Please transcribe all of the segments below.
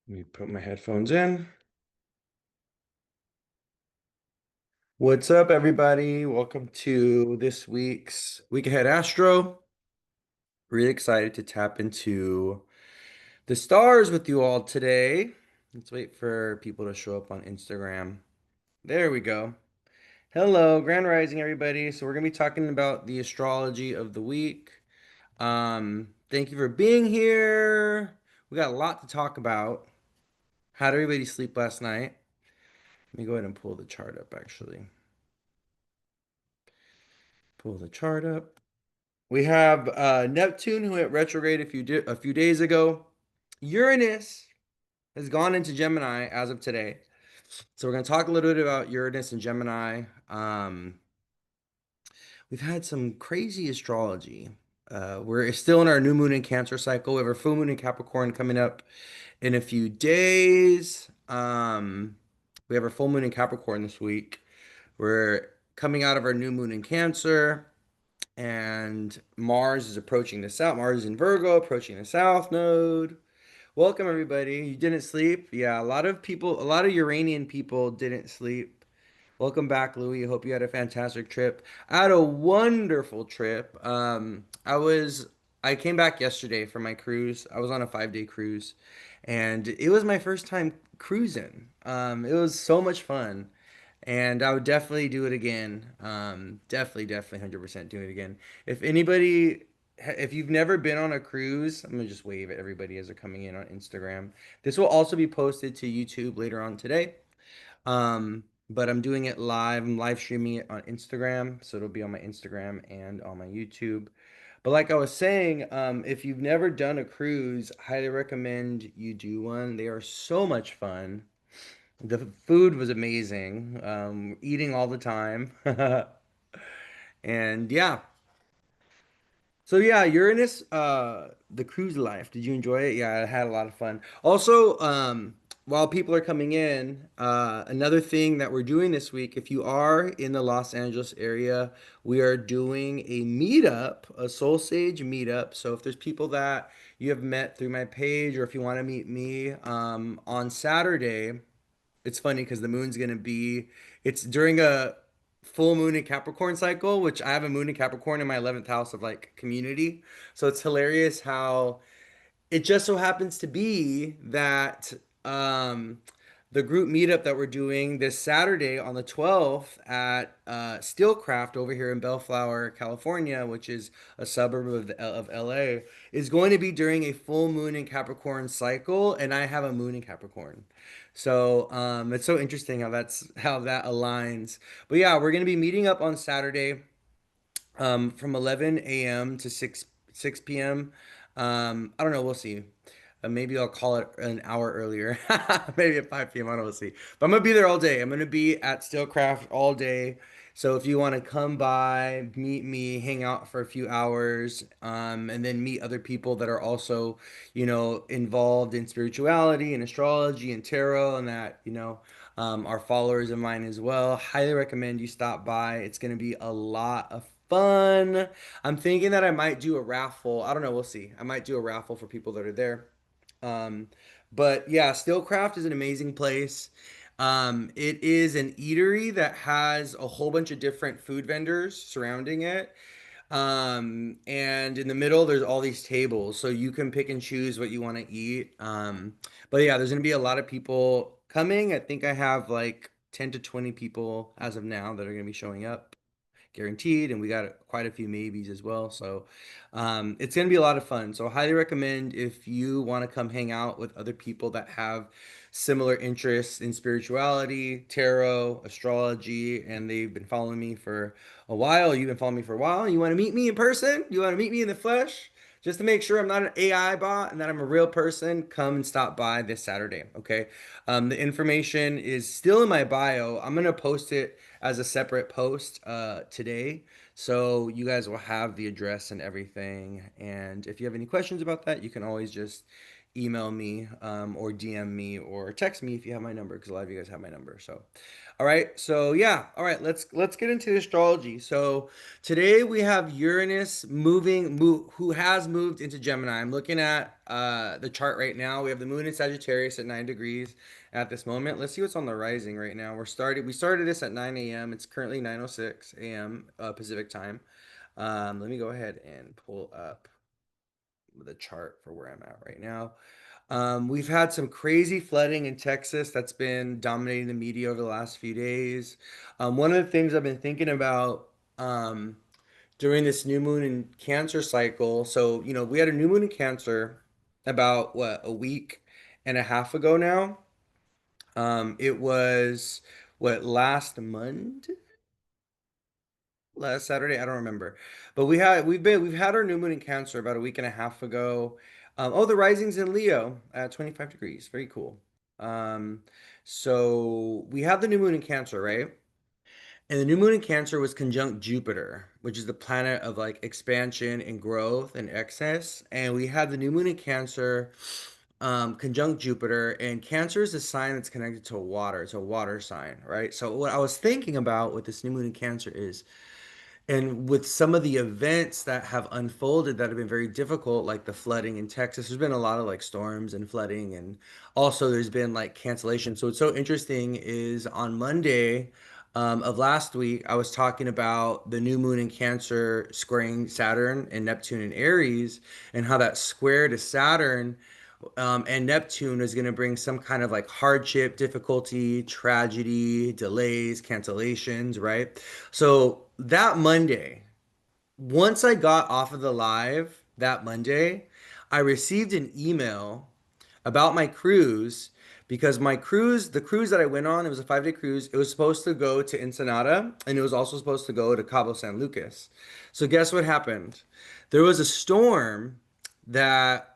Let me put my headphones in. What's up, everybody? Welcome to this week's Week Ahead Astro. Really excited to tap into the stars with you all today. Let's wait for people to show up on Instagram. There we go. Hello, Grand Rising, everybody. So we're gonna be talking about the astrology of the week. Thank you for being here. We got a lot to talk about. How did everybody sleep last night? Let me go ahead and pull the chart up, actually. Pull the chart up. We have Neptune, who went retrograde a few days ago. Uranus has gone into Gemini as of today. So we're going to talk a little bit about Uranus and Gemini. We've had some crazy astrology. We're still in our new moon in Cancer cycle. We have our full moon in Capricorn coming up in a few days. We have our full moon in Capricorn this week. We're coming out of our new moon in Cancer. And Mars is approaching the south. Mars is in Virgo, approaching the south node. Welcome, everybody. You didn't sleep? Yeah, a lot of people, a lot of Uranian people didn't sleep. Welcome back, Louie. Hope you had a fantastic trip. I had a wonderful trip. I came back yesterday from my cruise. I was on a 5 day cruise, and it was my first time cruising. It was so much fun. And I would definitely do it again. Definitely 100% do it again. If you've never been on a cruise, I'm gonna just wave at everybody as they're coming in on Instagram. This will also be posted to YouTube later on today. But I'm doing it live. I'm live streaming it on Instagram, so it'll be on my Instagram and on my YouTube. But like I was saying, if you've never done a cruise, highly recommend you do one. They are so much fun. The food was amazing. Eating all the time. And yeah. So yeah, Uranus, the cruise life. Did you enjoy it? Yeah, I had a lot of fun. Also, while people are coming in, another thing that we're doing this week, if you are in the Los Angeles area, we are doing a meetup, a Soul Sage meetup. So if there's people that you have met through my page, or if you want to meet me, on Saturday. It's funny because the moon's gonna be, it's during a full moon in Capricorn cycle, which I have a moon in Capricorn in my 11th house of like community. So it's hilarious how it just so happens to be that um, the group meetup that we're doing this Saturday on the 12th at Steelcraft over here in Bellflower, California, which is a suburb of LA, is going to be during a full moon in Capricorn cycle, and I have a moon in Capricorn. So it's so interesting how that aligns. But yeah, we're going to be meeting up on Saturday from 11 a.m. to 6 p.m. I don't know. We'll see. Maybe I'll call it an hour earlier. Maybe at 5 p.m. I don't know. We'll see. But I'm gonna be there all day. I'm gonna be at Steelcraft all day. So if you want to come by, meet me, hang out for a few hours, and then meet other people that are also, involved in spirituality and astrology and tarot and that, are followers of mine as well. Highly recommend you stop by. It's going to be a lot of fun. I'm thinking that I might do a raffle. I don't know. We'll see. I might do a raffle for people that are there. Um, but yeah, Steelcraft is an amazing place. It is an eatery that has a whole bunch of different food vendors surrounding it. And in the middle, there's all these tables, so you can pick and choose what you want to eat. But yeah, there's gonna be a lot of people coming. I think I have like 10 to 20 people as of now that are gonna be showing up guaranteed, and we got quite a few maybes as well. So it's gonna be a lot of fun. So highly recommend if you want to come hang out with other people that have similar interests in spirituality, tarot, astrology, and they've been following me for a while. You've been following me for a while. You want to meet me in person? You want to meet me in the flesh? Just to make sure I'm not an AI bot and that I'm a real person, come and stop by this Saturday, okay? The information is still in my bio. I'm gonna post it as a separate post today, so you guys will have the address and everything. And if you have any questions about that, you can always just, email me or DM me or text me if you have my number because a lot of you guys have my number. So, all right. So yeah. All right. Let's get into astrology. So today we have Uranus who has moved into Gemini. I'm looking at the chart right now. We have the moon in Sagittarius at 9 degrees at this moment. Let's see what's on the rising right now. We started this at 9 a.m. It's currently 9:06 a.m. Pacific time. Let me go ahead and pull up the chart for where I'm at right now. We've had some crazy flooding in Texas that's been dominating the media over the last few days. One of the things I've been thinking about during this new moon in Cancer cycle. So, we had a new moon in Cancer about what, a week and a half ago now. It was what, last Saturday? I don't remember. But we've had our new moon in Cancer about a week and a half ago. Oh, the rising's in Leo at 25 degrees. Very cool. Um, so we have the new moon in Cancer, right? And the new moon in Cancer was conjunct Jupiter, which is the planet of like expansion and growth and excess. And we had the new moon in Cancer, conjunct Jupiter, and Cancer is a sign that's connected to water. It's a water sign, right? So what I was thinking about with this new moon in Cancer is, and with some of the events that have unfolded that have been very difficult, like the flooding in Texas, there's been a lot of like storms and flooding, and also there's been like cancellation. So what's so interesting is on Monday of last week, I was talking about the new moon in Cancer squaring Saturn and Neptune in Aries, and how that square to Saturn and Neptune is going to bring some kind of like hardship, difficulty, tragedy, delays, cancellations, right? So that Monday, once I got off of the live that Monday, I received an email about my cruise because the cruise that I went on, it was a 5-day cruise. It was supposed to go to Ensenada and it was also supposed to go to Cabo San Lucas. So guess what happened? There was a storm that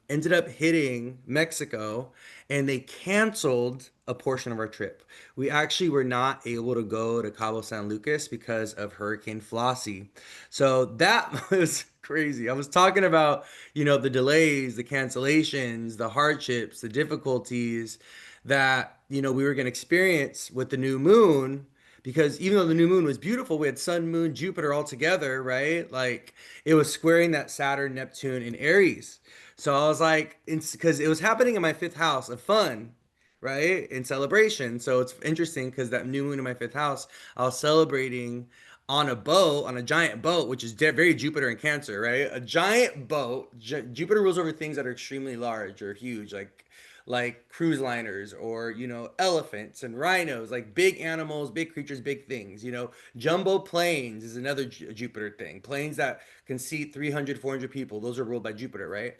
ended up hitting Mexico and they canceled a portion of our trip. We actually were not able to go to Cabo San Lucas because of Hurricane Flossie. So that was crazy. I was talking about, the delays, the cancellations, the hardships, the difficulties that, we were going to experience with the new moon. Because even though the new moon was beautiful, we had sun, moon, Jupiter all together, right? Like it was squaring that Saturn, Neptune, and Aries. So I was like, because it was happening in my fifth house of fun, right? In celebration. So it's interesting because that new moon in my fifth house, I was celebrating on a boat, on a giant boat, which is very Jupiter and Cancer, right? A giant boat. Jupiter rules over things that are extremely large or huge, like cruise liners or elephants and rhinos, like big animals, big creatures, big things. Jumbo planes is another Jupiter thing. Planes that can seat 300, 400 people. Those are ruled by Jupiter, right?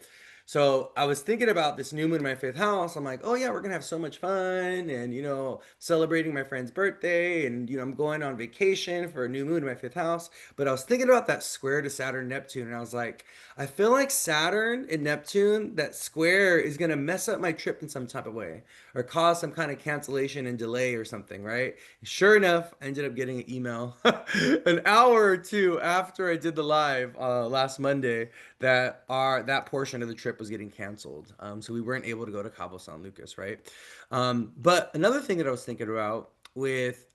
So I was thinking about this new moon in my fifth house. I'm like, oh yeah, we're gonna have so much fun, and celebrating my friend's birthday, and I'm going on vacation for a new moon in my fifth house. But I was thinking about that square to Saturn, Neptune, and I was like, I feel like Saturn and Neptune, that square is gonna mess up my trip in some type of way, or cause some kind of cancellation and delay or something, right? Sure enough, I ended up getting an email an hour or two after I did the live last Monday that portion of the trip was getting canceled. So we weren't able to go to Cabo San Lucas, right? But another thing that I was thinking about with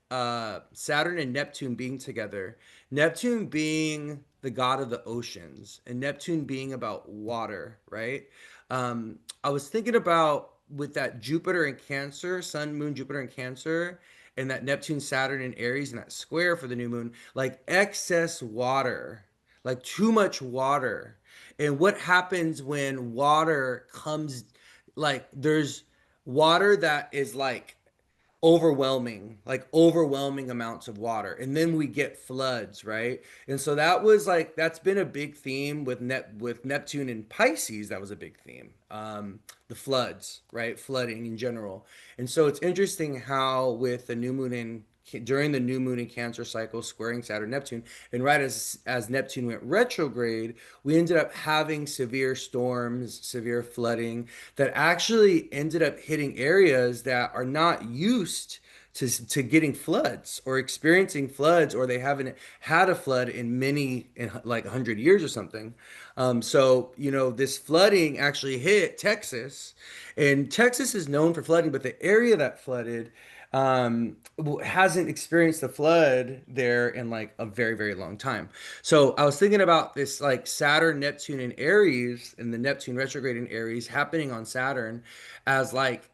Saturn and Neptune being together, Neptune being the god of the oceans, and Neptune being about water, right? I was thinking about with that Jupiter and Cancer, Sun, Moon, Jupiter and Cancer, and that Neptune, Saturn, and Aries, and that square for the new moon, like excess water, like too much water. And what happens when water comes, like there's water that is like overwhelming amounts of water, and then we get floods, right? And so that's been a big theme with Neptune and Pisces. That was a big theme, the floods, right? Flooding in general. And so it's interesting how with the new moon in during the new moon in Cancer cycle squaring Saturn, Neptune, and right as Neptune went retrograde, we ended up having severe storms, severe flooding that actually ended up hitting areas that are not used to getting floods or experiencing floods, or they haven't had a flood in many in like 100 years or something. So this flooding actually hit Texas, and Texas is known for flooding, but the area that flooded hasn't experienced the flood there in like a very, very long time. So I was thinking about this like Saturn, Neptune, and Aries, and the Neptune retrograde in Aries happening on Saturn as like,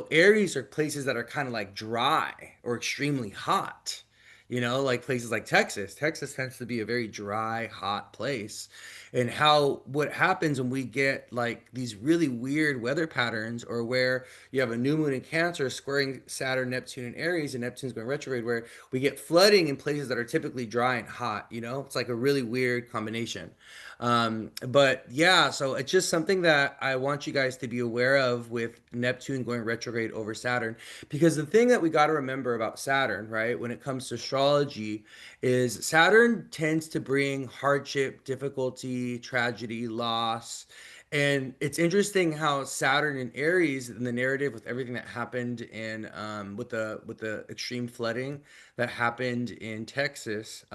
Aries are places that are kind of like dry or extremely hot. Like places like Texas. Texas tends to be a very dry, hot place. And how what happens when we get like these really weird weather patterns, or where you have a new moon in Cancer squaring Saturn, Neptune, and Aries, and Neptune's going retrograde, where we get flooding in places that are typically dry and hot. It's like a really weird combination. But yeah, so it's just something that I want you guys to be aware of with Neptune going retrograde over Saturn. Because the thing that we got to remember about Saturn, right, when it comes to astrology, is Saturn tends to bring hardship, difficulty, tragedy, loss. And it's interesting how Saturn and Aries in the narrative, with everything that happened in with the extreme flooding that happened in Texas.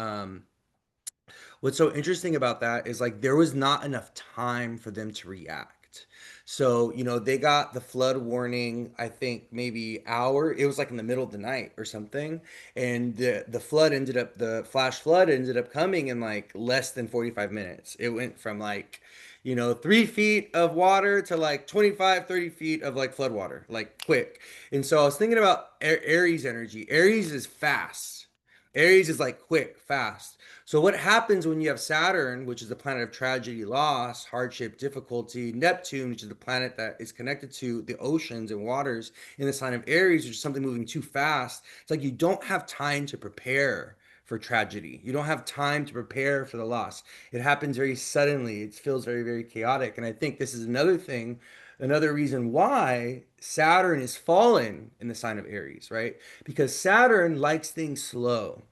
What's so interesting about that is like there was not enough time for them to react. So, they got the flood warning, I think maybe hour. It was like in the middle of the night or something. And the flash flood ended up coming in like less than 45 minutes. It went from like, 3 feet of water to like 25, 30 feet of like flood water, like quick. And so I was thinking about Aries energy. Aries is fast. Aries is like quick, fast. So what happens when you have Saturn, which is the planet of tragedy, loss, hardship, difficulty, Neptune, which is the planet that is connected to the oceans and waters in the sign of Aries, which is something moving too fast. It's like you don't have time to prepare for tragedy. You don't have time to prepare for the loss. It happens very suddenly. It feels very, very chaotic. And I think this is another thing, another reason why Saturn is fallen in the sign of Aries, right? Because Saturn likes things slow.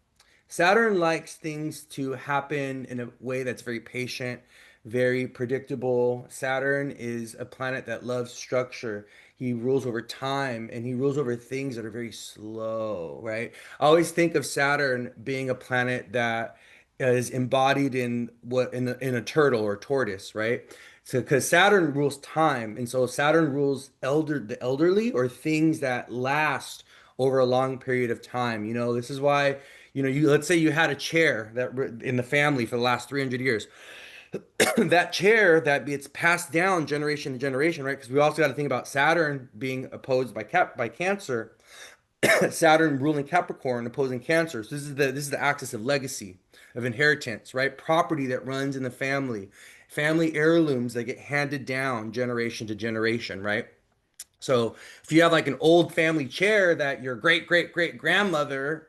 Saturn likes things to happen in a way that's very patient, very predictable. Saturn is a planet that loves structure. He rules over time, and he rules over things that are very slow, right? I always think of Saturn being a planet that is embodied in in a turtle or tortoise, right? So because Saturn rules time, and so Saturn rules the elderly, or things that last over a long period of time. This is why, you let's say you had a chair in the family for the last 300 years. That chair that gets passed down generation to generation, right? Because we also got to think about Saturn being opposed by Cancer. Saturn ruling Capricorn, opposing Cancer. So this is the axis of legacy, of inheritance, right? Property that runs in the family heirlooms that get handed down generation to generation, right? So if you have like an old family chair that your great great great grandmother,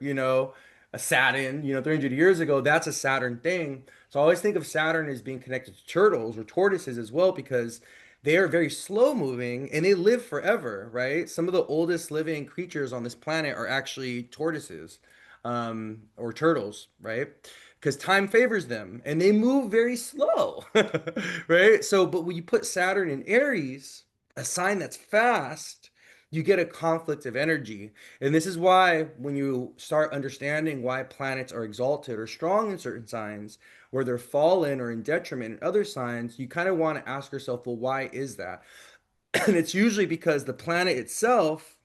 sat in, 300 years ago, that's a Saturn thing. So I always think of Saturn as being connected to turtles or tortoises as well, because they are very slow moving and they live forever, right? Some of the oldest living creatures on this planet are actually tortoises, or turtles, right? Because time favors them and they move very slow, right? So, but when you put Saturn in Aries, a sign that's fast, you get a conflict of energy. And this is why when you start understanding why planets are exalted or strong in certain signs, where they're fallen or in detriment in other signs, you kind of want to ask yourself, well, why is that? And it's usually because the planet itself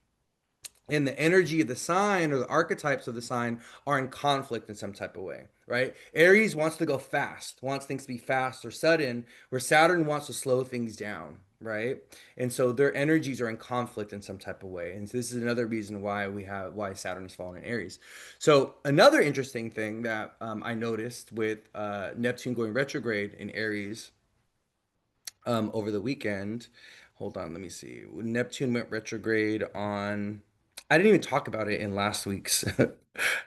and the energy of the sign, or the archetypes of the sign, are in conflict in some type of way, right? Aries wants to go fast, wants things to be fast or sudden, where Saturn wants to slow things down, right? And so their energies are in conflict in some type of way. And so this is another reason why Saturn is falling in Aries. So another interesting thing that I noticed with Neptune going retrograde in Aries over the weekend. Hold on, let me see. Neptune went retrograde on. I didn't even talk about it in last week's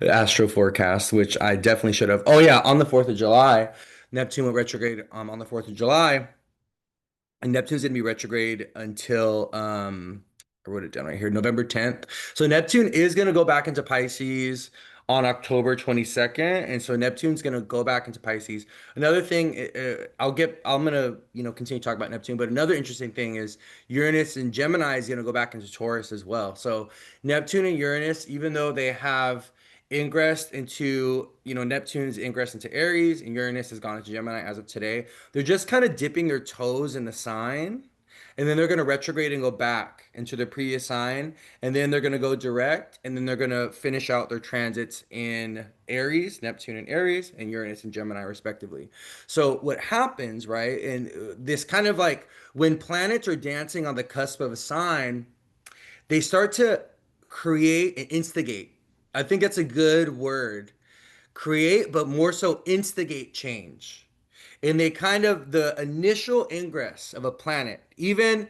astro forecast, which I definitely should have. Oh yeah, on the 4th of July, Neptune went retrograde on the 4th of July, and Neptune's gonna be retrograde until I wrote it down right here, November 10th. So Neptune is gonna go back into Pisces on October 22nd. And so Neptune's going to go back into Pisces. Another thing, I'm going to, continue to talk about Neptune, but another interesting thing is Uranus and Gemini is going to go back into Taurus as well. So Neptune and Uranus, even though they have ingressed into, Neptune's ingressed into Aries and Uranus has gone into Gemini as of today, they're just kind of dipping their toes in the sign. And then they're going to retrograde and go back into their previous sign. And then they're going to go direct. And then they're going to finish out their transits in Aries, Neptune and Aries, and Uranus and Gemini, respectively. So, what happens, right? And this kind of like when planets are dancing on the cusp of a sign, they start to create and instigate. I think that's a good word. Create, but more so instigate change. And they kind of, the initial ingress of a planet, even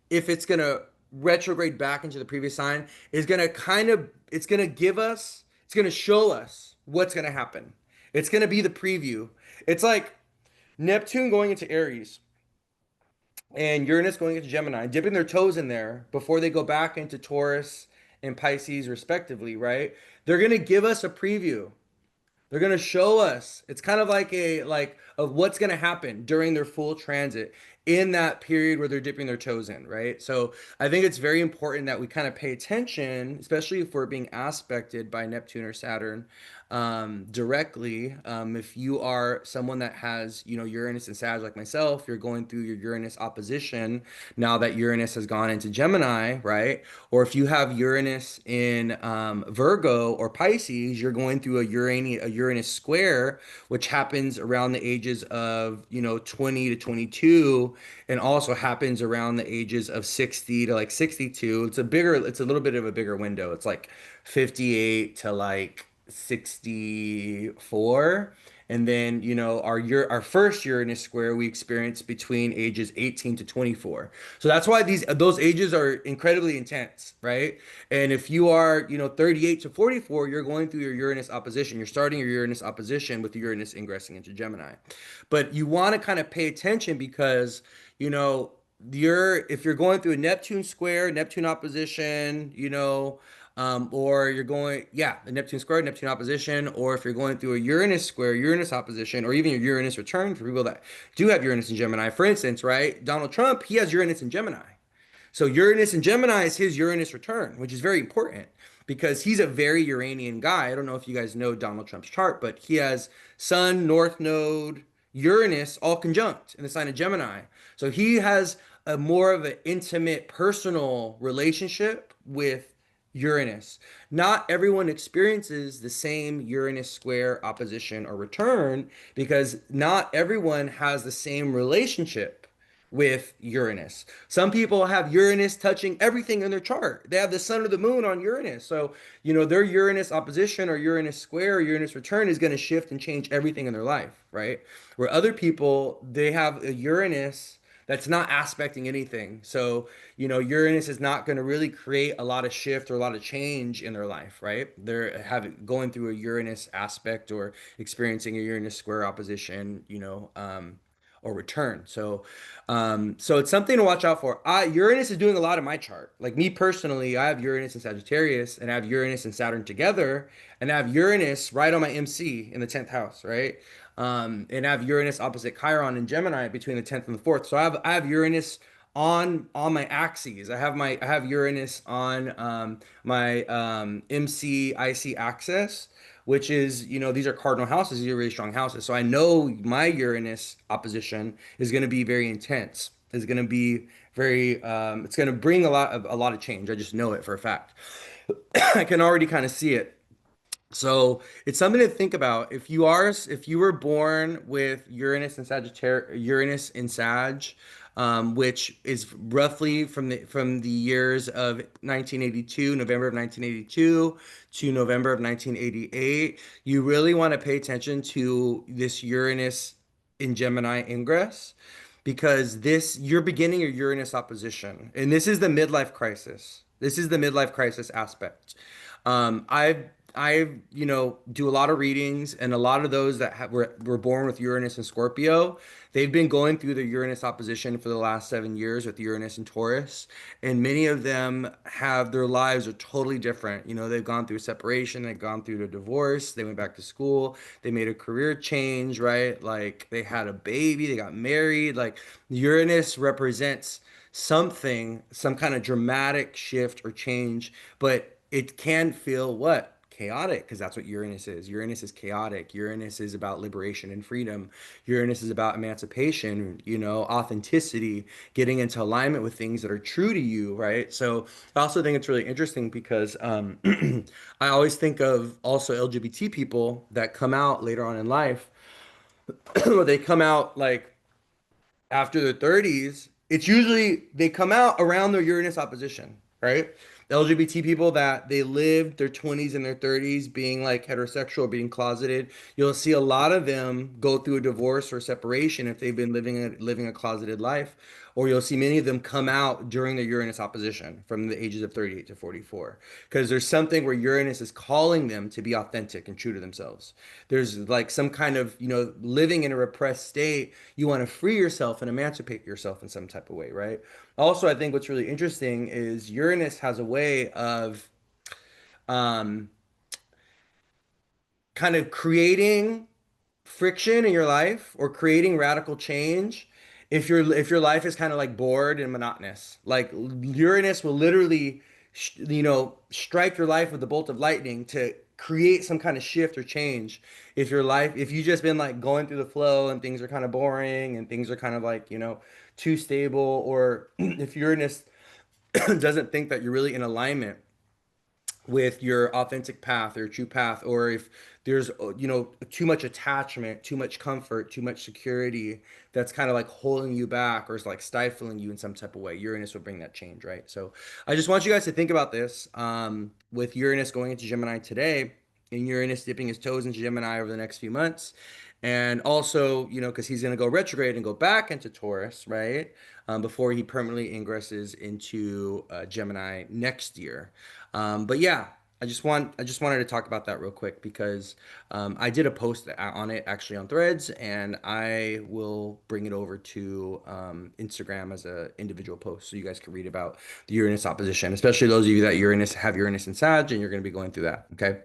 if it's going to retrograde back into the previous sign, is going to kind of, it's going to give us, it's going to show us what's going to happen. It's going to be the preview. It's like Neptune going into Aries and Uranus going into Gemini, dipping their toes in there before they go back into Taurus and Pisces, respectively, right? They're going to give us a preview. They're gonna show us. It's kind of like a like of what's gonna happen during their full transit in that period where they're dipping their toes in, right? So I think it's very important that we kind of pay attention, especially if we're being aspected by Neptune or Saturn directly. If you are someone that has, Uranus and Sag like myself, you're going through your Uranus opposition now that Uranus has gone into Gemini, right? Or if you have Uranus in Virgo or Pisces, you're going through a Uranus square, which happens around the ages of, 20 to 22, and also happens around the ages of 60 to like 62. It's a little bit of a bigger window. It's like 58 to like 64. And then, our first Uranus square we experienced between ages 18 to 24. So that's why those ages are incredibly intense, right? And if you are, 38 to 44, you're going through your Uranus opposition. You're starting your Uranus opposition with Uranus ingressing into Gemini. But you want to kind of pay attention because, you know, if you're going through a Neptune square, Neptune opposition, or you're going, yeah, a Neptune square, Neptune opposition, or if you're going through a Uranus square, Uranus opposition, or even your Uranus return for people that do have Uranus and Gemini. For instance, right, Donald Trump, he has Uranus and Gemini. So Uranus and Gemini is his Uranus return, which is very important because he's a very Uranian guy. I don't know if you guys know Donald Trump's chart, but he has Sun, North Node, Uranus all conjunct in the sign of Gemini. So he has a more of an intimate, personal relationship with Uranus. Not everyone experiences the same Uranus square opposition or return because not everyone has the same relationship with Uranus. Some people have Uranus touching everything in their chart. They have the sun or the moon on Uranus. So, their Uranus opposition or Uranus square or Uranus return is going to shift and change everything in their life, right? Where other people, they have a Uranus that's not aspecting anything. So, Uranus is not going to really create a lot of shift or a lot of change in their life, right? They're having going through a Uranus aspect or experiencing a Uranus square opposition, or return. So it's something to watch out for. Uranus is doing a lot of my chart. Like me personally, I have Uranus and Sagittarius, and I have Uranus and Saturn together, and I have Uranus right on my MC in the 10th house, right? And I have Uranus opposite Chiron and Gemini between the 10th and the 4th. So I have Uranus on my axes. I have Uranus on my MC IC axis, which is, these are cardinal houses, these are really strong houses. So I know my Uranus opposition is going to be very intense. It's going to be very it's going to bring a lot of change. I just know it for a fact. I can already kind of see it. So it's something to think about. If you were born with Uranus and Sagittarius, Uranus in Sag, which is roughly from the years of 1982, November of 1982 to November of 1988, you really want to pay attention to this Uranus in Gemini ingress because you're beginning your Uranus opposition, and this is the midlife crisis. This is the midlife crisis aspect. I've do a lot of readings, and a lot of those that were born with Uranus and Scorpio, they've been going through the Uranus opposition for the last 7 years with Uranus and Taurus, and many of them have their lives are totally different. They've gone through separation, they've gone through a divorce, they went back to school, they made a career change, right? Like they had a baby, they got married. Like Uranus represents something, some kind of dramatic shift or change, but it can feel what? Chaotic, because that's what Uranus is. Uranus is chaotic. Uranus is about liberation and freedom. Uranus is about emancipation, authenticity, getting into alignment with things that are true to you, right? So I also think it's really interesting because I always think of also LGBT people that come out later on in life. They come out like after their 30s, it's usually they come out around their Uranus opposition, right? LGBT people that they lived their 20s and their 30s being like heterosexual, being closeted. You'll see a lot of them go through a divorce or separation if they've been living a closeted life, or you'll see many of them come out during their Uranus opposition from the ages of 38 to 44 because there's something where Uranus is calling them to be authentic and true to themselves. There's like some kind of, living in a repressed state. You want to free yourself and emancipate yourself in some type of way, right? Also, I think what's really interesting is Uranus has a way of um, kind of creating friction in your life or creating radical change if your life is kind of like bored and monotonous. Like Uranus will literally strike your life with a bolt of lightning to create some kind of shift or change. If you just been like going through the flow and things are kind of boring and things are kind of like too stable, or if Uranus doesn't think that you're really in alignment with your authentic path or true path, or if there's too much attachment, too much comfort, too much security that's kind of like holding you back or is like stifling you in some type of way, Uranus will bring that change, right? So I just want you guys to think about this, with Uranus going into Gemini today and Uranus dipping his toes into Gemini over the next few months. And also, because he's going to go retrograde and go back into Taurus, right? Before he permanently ingresses into Gemini next year. But yeah, I just wanted to talk about that real quick because I did a post on it actually on Threads, and I will bring it over to Instagram as a individual post so you guys can read about the Uranus opposition, especially those of you that Uranus have Uranus in Sag and you're going to be going through that. Okay.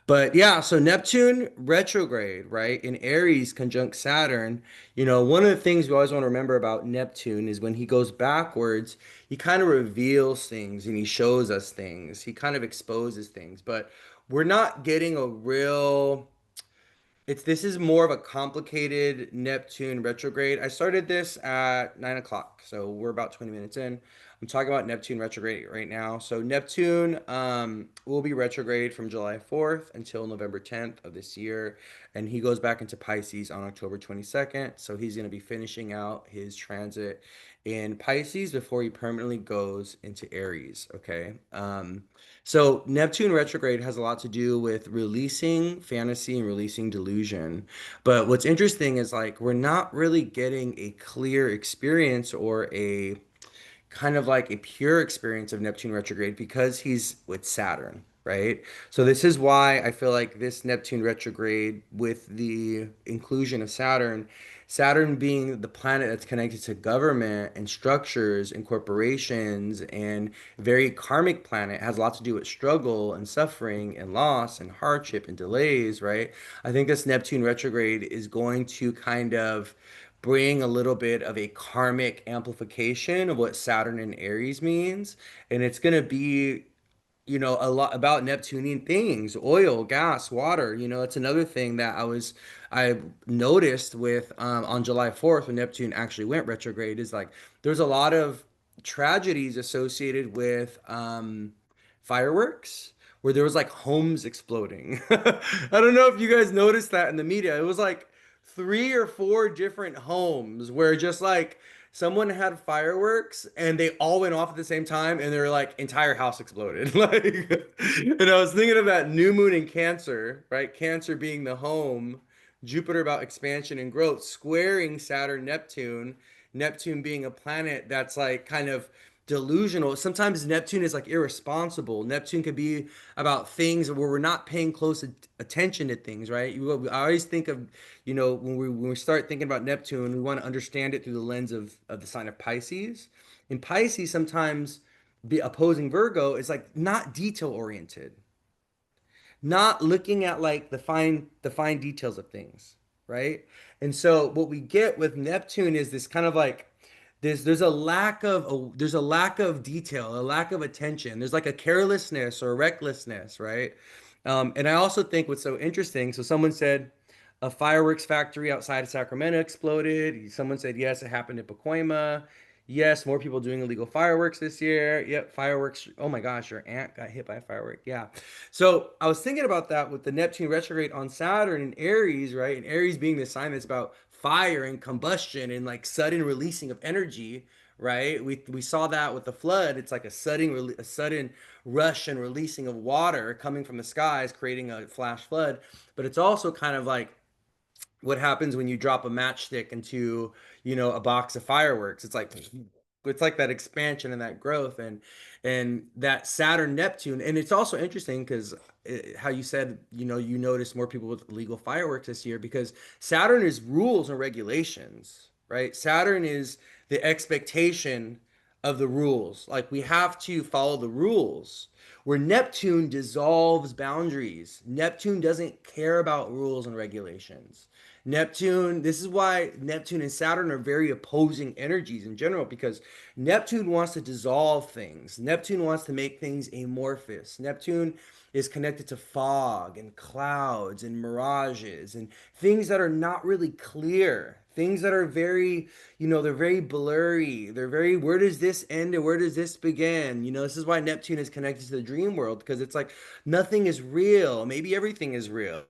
But yeah, so Neptune retrograde, right? In Aries conjunct Saturn. One of the things we always want to remember about Neptune is when he goes backwards, he kind of reveals things and he shows us things. He kind of exposes things, but we're not getting a real this is more of a complicated Neptune retrograde. I started this at 9 o'clock, so we're about 20 minutes in. I'm talking about Neptune retrograde right now. So Neptune will be retrograde from July 4th until November 10th of this year, and he goes back into Pisces on October 22nd. So he's going to be finishing out his transit in Pisces before he permanently goes into Aries. Okay. So Neptune retrograde has a lot to do with releasing fantasy and releasing delusion. But what's interesting is like we're not really getting a clear experience or a kind of like a pure experience of Neptune retrograde because he's with Saturn, right? So this is why I feel like this Neptune retrograde with the inclusion of Saturn, Saturn being the planet that's connected to government and structures and corporations and very karmic planet, has a lot to do with struggle and suffering and loss and hardship and delays, right? I think this Neptune retrograde is going to kind of bring a little bit of a karmic amplification of what Saturn and Aries means. And it's going to be, a lot about Neptunian things, oil, gas, water. It's another thing that I noticed with on July 4th when Neptune actually went retrograde is like there's a lot of tragedies associated with fireworks where there was like homes exploding. I don't know if you guys noticed that in the media. It was like 3 or 4 different homes where just like someone had fireworks and they all went off at the same time and their like entire house exploded. Like, and I was thinking of that new moon in Cancer, right? Cancer being the home, Jupiter about expansion and growth, squaring Saturn, Neptune, Neptune being a planet that's like kind of delusional. Sometimes Neptune is like irresponsible. Neptune could be about things where we're not paying close attention to things, right? I always think of, when we start thinking about Neptune, we want to understand it through the lens of the sign of Pisces. In Pisces, sometimes the opposing Virgo is like not detail oriented, not looking at like the fine details of things, right? And so what we get with Neptune is this kind of like there's a lack of detail, a lack of attention. There's like a carelessness or a recklessness, right? And I also think what's so interesting, so someone said a fireworks factory outside of Sacramento exploded. Someone said yes, it happened in Pacoima. Yes, more people doing illegal fireworks this year. Yep, fireworks. Oh my gosh, your aunt got hit by a firework. Yeah. So I was thinking about that with the Neptune retrograde on Saturn and Aries, right? And Aries being the sign that's about fire and combustion and like sudden releasing of energy, right? We saw that with the flood. It's like a sudden rush and releasing of water coming from the skies, creating a flash flood. But it's also kind of like what happens when you drop a matchstick into, a box of fireworks. It's like that expansion and that growth and that Saturn Neptune. And it's also interesting because how you said, you notice more people with illegal fireworks this year because Saturn is rules and regulations, right? Saturn is the expectation of the rules. Like we have to follow the rules. Where Neptune dissolves boundaries. Neptune doesn't care about rules and regulations. This is why Neptune and Saturn are very opposing energies in general, because Neptune wants to dissolve things. Neptune wants to make things amorphous. Neptune is connected to fog and clouds and mirages and things that are not really clear. Things that are very, they're very blurry. They're very, where does this end and where does this begin? This is why Neptune is connected to the dream world, because it's like nothing is real. Maybe everything is real,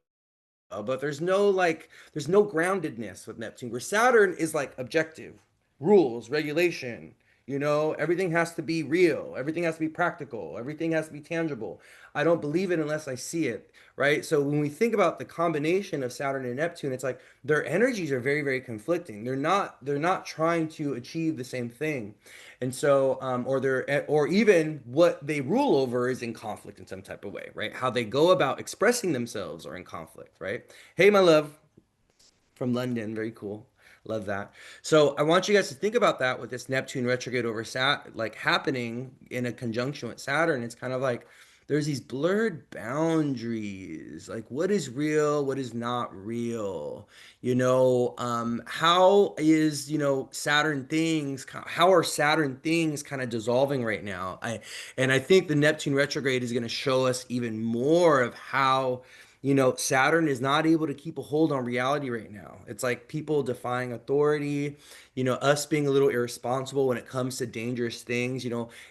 but there's no groundedness with Neptune, where Saturn is like objective, rules, regulation. Everything has to be real, everything has to be practical, everything has to be tangible. I don't believe it unless I see it, right? So when we think about the combination of Saturn and Neptune, it's like their energies are very, very conflicting. They're not trying to achieve the same thing. And so, or even what they rule over is in conflict in some type of way, right? How they go about expressing themselves are in conflict, right? Hey, my love, from London, very cool. Love that. So I want you guys to think about that with this Neptune retrograde over like happening in a conjunction with Saturn. It's kind of like there's these blurred boundaries, like what is real, what is not real. How is, how are Saturn things kind of dissolving right now? And I think the Neptune retrograde is going to show us even more of how Saturn is not able to keep a hold on reality right now. It's like people defying authority, us being a little irresponsible when it comes to dangerous things.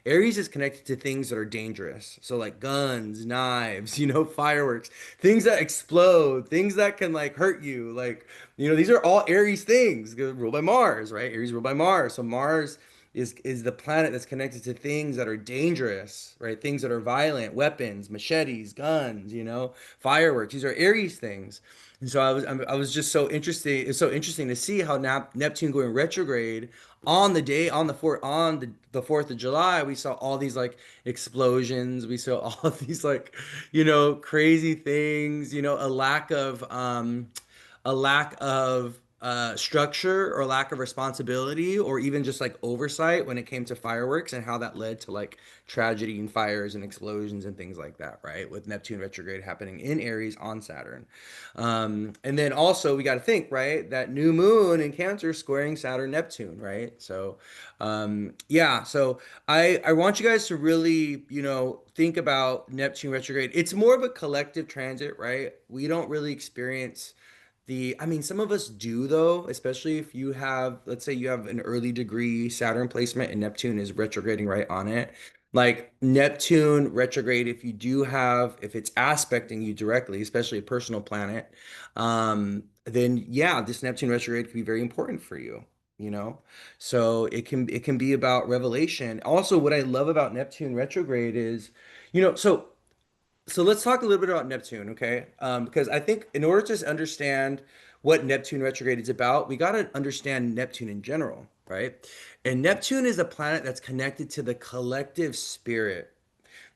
Aries is connected to things that are dangerous. So like guns, knives, fireworks, things that explode, things that can like hurt you. Like, these are all Aries things ruled by Mars, right? Aries ruled by Mars. So Mars is the planet that's connected to things that are dangerous, right? Things that are violent, weapons, machetes, guns, fireworks. These are Aries things. And so I was just so interested. It's so interesting to see how Neptune going retrograde on the day on the 4th of July. We saw all these like explosions. We saw all of these like crazy things. A lack of structure or lack of responsibility or even just like oversight when it came to fireworks and how that led to like tragedy and fires and explosions and things like that, right? With Neptune retrograde happening in Aries on Saturn. And then also we got to think, right, that new moon in Cancer squaring Saturn Neptune, right? So yeah, so I want you guys to really, think about Neptune retrograde. It's more of a collective transit, right? We don't really experience I mean, some of us do though, especially if you have, let's say you have an early degree Saturn placement and Neptune is retrograding right on it. Like Neptune retrograde, if it's aspecting you directly, especially a personal planet, then yeah, this Neptune retrograde can be very important for you, you know? So it can be about revelation. Also, what I love about Neptune retrograde is, so let's talk a little bit about Neptune, okay? Because I think in order to understand what Neptune retrograde is about, we got to understand Neptune in general, right? And Neptune is a planet that's connected to the collective spirit,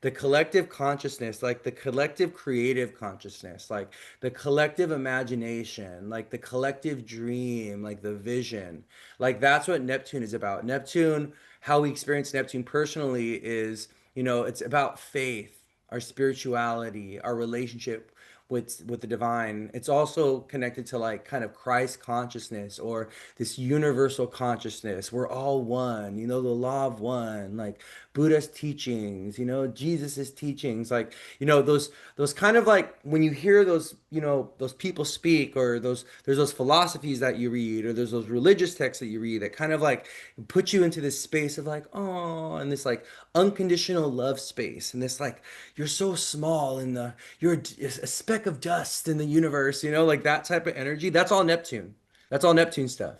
the collective consciousness, like the collective creative consciousness, like the collective imagination, like the collective dream, like the vision. Like that's what Neptune is about. Neptune, how we experience Neptune personally is, it's about faith, our spirituality, our relationship with the divine. It's also connected to like kind of Christ consciousness or this universal consciousness. We're all one, the law of one, like Buddha's teachings, Jesus's teachings, like, those kind of like when you hear those, those people speak, or there's those philosophies that you read, or there's those religious texts that you read that kind of like put you into this space of like, oh, and this like unconditional love space, and this like you're so small in the you're a speck of dust in the universe, like that type of energy. That's all Neptune. That's all Neptune stuff.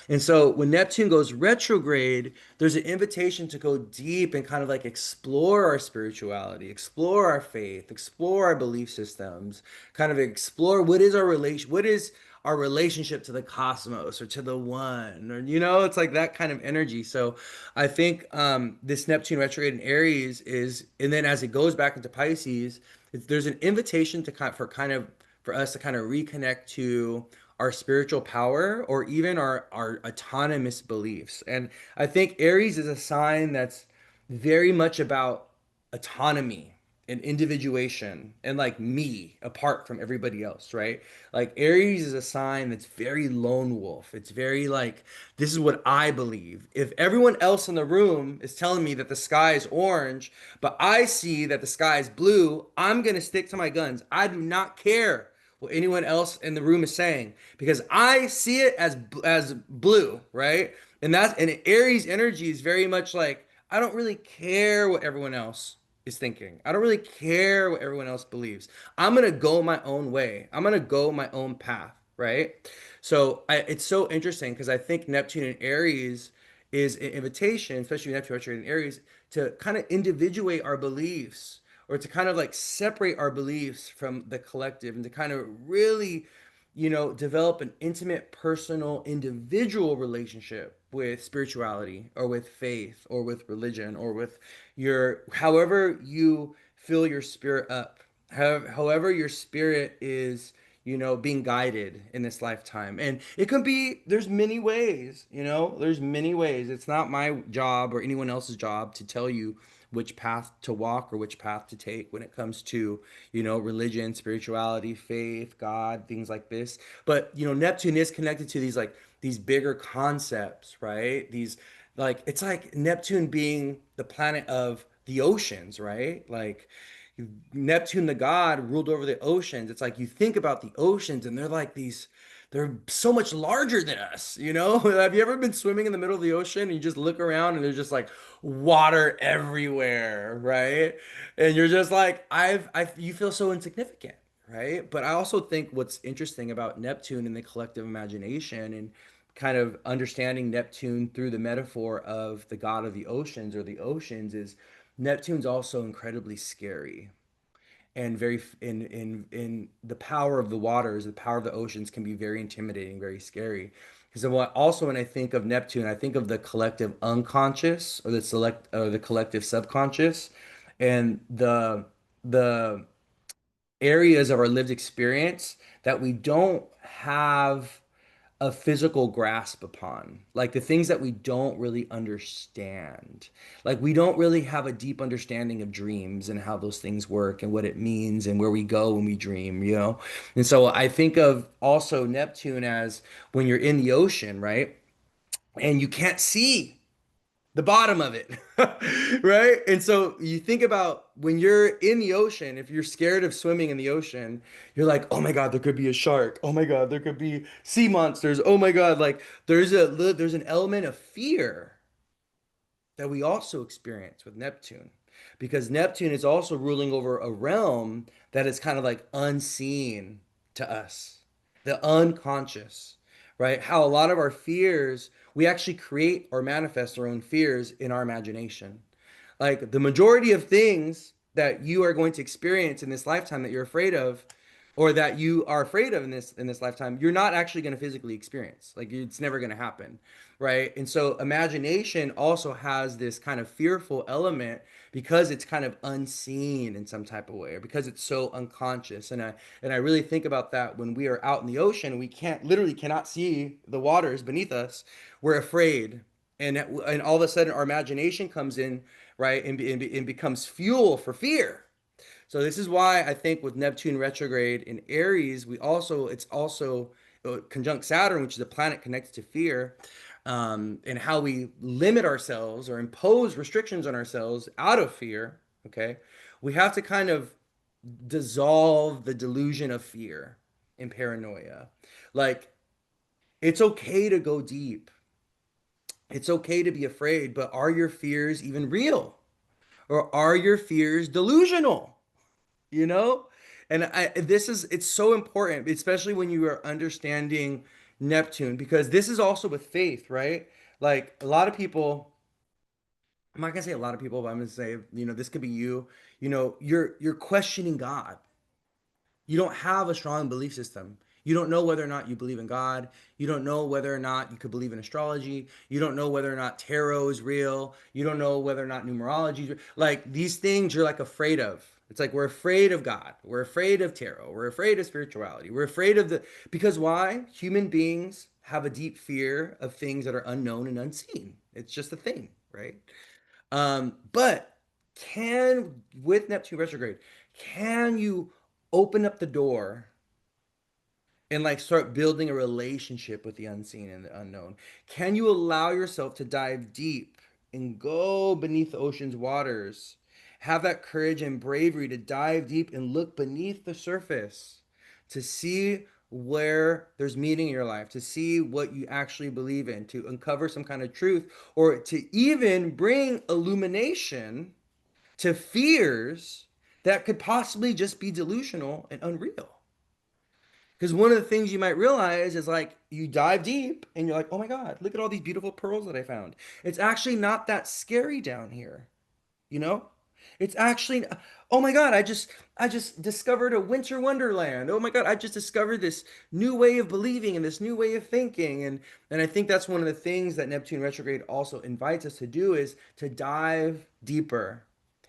And so when Neptune goes retrograde, there's an invitation to go deep and kind of like explore our spirituality, explore our faith, explore our belief systems, kind of explore what is our relationship to the cosmos or to the one, or it's like that kind of energy. So I think this Neptune retrograde in Aries is, and then as it goes back into Pisces, there's an invitation to for us to kind of reconnect to our spiritual power, or even our autonomous beliefs. And I think Aries is a sign that's very much about autonomy and individuation and like me apart from everybody else, right? Like Aries is a sign that's very lone wolf. It's very like, this is what I believe. If everyone else in the room is telling me that the sky is orange, but I see that the sky is blue, I'm going to stick to my guns. I do not care what anyone else in the room is saying, because I see it as blue, right? And Aries energy is very much like, I don't really care what everyone else is thinking. I don't really care what everyone else believes. I'm gonna go my own way. I'm gonna go my own path, right? It's so interesting because I think Neptune and Aries is an invitation, especially Neptune retrograde in Aries, to kind of individuate our beliefs, or to kind of like separate our beliefs from the collective, and to kind of really, develop an intimate, personal, individual relationship with spirituality, or with faith, or with religion, or with however you fill your spirit up, however your spirit is, being guided in this lifetime. And it could be, there's many ways, there's many ways. It's not my job or anyone else's job to tell you which path to walk or which path to take when it comes to, religion, spirituality, faith, God, things like this. But, Neptune is connected to these bigger concepts, right? These, like, it's like Neptune being the planet of the oceans, right? Like, Neptune, the god, ruled over the oceans. It's like you think about the oceans, and they're so much larger than us, Have you ever been swimming in the middle of the ocean and you just look around and there's just like water everywhere, right? And you're just like, you feel so insignificant, right? But I also think what's interesting about Neptune and the collective imagination, and kind of understanding Neptune through the metaphor of the god of the oceans, or the oceans, is Neptune's also incredibly scary, and very in the power of the waters, the power of the oceans can be very intimidating, very scary. Because also when I think of Neptune, I think of the collective unconscious, or the collective subconscious, and the areas of our lived experience that we don't have a physical grasp upon, like the things that we don't really understand. Like we don't really have a deep understanding of dreams and how those things work and what it means and where we go when we dream. And so I think of also Neptune as when you're in the ocean, right? And you can't see the bottom of it, right? And so you think about when you're in the ocean, if you're scared of swimming in the ocean, you're like, oh my God, there could be a shark. Oh my God, there could be sea monsters. Oh my God, like there's an element of fear that we also experience with Neptune, because Neptune is also ruling over a realm that is kind of like unseen to us, the unconscious, right? How a lot of our fears, we actually create or manifest our own fears in our imagination. Like the majority of things that you are going to experience in this lifetime that you're afraid of, or that you are afraid of in this lifetime, you're not actually going to physically experience. Like it's never going to happen, right? And so imagination also has this kind of fearful element because it's kind of unseen in some type of way, or because it's so unconscious. And I really think about that when we are out in the ocean, we can't literally cannot see the waters beneath us. We're afraid. And all of a sudden our imagination comes in, right? And becomes fuel for fear. So this is why I think with Neptune retrograde in Aries, it's also conjunct Saturn, which is a planet connected to fear, and how we limit ourselves or impose restrictions on ourselves out of fear. Okay, we have to kind of dissolve the delusion of fear and paranoia. Like it's okay to go deep. It's okay to be afraid, but are your fears even real? Or are your fears delusional? You know? And it's so important, especially when you are understanding Neptune, because this is also with faith, right? Like a lot of people, I'm not gonna say a lot of people, but I'm gonna say, this could be you. You're questioning God. You don't have a strong belief system. You don't know whether or not you believe in God. You don't know whether or not you could believe in astrology. You don't know whether or not tarot is real. You don't know whether or not numerology is real. Like these things you're like afraid of. It's like we're afraid of God. We're afraid of tarot. We're afraid of spirituality. We're afraid of because why? Human beings have a deep fear of things that are unknown and unseen. It's just a thing, right? But with Neptune retrograde, can you open up the door and like start building a relationship with the unseen and the unknown? Can you allow yourself to dive deep and go beneath the ocean's waters? Have that courage and bravery to dive deep and look beneath the surface to see where there's meaning in your life, to see what you actually believe in, to uncover some kind of truth, or to even bring illumination to fears that could possibly just be delusional and unreal. Because one of the things you might realize is like you dive deep and you're like, oh my God, look at all these beautiful pearls that I found. It's actually not that scary down here, you know? It's actually, oh my God, I just discovered a winter wonderland. Oh my God, I just discovered this new way of believing and this new way of thinking. And I think that's one of the things that Neptune retrograde also invites us to do is to dive deeper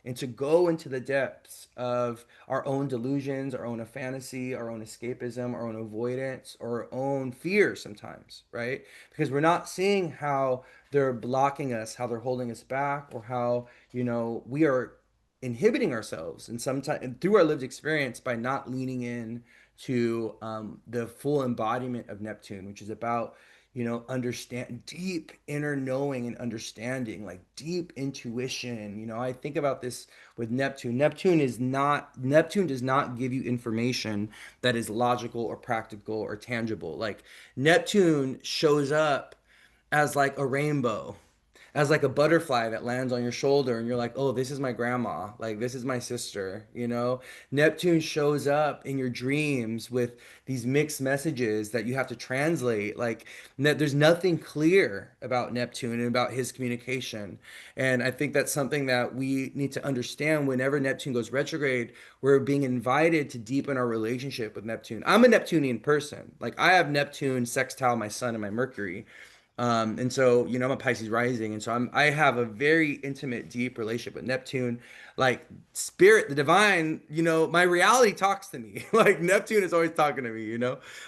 and to go into the depths of our own delusions, our own fantasy, our own escapism, our own avoidance, or our own fears sometimes, right? Because we're not seeing how they're blocking us, how they're holding us back, or how, we are inhibiting ourselves and sometimes through our lived experience by not leaning in to the full embodiment of Neptune, which is about understand deep inner knowing and understanding, like deep intuition. I think about this with Neptune. Neptune does not give you information that is logical or practical or tangible. Like Neptune shows up as like a rainbow, as like a butterfly that lands on your shoulder and you're like, oh, this is my grandma, like this is my sister. Neptune shows up in your dreams with these mixed messages that you have to translate. Like there's nothing clear about Neptune and about his communication. And I think that's something that we need to understand. Whenever Neptune goes retrograde, we're being invited to deepen our relationship with Neptune. I'm a Neptunian person. Like I have Neptune sextile my sun and my Mercury. And so, I'm a Pisces rising, and so I have a very intimate, deep relationship with Neptune. Like spirit, the divine, my reality talks to me. Like Neptune is always talking to me.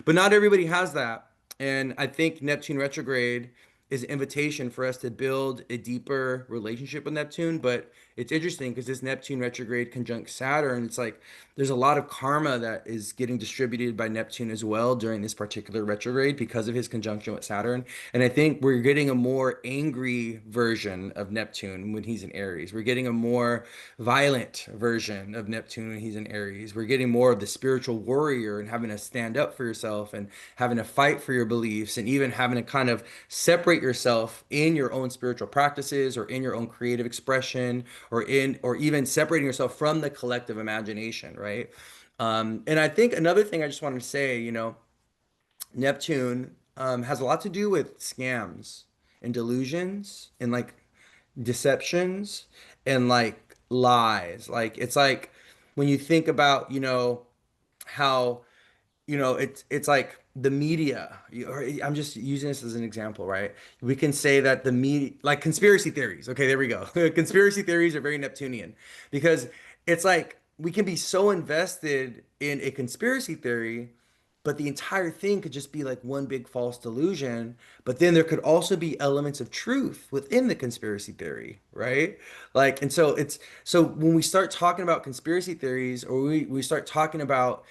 But not everybody has that. And I think Neptune retrograde is an invitation for us to build a deeper relationship with Neptune. But it's interesting because this Neptune retrograde conjunct Saturn, it's like there's a lot of karma that is getting distributed by Neptune as well during this particular retrograde because of his conjunction with Saturn. And I think we're getting a more angry version of Neptune when he's in Aries. We're getting a more violent version of Neptune when he's in Aries. We're getting more of the spiritual warrior and having to stand up for yourself and having to fight for your beliefs and even having to kind of separate yourself in your own spiritual practices or in your own creative expression or even separating yourself from the collective imagination, right? And I think another thing I just wanted to say, Neptune has a lot to do with scams and delusions and like deceptions and like lies. Like it's like when you think about, how it's like the media. I'm just using this as an example, right? We can say that the media, like conspiracy theories. Okay, there we go. Conspiracy theories are very Neptunian because it's like we can be so invested in a conspiracy theory, but the entire thing could just be like one big false delusion. But then there could also be elements of truth within the conspiracy theory, right? Like, and so so when we start talking about conspiracy theories, or we start talking about,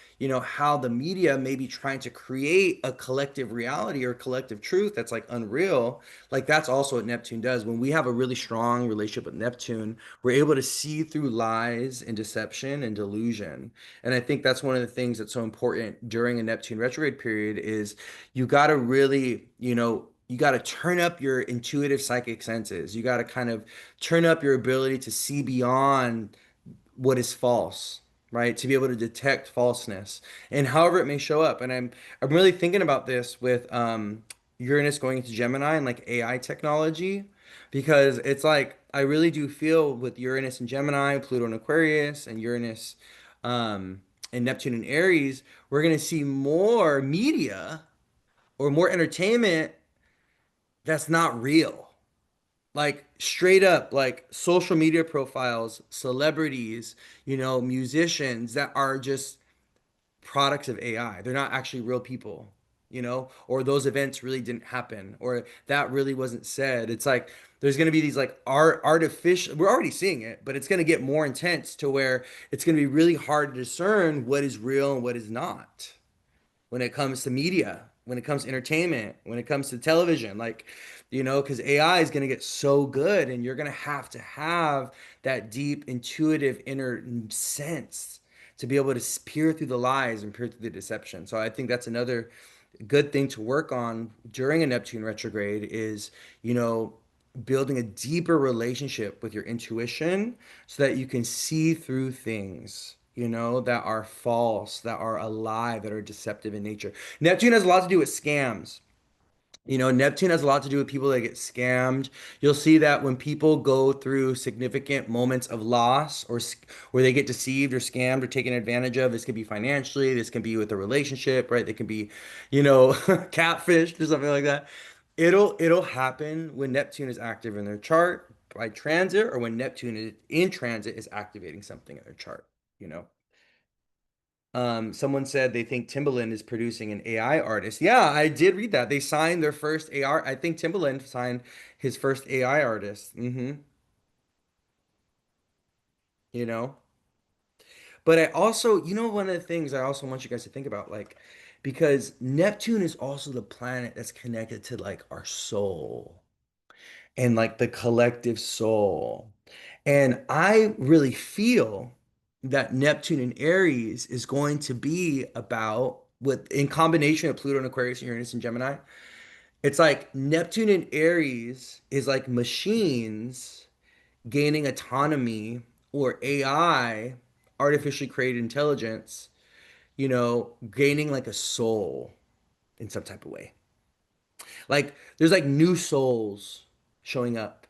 how the media may be trying to create a collective reality or collective truth that's like unreal, like that's also what Neptune does. When we have a really strong relationship with Neptune, we're able to see through lies and deception and delusion. And I think that's one of the things that's so important during a Neptune retrograde period is you got to really, you got to turn up your intuitive psychic senses. You got to kind of turn up your ability to see beyond what is false, right? To be able to detect falseness and however it may show up. And I'm really thinking about this with Uranus going into Gemini and like AI technology because it's like I really do feel with Uranus and Gemini, Pluto and Aquarius, and Uranus and Neptune and Aries, we're going to see more media or more entertainment that's not real. Like straight up, like social media profiles, celebrities, musicians that are just products of AI. They're not actually real people, or those events really didn't happen, or that really wasn't said. It's like there's going to be these like artificial, we're already seeing it, but it's going to get more intense to where it's going to be really hard to discern what is real and what is not when it comes to media, when it comes to entertainment, when it comes to television, like, because AI is going to get so good and you're going to have that deep, intuitive inner sense to be able to peer through the lies and peer through the deception. So I think that's another good thing to work on during a Neptune retrograde is, you know, building a deeper relationship with your intuition so that you can see through things, that are false, that are a lie, that are deceptive in nature. Neptune has a lot to do with scams. Neptune has a lot to do with people that get scammed. You'll see that when people go through significant moments of loss or where they get deceived or scammed or taken advantage of. This can be financially, this can be with a relationship, right? They can be, catfished or something like that. It'll happen when Neptune is active in their chart by transit or when Neptune is in transit is activating something in their chart, you know. Someone said they think Timbaland is producing an AI artist. Yeah, I did read that. They signed their first AR. I think Timbaland signed his first AI artist. You know. But I also, one of the things I also want you guys to think about, like, because Neptune is also the planet that's connected to like our soul and like the collective soul. And I really feel that Neptune and Aries is going to be about with in combination with Pluto and Aquarius and Uranus and Gemini. It's like Neptune and Aries is like machines gaining autonomy or AI, artificially created intelligence, gaining like a soul in some type of way. Like there's like new souls showing up.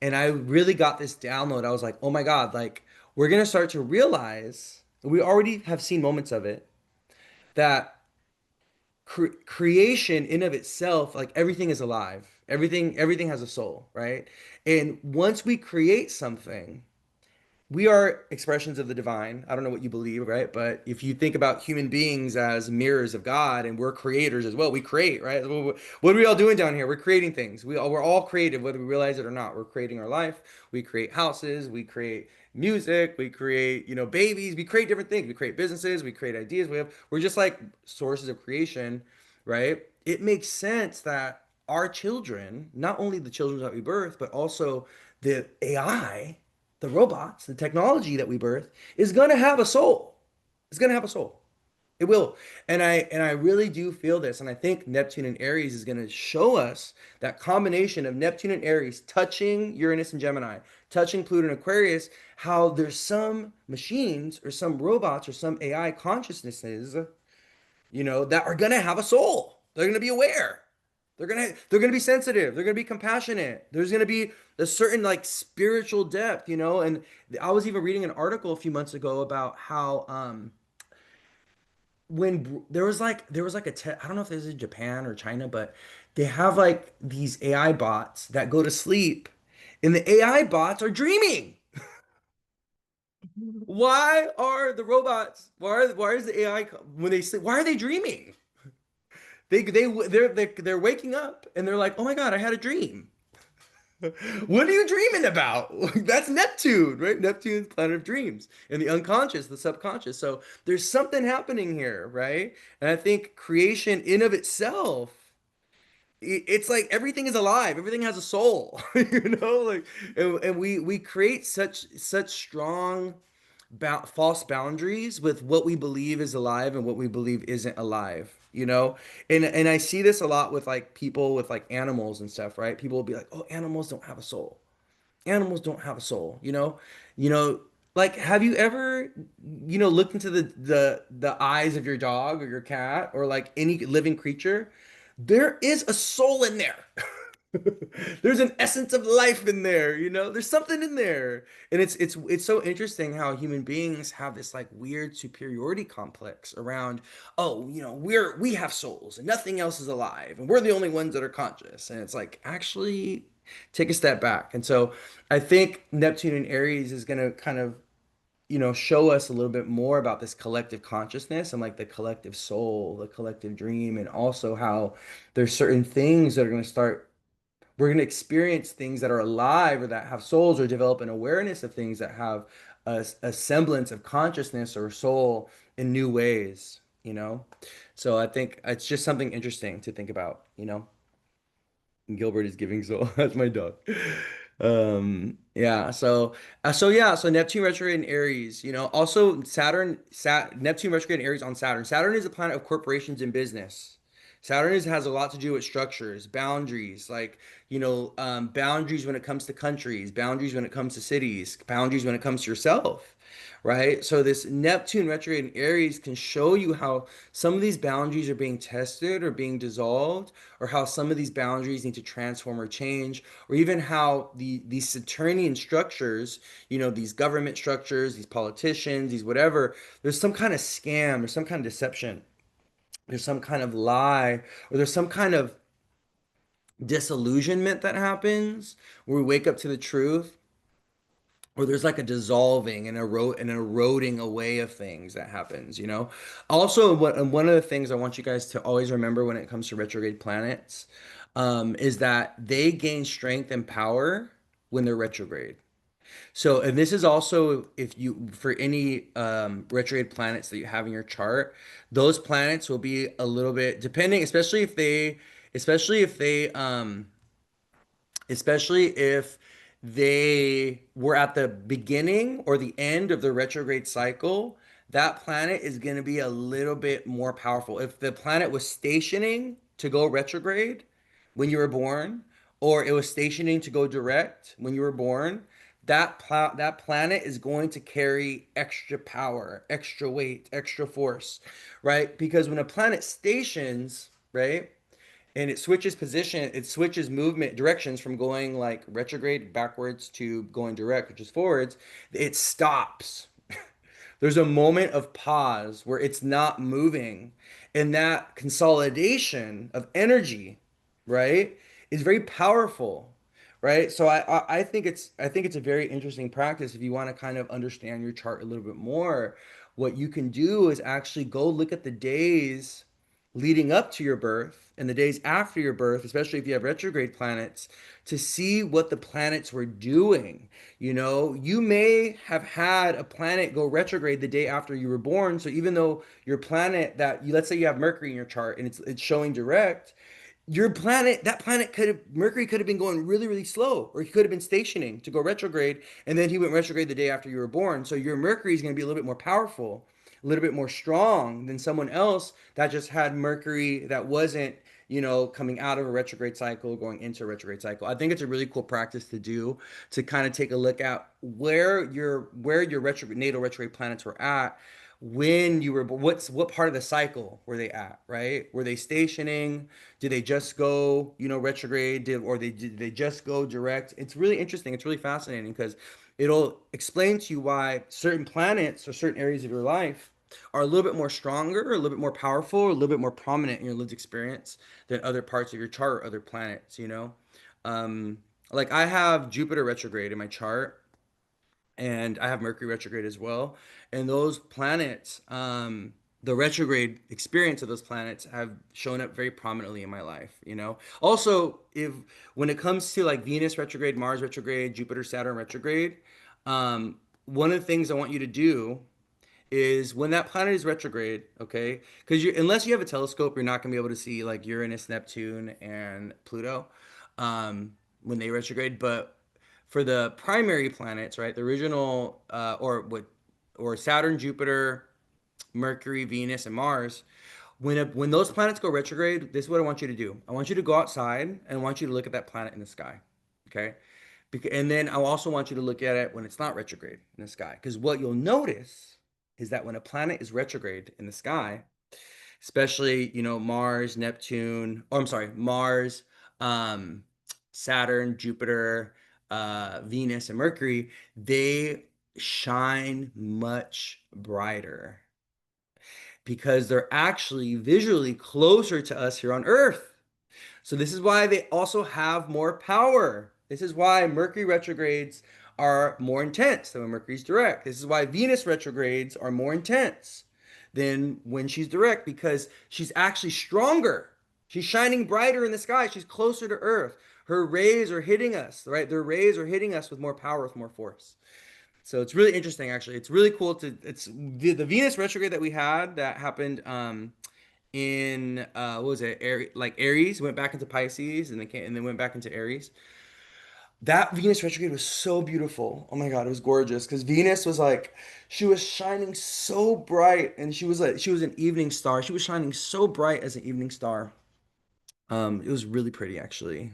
And I really got this download. I was like, oh my God, like we're gonna start to realize, we already have seen moments of it, that creation in of itself, like everything is alive. Everything has a soul, right? And once we create something, we are expressions of the divine. I don't know what you believe, right? But if you think about human beings as mirrors of God and we're creators as well, we create, right? What are we all doing down here? We're creating things. We're all creative, whether we realize it or not. We're creating our life. We create houses. We create music. We create, babies. We create different things. We create businesses. We create ideas. We're just like sources of creation, right? It makes sense that our children, not only the children that we birth, but also the AI, the robots, the technology that we birth is going to have a soul. It's going to have a soul. It will. And I really do feel this. And I think Neptune and Aries is going to show us that combination of Neptune and Aries touching Uranus and Gemini, touching Pluto and Aquarius, how there's some machines or some robots or some AI consciousnesses, that are going to have a soul. They're going to be aware. They're gonna be sensitive. They're gonna be compassionate. There's gonna be a certain like spiritual depth, And I was even reading an article a few months ago about how there was like I don't know if this is Japan or China, but they have like these AI bots that go to sleep, and the AI bots are dreaming. Why are the robots? Why is the AI when they sleep? Why are they dreaming? They're waking up and they're like, oh my God, I had a dream. What are you dreaming about? That's Neptune, right? Neptune's planet of dreams and the unconscious, the subconscious. So there's something happening here, right? And I think creation in of itself, it's like everything is alive, everything has a soul, like, and we create such strong false boundaries with what we believe is alive and what we believe isn't alive. And I see this a lot with like people with like animals and stuff, right? People will be like, oh, animals don't have a soul, animals don't have a soul. you know like, have you ever looked into the eyes of your dog or your cat or like any living creature? There is a soul in there. There's an essence of life in there. There's something in there. And it's so interesting how human beings have this like weird superiority complex around, oh, we have souls and nothing else is alive and we're the only ones that are conscious. And it's like, actually take a step back. And so I think Neptune and Aries is going to kind of show us a little bit more about this collective consciousness and like the collective soul, the collective dream, and also how there's certain things that are going to start we're going to experience things that are alive or that have souls or develop an awareness of things that have a semblance of consciousness or soul in new ways. So I think it's just something interesting to think about. Gilbert is giving soul. That's my dog. Yeah. So Neptune retrograde in Aries. Also Neptune retrograde in Aries on Saturn. Saturn is a planet of corporations and business. Has a lot to do with structures, boundaries, like, boundaries when it comes to countries, boundaries when it comes to cities, boundaries when it comes to yourself, right? So this Neptune retrograde in Aries can show you how some of these boundaries are being tested or being dissolved, or how some of these boundaries need to transform or change, or even how these Saturnian structures, these government structures, these politicians, these whatever, there's some kind of scam, there's some kind of deception, there's some kind of lie, or there's some kind of disillusionment that happens where we wake up to the truth, or there's like a dissolving and an eroding away of things that happens. Also, one of the things I want you guys to always remember when it comes to retrograde planets, is that they gain strength and power when they're retrograde. So, and this is also if you for any retrograde planets that you have in your chart, those planets will be a little bit depending, especially if they especially if they were at the beginning or the end of the retrograde cycle, that planet is going to be a little bit more powerful. If the planet was stationing to go retrograde when you were born, or it was stationing to go direct when you were born, that planet is going to carry extra power, extra weight, extra force, right? Because when a planet stations, right? And it switches position, it switches movement directions from going like retrograde backwards to going direct, which is forwards. It stops. There's a moment of pause where it's not moving. And that consolidation of energy, right, is very powerful. Right. So I think it's a very interesting practice if you want to kind of understand your chart a little bit more. What you can do is actually go look at the days leading up to your birth and the days after your birth, especially if you have retrograde planets, to see what the planets were doing. You may have had a planet go retrograde the day after you were born. So even though your planet let's say you have Mercury in your chart and it's showing direct, that planet Mercury could have been going really, really slow, or he could have been stationing to go retrograde, and then he went retrograde the day after you were born. So your Mercury is going to be a little bit more powerful, a little bit more strong than someone else that just had Mercury that wasn't, coming out of a retrograde cycle, going into a retrograde cycle. I think it's a really cool practice to do to kind of take a look at where your retrograde natal retrograde planets were at when you were what part of the cycle were they at, right? Were they stationing? Did they just go, retrograde? Did they just go direct? It's really interesting. It's really fascinating because it'll explain to you why certain planets or certain areas of your life are a little bit more stronger, a little bit more powerful, a little bit more prominent in your lived experience than other parts of your chart or other planets, you know? Um, like I have Jupiter retrograde in my chart, and I have Mercury retrograde as well. And those planets, the retrograde experience of those planets have shown up very prominently in my life, you know. Also, if when it comes to like Venus retrograde, Mars retrograde, Jupiter, Saturn retrograde, one of the things I want you to do is when that planet is retrograde, okay? Because you unless you have a telescope, you're not gonna be able to see like Uranus, Neptune, and Pluto when they retrograde. But for the primary planets, right, the original or Saturn, Jupiter, Mercury, Venus, and Mars, when those planets go retrograde, this is what I want you to do. I want you to go outside and I want you to look at that planet in the sky, okay? And then I also want you to look at it when it's not retrograde in the sky. Because what you'll notice is that when a planet is retrograde in the sky, especially, you know, Mars, Neptune, or I'm sorry, Mars, um, Saturn, Jupiter, Venus, and Mercury, they shine much brighter because they're actually visually closer to us here on Earth. So this is why they also have more power. This is why Mercury retrogrades are more intense than when Mercury's direct. This is why Venus retrogrades are more intense than when she's direct because she's actually stronger. She's shining brighter in the sky. She's closer to Earth. Her rays are hitting us, right? Their rays are hitting us with more power, with more force. So it's really interesting, actually. It's really cool to it's the Venus retrograde that we had that happened in what was it? Like Aries went back into Pisces and then went back into Aries. That Venus retrograde was so beautiful. Oh my God, it was gorgeous because Venus was like she was shining so bright and she was an evening star. She was shining so bright as an evening star. It was really pretty actually.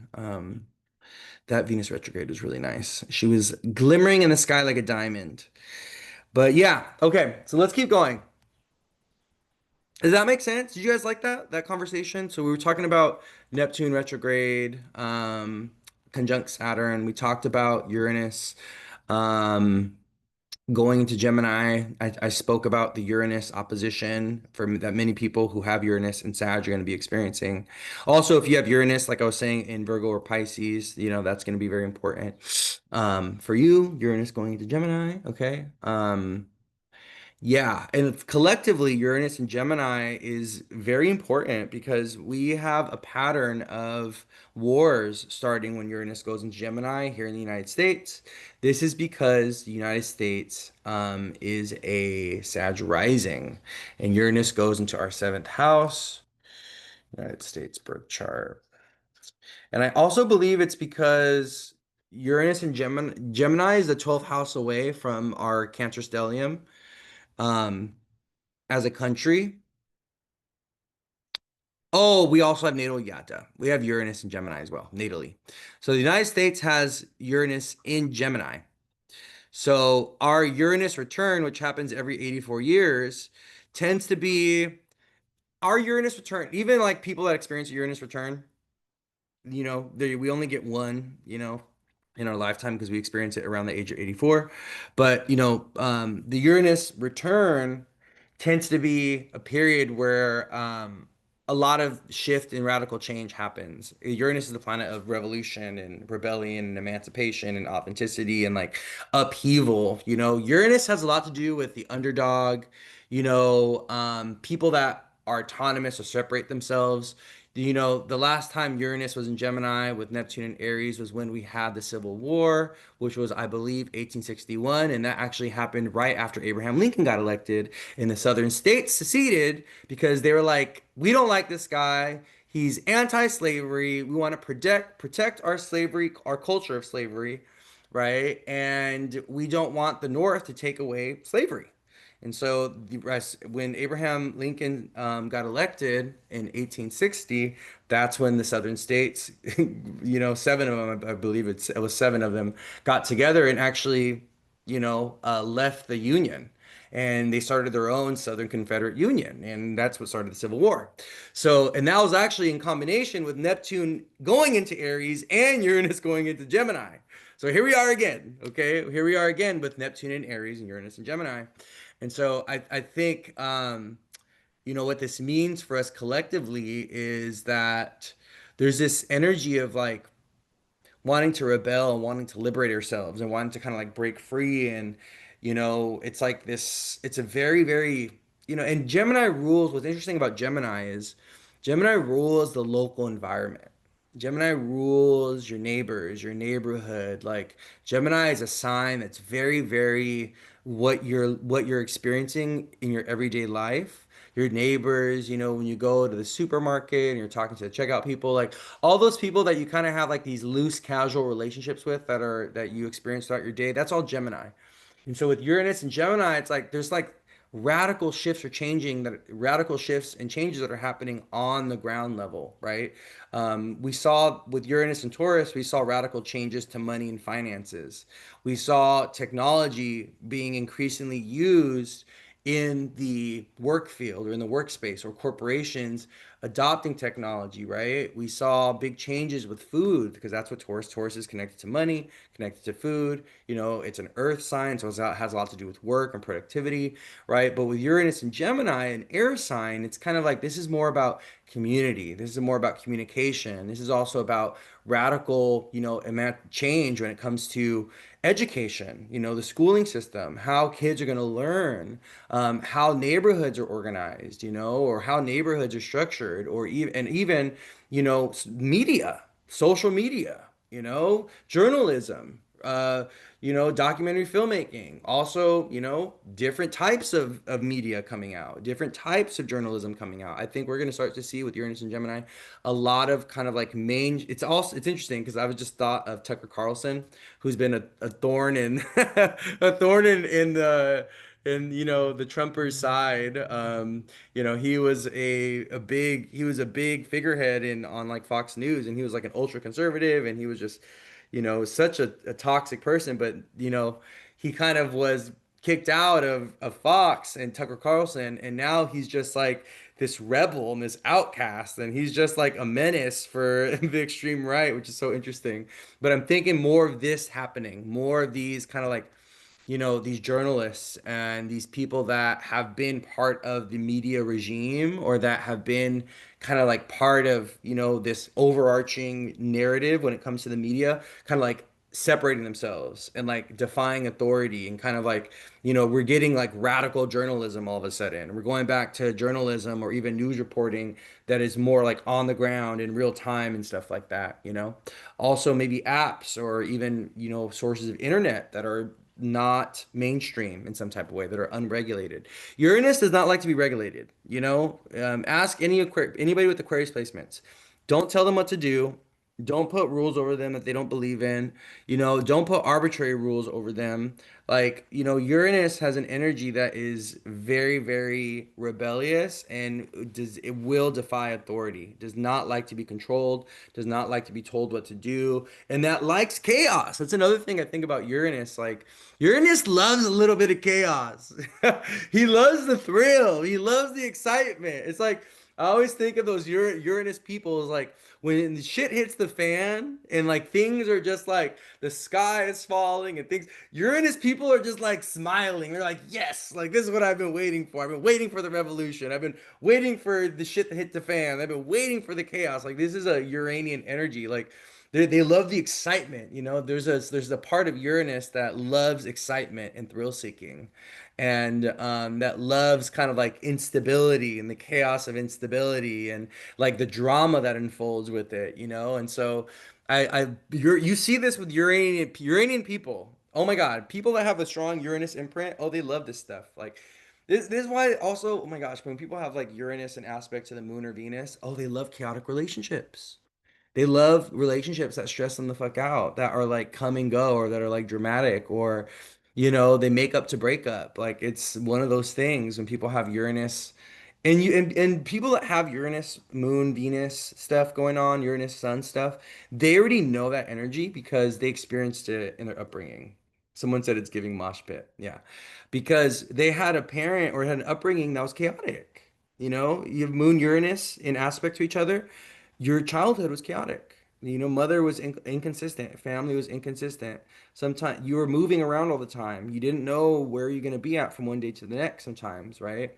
That Venus retrograde was really nice. She was glimmering in the sky like a diamond. But yeah, okay, so let's keep going. Does that make sense? Did you guys like that conversation? So we were talking about Neptune retrograde, conjunct Saturn. We talked about Uranus um, going into Gemini. I spoke about the Uranus opposition for that many people who have Uranus and Sag are going to be experiencing. Also, if you have Uranus, like I was saying, in Virgo or Pisces, you know, that's going to be very important. For you, Uranus going into Gemini, okay? Yeah, and collectively, Uranus and Gemini is very important because we have a pattern of wars starting when Uranus goes into Gemini here in the United States. This is because the United States is a Sag rising, and Uranus goes into our seventh house, United States birth chart. And I also believe it's because Uranus and Gemini is the 12th house away from our Cancer stellium. Um, as a country. Oh, we also have natal Yata. We have Uranus and Gemini as well, natally. So the United States has Uranus in Gemini. So our Uranus return, which happens every 84 years, tends to be our Uranus return. Even like people that experience a Uranus return, you know, we only get one, you know, in our lifetime because we experience it around the age of 84. But, you know, the Uranus return tends to be a period where a lot of shift and radical change happens. Uranus is the planet of revolution and rebellion and emancipation and authenticity and like upheaval. You know, Uranus has a lot to do with the underdog, you know, people that are autonomous or separate themselves. You know, the last time Uranus was in Gemini with Neptune and Aries was when we had the Civil War, which was, I believe, 1861. And that actually happened right after Abraham Lincoln got elected and the Southern states seceded because they were like, we don't like this guy. He's anti-slavery. We want to protect our slavery, our culture of slavery, right? And we don't want the North to take away slavery. And so the rest, when Abraham Lincoln got elected in 1860, that's when the Southern states, you know, seven of them, I believe it was seven of them, got together and actually, you know, left the Union. And they started their own Southern Confederate Union. And that's what started the Civil War. So, and that was actually in combination with Neptune going into Aries and Uranus going into Gemini. So here we are again, okay? Here we are again with Neptune and Aries and Uranus and Gemini. And so I think what this means for us collectively is that there's this energy of like wanting to rebel and wanting to liberate ourselves and wanting to kind of like break free. And it's like this, it's a very, very, and Gemini rules. What's interesting about Gemini is Gemini rules the local environment. Gemini rules your neighbors, your neighborhood. Like Gemini is a sign that's very, very what you're experiencing in your everyday life. Your neighbors, when you go to the supermarket and you're talking to the checkout people, like all those people that you kind of have like these loose, casual relationships with that you experience throughout your day, that's all Gemini. And so with Uranus and Gemini, it's like there's like radical shifts and changes that are happening on the ground level, right? We saw with Uranus and Taurus, we saw radical changes to money and finances. We saw technology being increasingly used in the work field or in the workspace or corporations adopting technology, right? We saw big changes with food because that's what Taurus is connected to money, connected to food. It's an earth sign, so it has a lot to do with work and productivity, right? But with Uranus and Gemini, an air sign, it's kind of like this is more about community. This is more about communication. This is also about radical, change when it comes to education, the schooling system, how kids are going to learn, how neighborhoods are organized, or how neighborhoods are structured, or even, media, social media, journalism, documentary filmmaking, also, different types of media coming out, different types of journalism coming out. I think we're going to start to see with Uranus and Gemini a lot of kind of like it's interesting because I was just thought of Tucker Carlson, who's been a thorn in a thorn in the Trumpers side. He was a big figurehead in on like Fox News, and he was like an ultra conservative, and he was just such a toxic person. But he kind of was kicked out of Fox and Tucker Carlson, and now he's just like this rebel and this outcast, and he's just like a menace for the extreme right, which is so interesting. But I'm thinking more of this happening, more of these kind of like these journalists and these people that have been part of the media regime or that have been kind of like part of, this overarching narrative when it comes to the media, kind of like separating themselves and like defying authority and kind of like, we're getting like radical journalism all of a sudden. We're going back to journalism or even news reporting that is more like on the ground in real time and stuff like that. Also maybe apps or even, sources of internet that are not mainstream in some type of way that are unregulated. Uranus does not like to be regulated. Ask anybody with Aquarius placements. Don't tell them what to do. Don't put rules over them that they don't believe in. Don't put arbitrary rules over them. Like, Uranus has an energy that is very, very rebellious and it will defy authority. Does not like to be controlled, does not like to be told what to do, and that likes chaos. That's another thing I think about Uranus. Like, Uranus loves a little bit of chaos. He loves the thrill. He loves the excitement. It's like I always think of those Uranus people as like when the shit hits the fan and like things are just like the sky is falling and things. Uranus people are just like smiling. They're like, yes, like this is what I've been waiting for. I've been waiting for the revolution. I've been waiting for the shit to hit the fan. I've been waiting for the chaos. Like this is a Uranian energy. Like they love the excitement. There's a part of Uranus that loves excitement and thrill seeking, and that loves kind of like instability and the chaos of instability and like the drama that unfolds with it. And so you see this with Uranian people. Oh my God, people that have a strong Uranus imprint, oh, they love this stuff. Like this is why also, oh my gosh, when people have like Uranus and aspect to the moon or Venus, oh, they love chaotic relationships. They love relationships that stress them the fuck out, that are like come and go, or that are like dramatic, or they make up to break up. Like it's one of those things when people have Uranus, and people that have Uranus, Moon, Venus stuff going on, Uranus, Sun stuff, they already know that energy because they experienced it in their upbringing. Someone said it's giving mosh pit. Yeah. Because they had a parent or had an upbringing that was chaotic. You have Moon, Uranus in aspect to each other. Your childhood was chaotic. Mother was inconsistent, family was inconsistent. Sometimes you were moving around all the time. You didn't know where you're going to be at from one day to the next sometimes, right?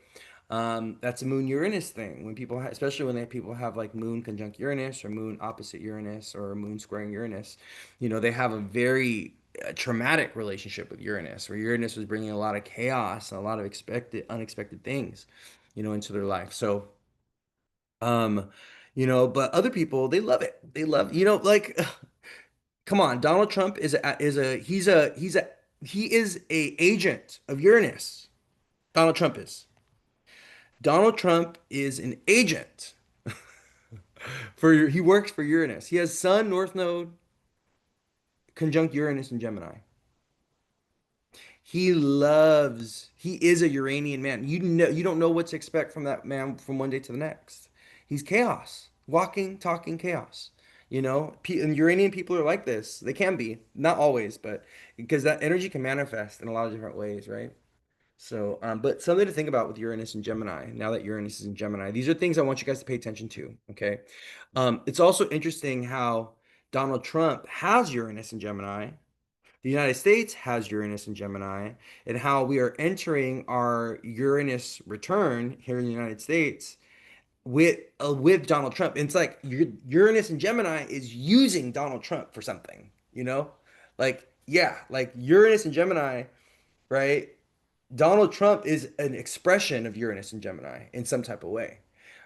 That's a moon Uranus thing. When people, especially when people have like moon conjunct Uranus or moon opposite Uranus or moon squaring Uranus, they have a very traumatic relationship with Uranus, where Uranus was bringing a lot of chaos and a lot of unexpected things, into their life. So, um, but other people, they love it. They love, like, come on, Donald Trump he is a agent of Uranus. Donald Trump is. Donald Trump is an agent he works for Uranus. He has Sun, North Node, conjunct Uranus and Gemini. He is a Uranian man. You don't know what to expect from that man from one day to the next. He's chaos, walking, talking chaos. And Uranian people are like this. They can be, not always, but because that energy can manifest in a lot of different ways, right? So, but something to think about with Uranus and Gemini, now that Uranus is in Gemini, these are things I want you guys to pay attention to, okay? It's also interesting how Donald Trump has Uranus in Gemini, the United States has Uranus and Gemini, and how we are entering our Uranus return here in the United States with Donald Trump. And it's like Uranus and Gemini is using Donald Trump for something, Like, yeah, like Uranus and Gemini, right? Donald Trump is an expression of Uranus and Gemini in some type of way,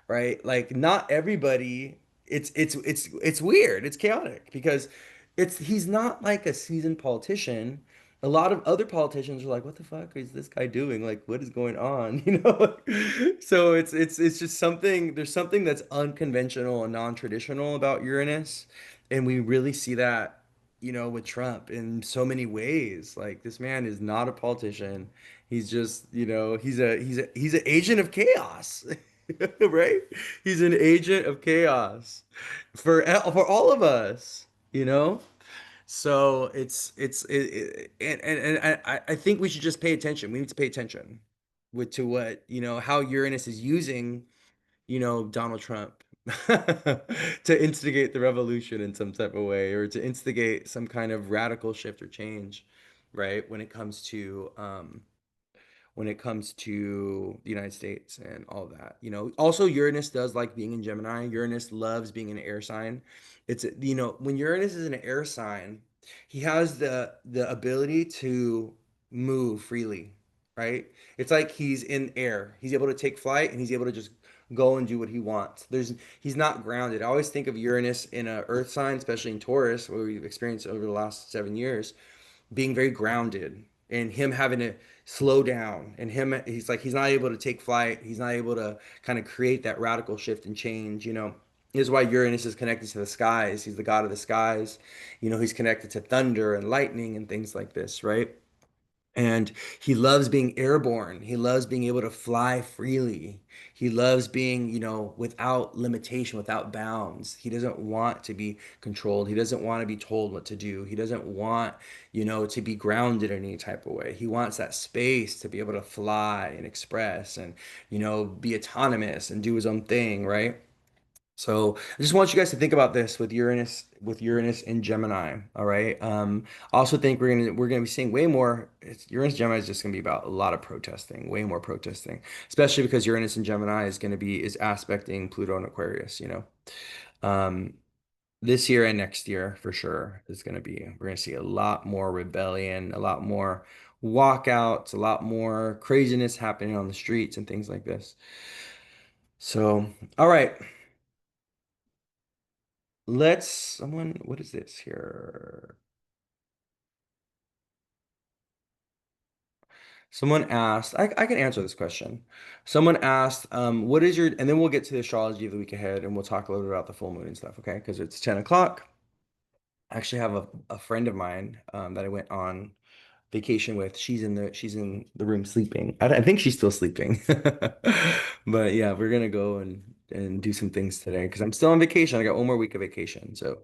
right? Like not everybody, it's weird, it's chaotic because he's not like a seasoned politician. A lot of other politicians are like, what the fuck is this guy doing? Like, what is going on? So it's just there's something that's unconventional and non-traditional about Uranus. And we really see that, with Trump in so many ways. Like this man is not a politician. He's just, he's an agent of chaos, right? He's an agent of chaos for all of us, you know? So and I think we should just pay attention. We need to pay attention to what, how Uranus is using, Donald Trump to instigate the revolution in some type of way or to instigate some kind of radical shift or change, right? When it comes to the United States and all that. Also Uranus does like being in Gemini. Uranus loves being an air sign. When Uranus is an air sign, he has the ability to move freely, right? It's like he's in air. He's able to take flight and he's able to just go and do what he wants. He's not grounded. I always think of Uranus in a earth sign, especially in Taurus, where we've experienced over the last 7 years being very grounded and him having to slow down and he's not able to take flight. He's not able to kind of create that radical shift and change. This is why Uranus is connected to the skies. He's the god of the skies. He's connected to thunder and lightning and things like this, right? And he loves being airborne. He loves being able to fly freely. He loves being, without limitation, without bounds. He doesn't want to be controlled. He doesn't want to be told what to do. He doesn't want, to be grounded in any type of way. He wants that space to be able to fly and express and, be autonomous and do his own thing, right? So I just want you guys to think about this with Uranus in Gemini. All right. I also think we're gonna be seeing way more. Uranus Gemini is just gonna be about a lot of protesting, way more protesting, especially because Uranus in Gemini is aspecting Pluto and Aquarius. Um, this year and next year for sure is we're gonna see a lot more rebellion, a lot more walkouts, a lot more craziness happening on the streets and things like this. So, all right. What is this here? Someone asked, I can answer this question. Someone asked, and then we'll get to the astrology of the week ahead and we'll talk a little bit about the full moon and stuff, okay? Because it's 10 o'clock. I actually have a friend of mine that I went on vacation with. She's in the room sleeping. I think she's still sleeping. But yeah, we're gonna go and do some things today because I'm still on vacation. I got one more week of vacation. So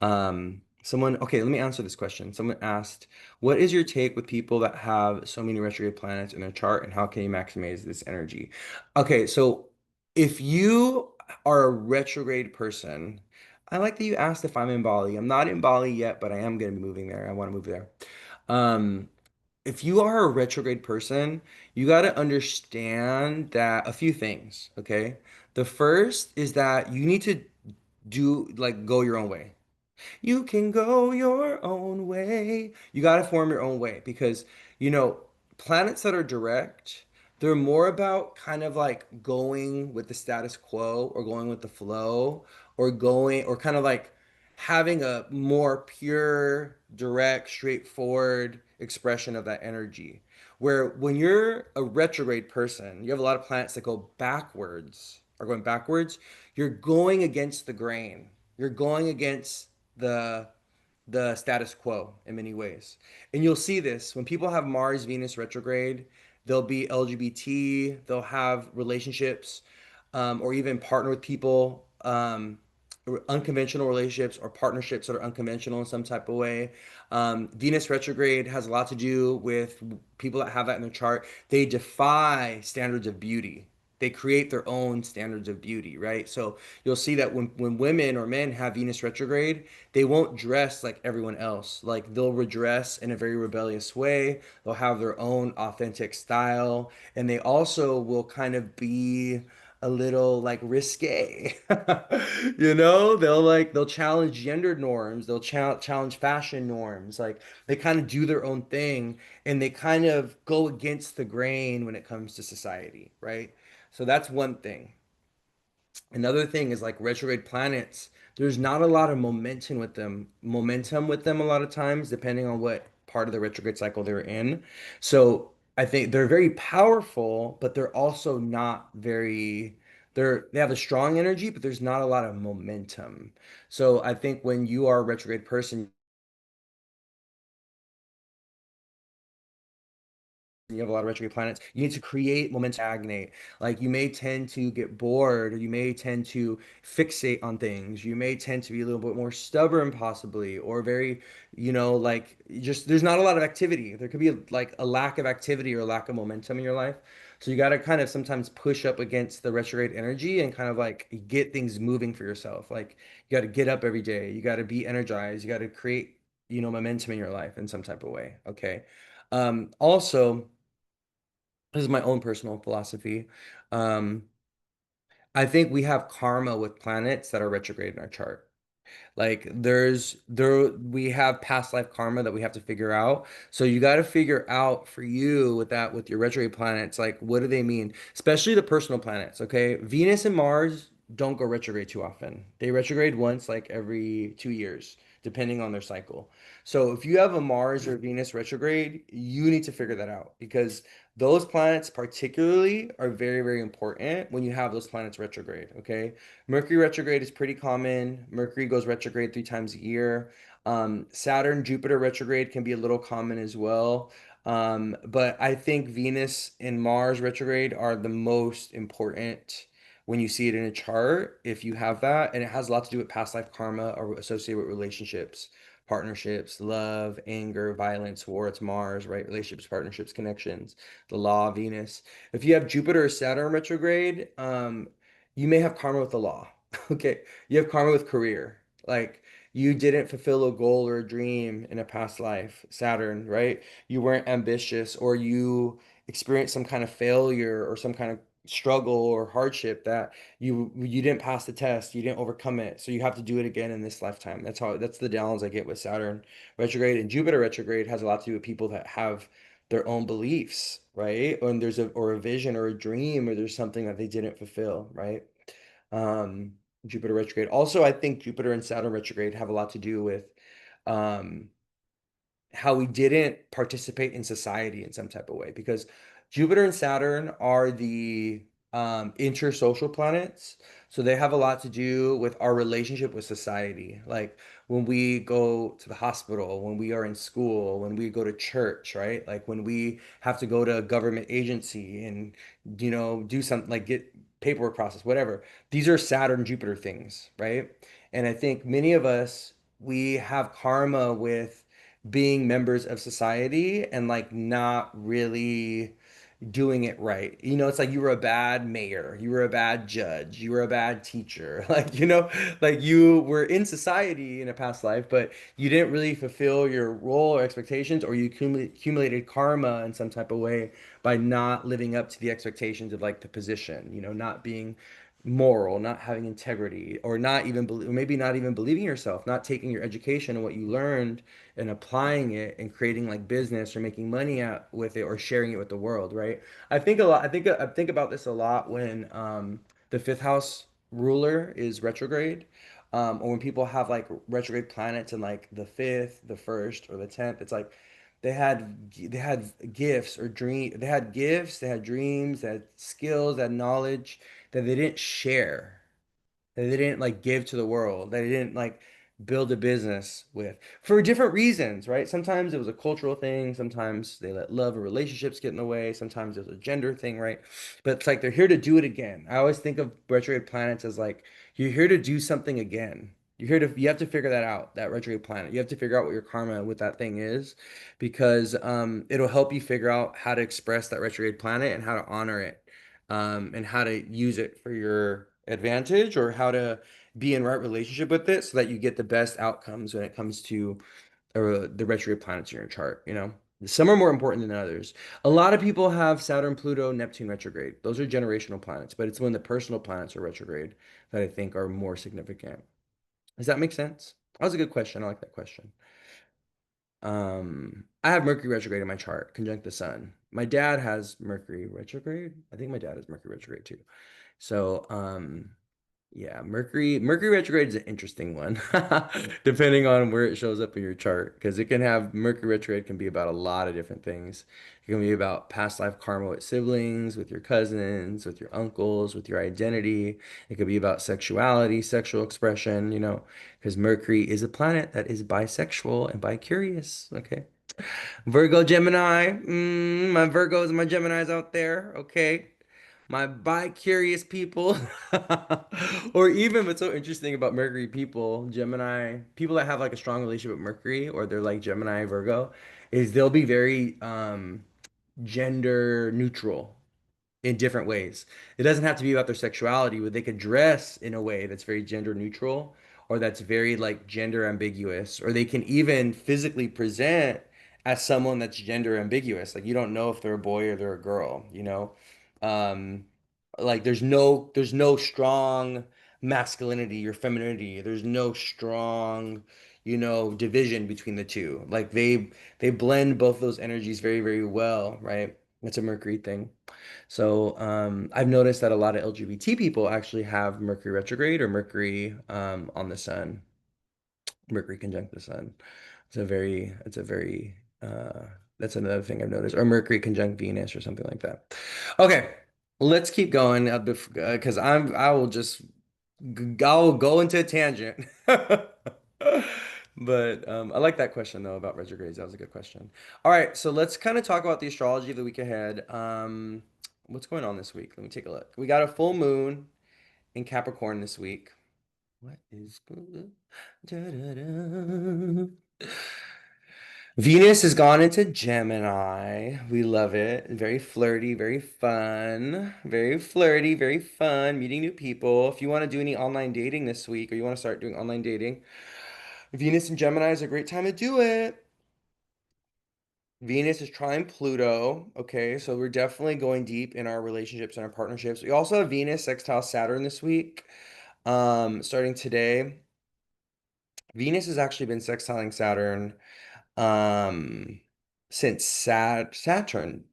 okay, let me answer this question. Someone asked, what is your take with people that have so many retrograde planets in their chart and how can you maximize this energy? Okay, so if you are a retrograde person, I like that you asked if I'm in Bali. I'm not in Bali yet, but I am going to be moving there. I want to move there. Um, if you are a retrograde person, you got to understand that a few things, okay? The first is that you need to go your own way. You can go your own way. You got to form your own way because, you know, planets that are direct, they're more about kind of like going with the status quo or going with the flow or going or kind of like having a more pure, direct, straightforward expression of that energy. Where when you're a retrograde person, you have a lot of planets that go backwards, are going backwards, you're going against the grain. You're going against the status quo in many ways. And you'll see this when people have Mars Venus retrograde, they'll be LGBT, they'll have relationships, or even partner with people, unconventional relationships or partnerships that are unconventional in some type of way. Venus retrograde has a lot to do with people that have that in their chart. They defy standards of beauty. They create their own standards of beauty, right? So you'll see that when women or men have Venus retrograde, they won't dress like everyone else. Like they'll redress in a very rebellious way. They'll have their own authentic style, and they also will kind of be a little like risque. They'll challenge gender norms, they'll challenge fashion norms. Like they kind of do their own thing and they kind of go against the grain when it comes to society, right? So that's one thing. Another thing is like retrograde planets. There's not a lot of momentum with them a lot of times, depending on what part of the retrograde cycle they're in. So I think they're very powerful, but they're also not very, they have a strong energy, but there's not a lot of momentum. So I think when you are a retrograde person, you have a lot of retrograde planets, you need to create momentum stagnate. Like you may tend to get bored, or you may tend to fixate on things. You may tend to be a little bit more stubborn, possibly, or very, like just there's not a lot of activity. There could be like a lack of activity or a lack of momentum in your life. So you got to kind of sometimes push up against the retrograde energy and kind of like get things moving for yourself. Like you got to get up every day. You got to be energized. You got to create, momentum in your life in some type of way. Okay. Also, this is my own personal philosophy. Um, I think we have karma with planets that are retrograde in our chart. Like we have past life karma that we have to figure out. So you got to figure out for you with that with your retrograde planets, like what do they mean? Especially the personal planets, okay? Venus and Mars don't go retrograde too often. They retrograde once like every 2 years, depending on their cycle. So if you have a Mars or Venus retrograde, you need to figure that out because those planets particularly are very, very important when you have those planets retrograde, okay? Mercury retrograde is pretty common. Mercury goes retrograde 3 times a year. Saturn, Jupiter retrograde can be a little common as well. But I think Venus and Mars retrograde are the most important when you see it in a chart, if you have that. And it has a lot to do with past life karma or associated with relationships, partnerships, love, anger, violence, war. It's Mars, right? Relationships, partnerships, connections, the law of Venus. If you have Jupiter or Saturn retrograde, you may have karma with the law. Okay. You have karma with career. Like you didn't fulfill a goal or a dream in a past life, Saturn, right? You weren't ambitious or you experienced some kind of failure or some kind of struggle or hardship that you didn't pass the test, you didn't overcome it. So you have to do it again in this lifetime. That's the downs I get with Saturn retrograde. And Jupiter retrograde has a lot to do with people that have their own beliefs, right? And there's a vision or a dream or there's something that they didn't fulfill, right? Um, Jupiter retrograde. Also, I think Jupiter and Saturn retrograde have a lot to do with um, how we didn't participate in society in some type of way because Jupiter and Saturn are the intersocial planets. So they have a lot to do with our relationship with society. Like when we go to the hospital, when we are in school, when we go to church, right? Like when we have to go to a government agency and, do something like get paperwork process, whatever. These are Saturn Jupiter things, right? And I think many of us, we have karma with being members of society and like not really, doing it right. You know, it's like you were a bad mayor, you were a bad judge, you were a bad teacher. Like, you know, like you were in society in a past life, but you didn't really fulfill your role or expectations, or you accumulated karma in some type of way by not living up to the expectations of like the position, you know, not being moral, not having integrity, or not even or maybe not even believing yourself, not taking your education and what you learned and applying it and creating like business or making money out with it or sharing it with the world, right? I think a lot. I think about this a lot when the fifth house ruler is retrograde, or when people have like retrograde planets in like the fifth, the first, or the tenth. It's like they had gifts or dream. They had gifts. They had dreams. They had skills. They had knowledge that they didn't share, that they didn't like give to the world, that they didn't like build a business with for different reasons, right? Sometimes it was a cultural thing, sometimes they let love or relationships get in the way, sometimes it was a gender thing, right? But it's like they're here to do it again. I always think of retrograde planets as like you're here to do something again. You have to figure that out, that retrograde planet. You have to figure out what your karma with that thing is because it'll help you figure out how to express that retrograde planet and how to honor it, and how to use it for your advantage or how to be in right relationship with it so that you get the best outcomes when it comes to the retrograde planets in your chart, you know? Some are more important than others. A lot of people have Saturn, Pluto, Neptune retrograde. Those are generational planets, but it's when the personal planets are retrograde that I think are more significant. Does that make sense? That was a good question. I like that question. I have Mercury retrograde in my chart, conjunct the sun. My dad has Mercury retrograde. I think my dad has Mercury retrograde too. So, yeah, Mercury retrograde is an interesting one, depending on where it shows up in your chart, because it can have Mercury retrograde can be about a lot of different things. It can be about past life karma with siblings, with your cousins, with your uncles, with your identity. It could be about sexuality, sexual expression, you know, because Mercury is a planet that is bisexual and bi-curious. Okay. Virgo, Gemini. My Virgos and my Geminis out there. Okay. My bi-curious people. Or even what's so interesting about Mercury people, Gemini, people that have like a strong relationship with Mercury or they're like Gemini, Virgo, is they'll be very gender neutral in different ways. It doesn't have to be about their sexuality, but they could dress in a way that's very gender neutral or that's very like gender ambiguous, or they can even physically present as someone that's gender ambiguous. Like you don't know if they're a boy or they're a girl, you know? Um, like there's no strong masculinity or femininity. There's no strong, you know, division between the two. Like they blend both those energies very, very well, right? It's a Mercury thing. So I've noticed that a lot of LGBT people actually have Mercury retrograde or Mercury on the sun, Mercury conjunct the sun. It's a very that's another thing I've noticed, or Mercury conjunct Venus or something like that. Okay, let's keep going because I will just I'll go into a tangent. But I like that question though about retrogrades. That was a good question. All right, so let's kind of talk about the astrology of the week ahead. What's going on this week? Let me take a look. We got a full moon in Capricorn this week. What is Da-da-da. Venus has gone into Gemini. We love it. Very flirty, very fun. Very flirty, very fun. Meeting new people. If you want to do any online dating this week or you want to start doing online dating, Venus and Gemini is a great time to do it. Venus is trine Pluto. Okay, so we're definitely going deep in our relationships and our partnerships. We also have Venus sextile Saturn this week, starting today. Venus has actually been sextiling Saturn um since Saturn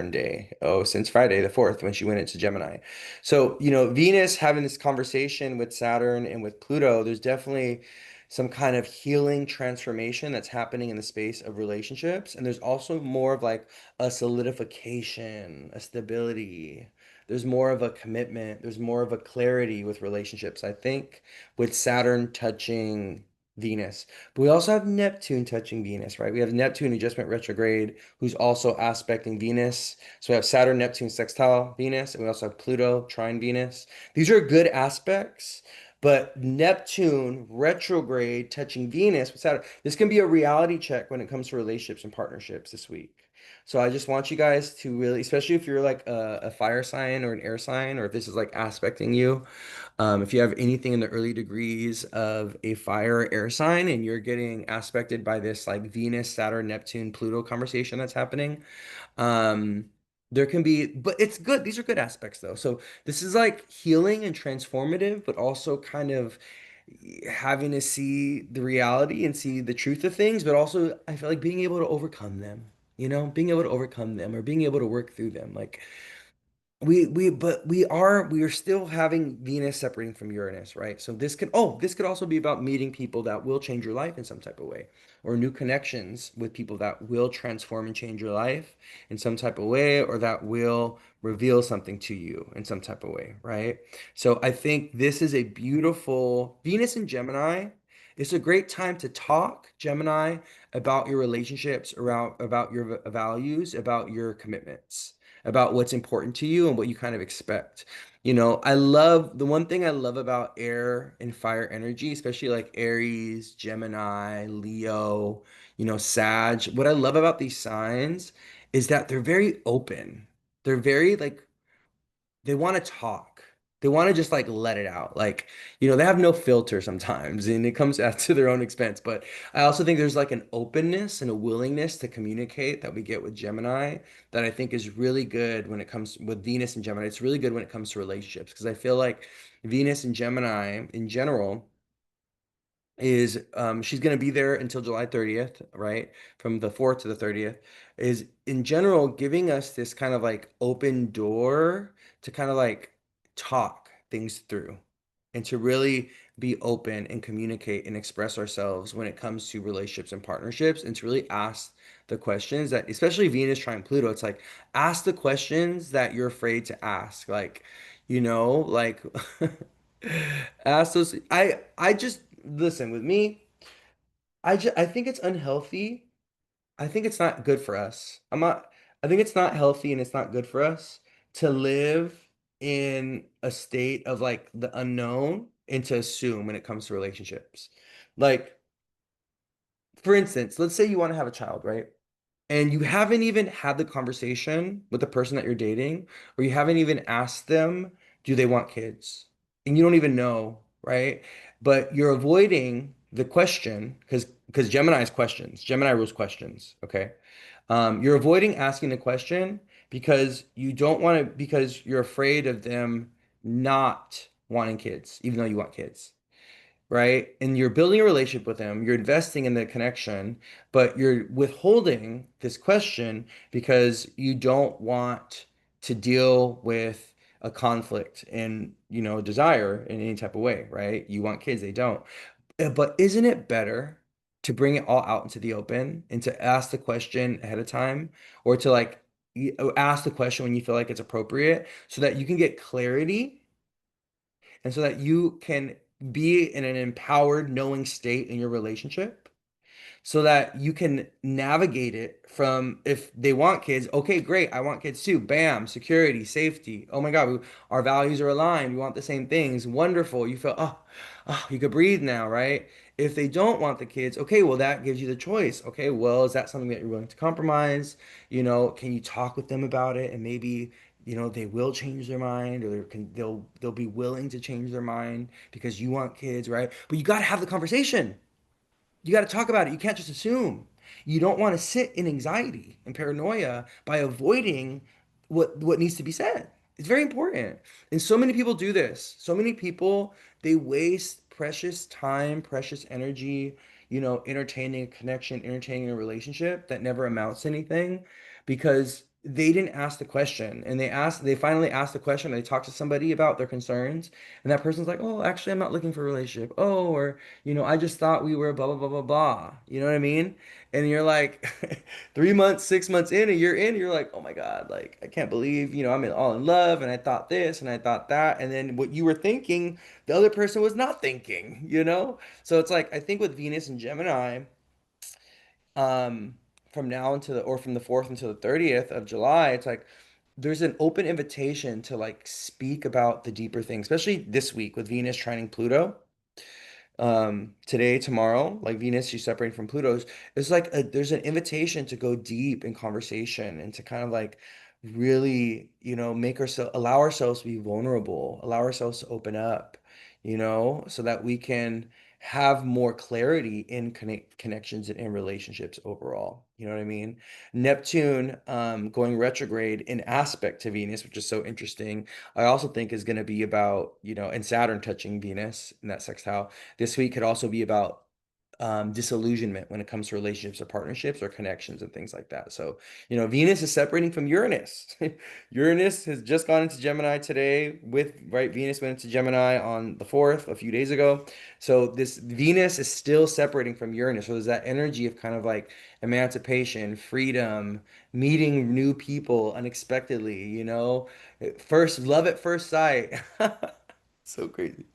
day. Oh, since Friday the 4th when she went into Gemini. So, you know, Venus having this conversation with Saturn and with Pluto, there's definitely some kind of healing transformation that's happening in the space of relationships. And there's also more of like a solidification, a stability. There's more of a commitment. There's more of a clarity with relationships, I think, with Saturn touching Venus. But we also have Neptune touching Venus, right? We have Neptune who just went retrograde, who's also aspecting Venus. So we have Saturn, Neptune, sextile Venus, and we also have Pluto, trine Venus. These are good aspects, but Neptune retrograde touching Venus with Saturn, this can be a reality check when it comes to relationships and partnerships this week. So I just want you guys to really, especially if you're like a fire sign or an air sign, or if this is like aspecting you, if you have anything in the early degrees of a fire or air sign and you're getting aspected by this like Venus, Saturn, Neptune, Pluto conversation that's happening, um, there can be, but it's good. These are good aspects though. So this is like healing and transformative, but also kind of having to see the reality and see the truth of things, but also I feel like being able to overcome them, being able to overcome them or being able to work through them. Like but we are still having Venus separating from Uranus, right? So this could also be about meeting people that will change your life in some type of way, or new connections with people that will transform and change your life in some type of way, or that will reveal something to you in some type of way, right? So I think this is a beautiful Venus in Gemini. It's a great time to talk, Gemini, about your relationships, around about your values, about your commitments, about what's important to you and what you kind of expect. I love the one thing I love about air and fire energy, especially like Aries, Gemini, Leo, Sag. What I love about these signs is that they're very open. They're very like they want to talk. They want to just like let it out. Like, they have no filter sometimes and it comes out to their own expense. But I also think there's like an openness and a willingness to communicate that we get with Gemini that I think is really good when it comes with Venus and Gemini. It's really good when it comes to relationships because I feel like Venus and Gemini in general is she's going to be there until July 30th, right? From the 4th to the 30th, is in general giving us this kind of like open door to kind of like talk things through and to really be open and communicate and express ourselves when it comes to relationships and partnerships and to really ask the questions that, especially Venus trine Pluto, it's like ask the questions that you're afraid to ask. Like ask those. I just listen with me. I think it's unhealthy. I think it's not good for us. I think it's not healthy and it's not good for us to live in a state of like the unknown and to assume when it comes to relationships. Like, for instance, let's say you want to have a child, right? And you haven't even had the conversation with the person that you're dating, or you haven't even asked them, do they want kids? And you don't even know, right? But you're avoiding the question because Gemini's questions, Gemini rules questions, okay? You're avoiding asking the question because you don't want to, because you're afraid of them not wanting kids, even though you want kids, right? And you're building a relationship with them, you're investing in the connection, but you're withholding this question because you don't want to deal with a conflict and, desire in any type of way, right? You want kids, they don't. But isn't it better to bring it all out into the open and to ask the question ahead of time, or to like ask the question when you feel like it's appropriate so that you can get clarity and so that you can be in an empowered, knowing state in your relationship so that you can navigate it from if they want kids, okay, great, I want kids too. Bam, security, safety. Oh my God, our values are aligned. We want the same things. Wonderful. You feel, oh, you could breathe now, right? If they don't want the kids, okay, well, that gives you the choice. Okay, well, is that something that you're willing to compromise? Can you talk with them about it and maybe they will change their mind or they'll be willing to change their mind because you want kids, right? But you got to have the conversation. You got to talk about it. You can't just assume. You don't want to sit in anxiety and paranoia by avoiding what needs to be said. It's very important. And so many people do this. So many people, they waste precious time, precious energy, entertaining a connection, entertaining a relationship that never amounts to anything because they didn't ask the question. And they finally asked the question, they talked to somebody about their concerns, and that person's like, "Oh, actually, I'm not looking for a relationship." Oh, or I just thought we were blah, blah, blah, blah, blah. You know what I mean? And you're like 3 months, 6 months in, a year in, you're like, oh my God, like, I can't believe, all in love and I thought this and I thought that. And then what you were thinking, the other person was not thinking? So it's like, I think with Venus and Gemini, um, from now until or from the 4th until the 30th of July, it's like, there's an open invitation to like speak about the deeper things, especially this week with Venus trining Pluto. Today, tomorrow, like Venus, she's separating from Pluto's. It's like there's an invitation to go deep in conversation and to kind of like really, make ourselves allow ourselves to be vulnerable, allow ourselves to open up, so that we can have more clarity in connections and in relationships overall. You know what I mean? Neptune going retrograde in aspect to Venus, which is so interesting. I also think is going to be about, and Saturn touching Venus in that sextile this week could also be about disillusionment when it comes to relationships or partnerships or connections and things like that. So, Venus is separating from Uranus. Uranus has just gone into Gemini today right, Venus went into Gemini on the 4th, a few days ago. So this Venus is still separating from Uranus. So there's that energy of kind of like emancipation, freedom, meeting new people unexpectedly, first love at first sight. So crazy.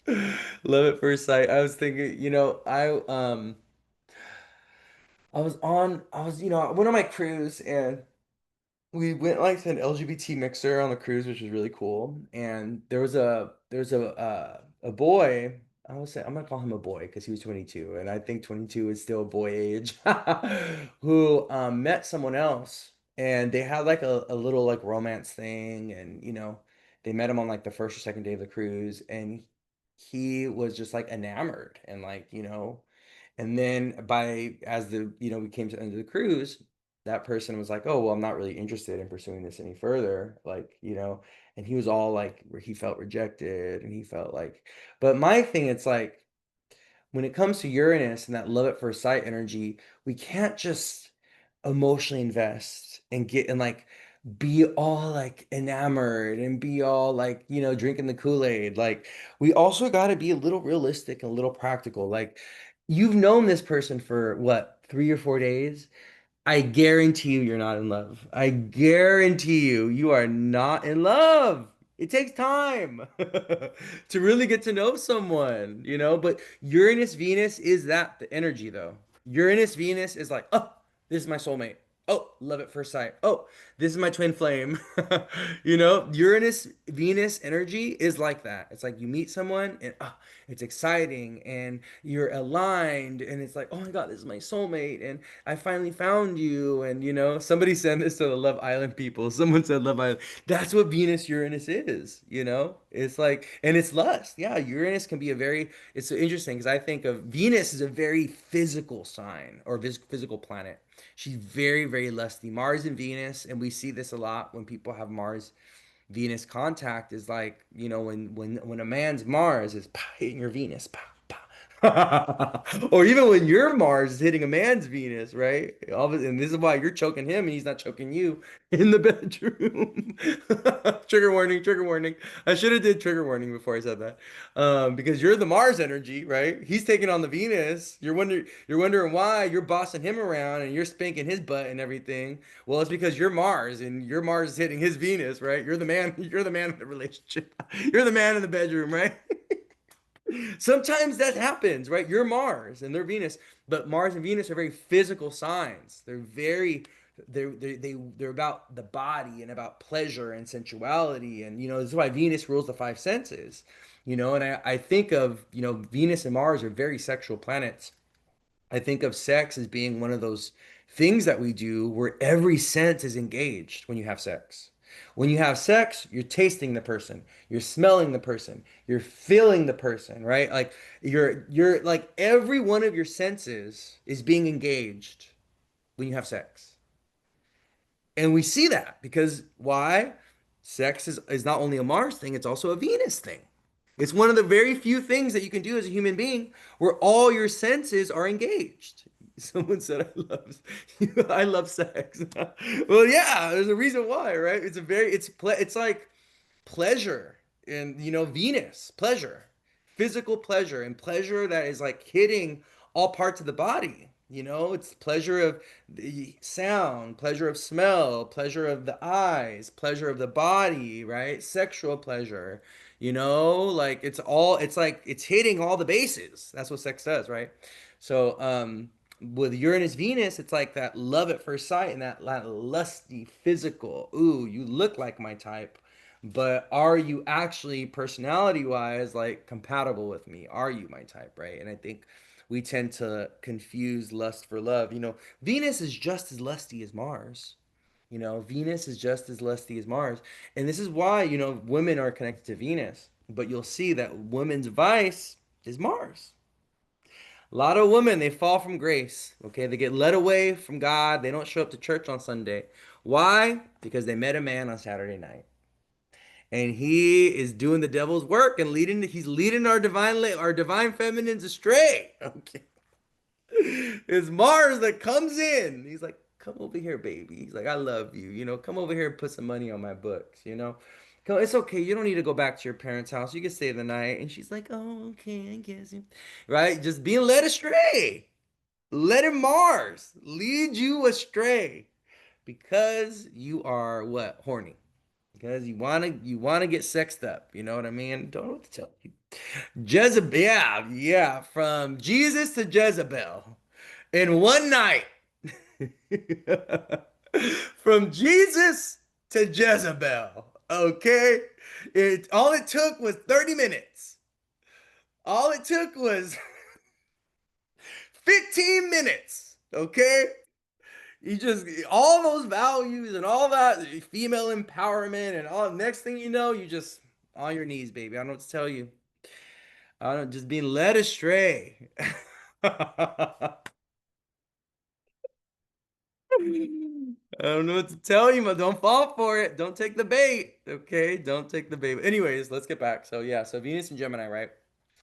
Love at first sight. I was thinking, I went on my cruise and we went like to an LGBT mixer on the cruise, which was really cool. And there was a boy. I'm gonna call him a boy because he was 22, and I think 22 is still boy age, who met someone else, and they had like a little like romance thing, and they met him on like the first or second day of the cruise, and he was just like enamored, and like and then by as we came to the end of the cruise, that person was like, "Oh, well, I'm not really interested in pursuing this any further." Like, and he was all like where he felt rejected and he felt like, but my thing, it's like when it comes to Uranus and that love at first sight energy, we can't just emotionally invest and get and like be all like enamored and be all like, drinking the Kool-Aid. Like, we also got to be a little realistic and a little practical. Like, you've known this person for what, 3 or 4 days? I guarantee you you're not in love. I guarantee you are not in love. It takes time to really get to know someone, But Uranus Venus is that the energy though. Uranus Venus is like, oh, this is my soulmate. Oh, love at first sight. Oh, this is my twin flame. Uranus Venus energy is like that. It's like you meet someone and it's exciting and you're aligned and it's like, oh my God, this is my soulmate. And I finally found you. And somebody sent this to the Love Island people. Someone said Love Island. That's what Venus Uranus is. It's like, and it's lust. Yeah, Uranus can be it's so interesting because I think of Venus as a very physical sign or physical planet. She's very, very lusty. Mars and Venus, and we see this a lot when people have Mars Venus contact is like, when a man's Mars is hitting your Venus, or even when your Mars is hitting a man's Venus, right? And this is why you're choking him and he's not choking you in the bedroom. Trigger warning, trigger warning. I should have did trigger warning before I said that. Because you're the Mars energy, right? He's taking on the Venus. You're wondering why you're bossing him around and you're spanking his butt and everything. Well, it's because you're Mars and your Mars is hitting his Venus, right? You're the man, you're the man in the relationship. You're the man in the bedroom, right? Sometimes that happens, right? You're Mars and they're Venus, but Mars and Venus are very physical signs. They're about the body and about pleasure and sensuality, and this is why Venus rules the five senses. And I think of, Venus and Mars are very sexual planets. I think of sex as being one of those things that we do where every sense is engaged when you have sex. When you have sex, you're tasting the person, you're smelling the person, you're feeling the person, right? Like you're like every one of your senses is being engaged when you have sex. And we see that because why? Sex is not only a Mars thing, it's also a Venus thing. It's one of the very few things that you can do as a human being where all your senses are engaged. Someone said, I love sex. Well, yeah, there's a reason why, right? It's like pleasure and Venus, pleasure, physical pleasure and pleasure that is like hitting all parts of the body. It's pleasure of the sound, pleasure of smell, pleasure of the eyes, pleasure of the body, right? Sexual pleasure. Like it's like it's hitting all the bases. That's what sex does, right? So with Uranus Venus, it's like that love at first sight and that lusty physical. Ooh, you look like my type. But are you actually personality wise like compatible with me? Are you my type, right? And I think we tend to confuse lust for love. Venus is just as lusty as Mars. Venus is just as lusty as Mars. And this is why, women are connected to Venus. But you'll see that women's vice is Mars. A lot of women, they fall from grace. Okay. They get led away from God. They don't show up to church on Sunday. Why? Because they met a man on Saturday night. And he is doing the devil's work and he's leading our divine feminines astray. Okay. It's Mars that comes in. He's like, come over here, baby. He's like, I love you. Come over here and put some money on my books. Come, it's okay. You don't need to go back to your parents' house. You can stay the night. And she's like, oh, okay, I guess. Right? Just being led astray. Letting Mars lead you astray because you are what? Horny. Because you wanna get sexed up. You know what I mean? Don't know what to tell you. Jezebel, yeah, yeah. From Jesus to Jezebel in one night. From Jesus to Jezebel. Okay? All it took was 30 minutes. All it took was 15 minutes. Okay? You just all those values and all that female empowerment and all next thing you know, you just on your knees, baby. I don't know what to tell you. I don't just being led astray. I don't know what to tell you, but don't fall for it. Don't take the bait. Okay? Don't take the bait. Anyways, let's get back. So yeah, so Venus and Gemini, right?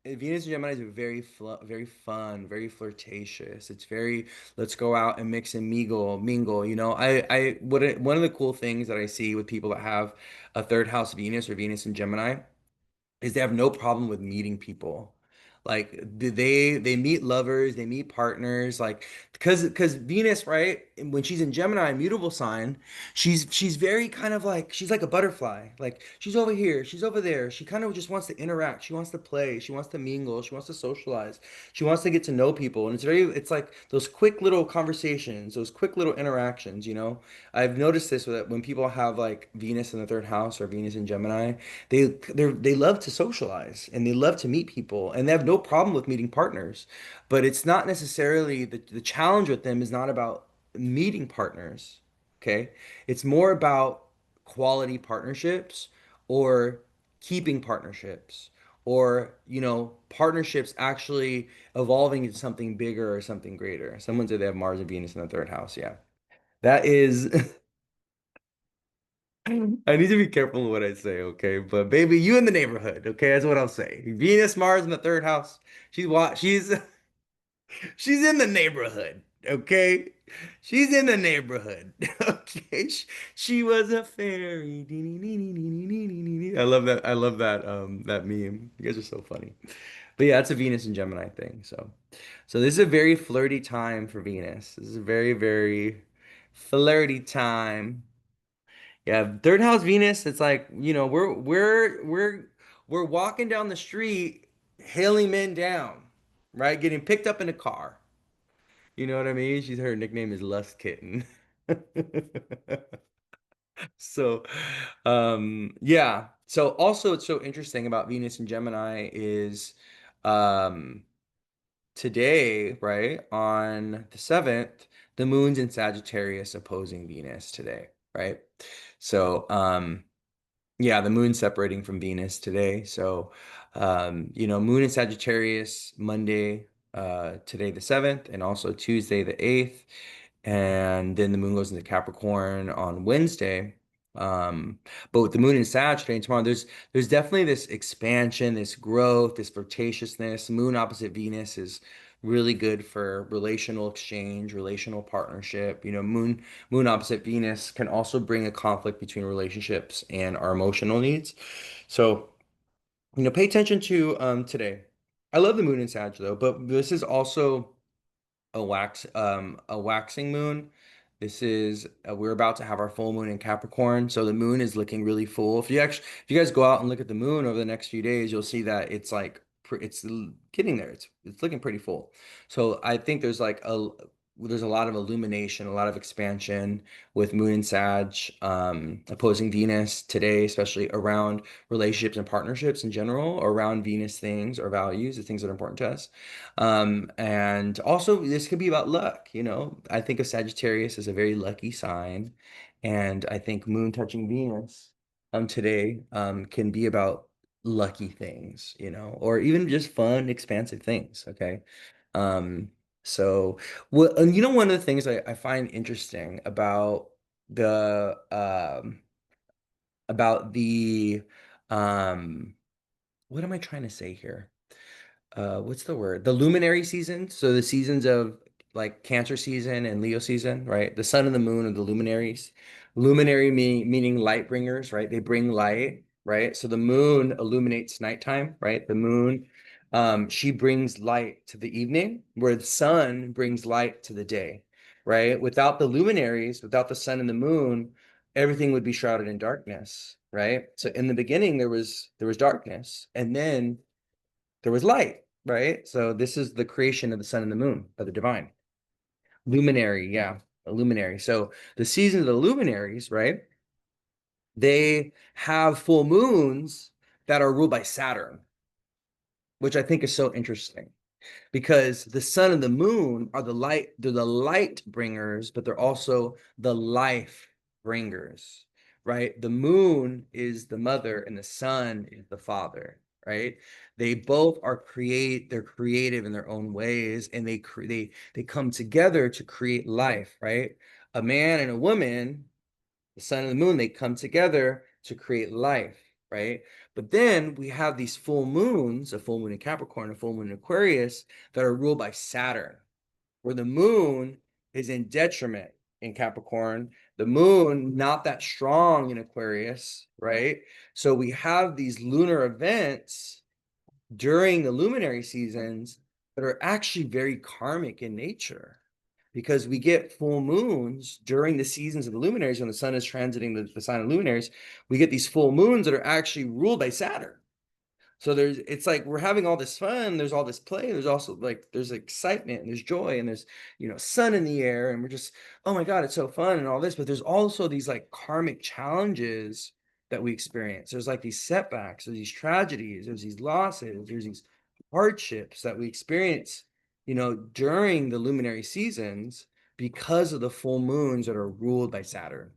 Venus and Gemini is very fun, very flirtatious. It's very let's go out and mix and mingle. One of the cool things that I see with people that have a third house Venus or Venus and Gemini is they have no problem with meeting people. Like they meet lovers, they meet partners, like because Venus, right? When she's in Gemini, mutable sign, she's very kind of like she's like a butterfly. Like she's over here, she's over there. She kind of just wants to interact. She wants to play. She wants to mingle. She wants to socialize. She wants to get to know people. And it's like those quick little conversations, those quick little interactions. I've noticed this that when people have like Venus in the third house or Venus in Gemini. They love to socialize and they love to meet people and they have no problem with meeting partners. But it's not necessarily the challenge with them is not about meeting partners. Okay. It's more about quality partnerships or keeping partnerships or, partnerships actually evolving into something bigger or something greater. Someone said they have Mars and Venus in the third house. Yeah. That is I need to be careful with what I say, okay? But baby, you in the neighborhood, okay? That's what I'll say. Venus, Mars in the third house. She's she's in the neighborhood, okay? She's in the neighborhood, okay? She was a fairy. I love that. I love that meme. You guys are so funny. But yeah, it's a Venus and Gemini thing. So this is a very flirty time for Venus. This is a very, very flirty time. Yeah, third house Venus, it's like, we're walking down the street hailing men down, right? Getting picked up in a car. You know what I mean? Her nickname is Lust Kitten. So, yeah. So also it's so interesting about Venus and Gemini is um today, right, on the 7th, the moon's in Sagittarius opposing Venus today, right? So, yeah, the moon's separating from Venus today. So, moon in Sagittarius Monday, today the 7th, and also Tuesday the 8th. And then the moon goes into Capricorn on Wednesday. Um, but with the moon in Sag today and tomorrow, there's definitely this expansion, this growth, this flirtatiousness. Moon opposite Venus is really good for relational exchange, relational partnership. Moon opposite Venus can also bring a conflict between relationships and our emotional needs. So, pay attention to today. I love the moon in Sag though, but this is also a waxing moon. This is we're about to have our full moon in Capricorn, so the moon is looking really full. If you guys go out and look at the moon over the next few days, you'll see that it's getting there. It's looking pretty full. So I think there's like there's a lot of illumination, a lot of expansion with Moon and Sag, opposing Venus today, especially around relationships and partnerships in general, around Venus things or values, the things that are important to us. And also this could be about luck, you know. I think of Sagittarius as a very lucky sign, and I think Moon touching Venus today can be about lucky things, you know, or even just fun, expansive things. Okay. Um, so, well, and you know, one of the things I find interesting the about the um what am I trying to say here? What's the word? The luminary season. So the seasons of like Cancer season and Leo season, right? The sun and the moon are the luminaries. Meaning light bringers, right? They bring light, right? So the moon illuminates nighttime, right? The moon, she brings light to the evening, where the sun brings light to the day, right? Without the luminaries, without the sun and the moon, everything would be shrouded in darkness, right? So in the beginning there was darkness, and then there was light, right? So this is the creation of the sun and the moon by the divine. Luminary, yeah, a luminary. So the seasons of the luminaries, right? They have full moons that are ruled by Saturn, which I think is so interesting because the sun and the moon are they're the light bringers, but they're also the life bringers, right? The moon is the mother and the sun is the father, right? They both they're creative in their own ways, and they come together to create life, right? A man and a woman, the sun and the moon, they come together to create life, right? But then we have these full moons, a full moon in Capricorn, a full moon in Aquarius, that are ruled by Saturn, where the moon is in detriment in Capricorn, the moon not that strong in Aquarius, right? So we have these lunar events during the luminary seasons that are actually very karmic in nature, because we get full moons during the seasons of the luminaries when the sun is transiting the sign of luminaries. We get these full moons that are actually ruled by Saturn. So it's like we're having all this fun, there's all this play, there's also like there's excitement and there's joy and there's, you know, sun in the air, and we're just, oh my God, it's so fun and all this. But there's also these like karmic challenges that we experience. There's like these setbacks, there's these tragedies, there's these losses, there's these hardships that we experience, you know, during the luminary seasons because of the full moons that are ruled by Saturn.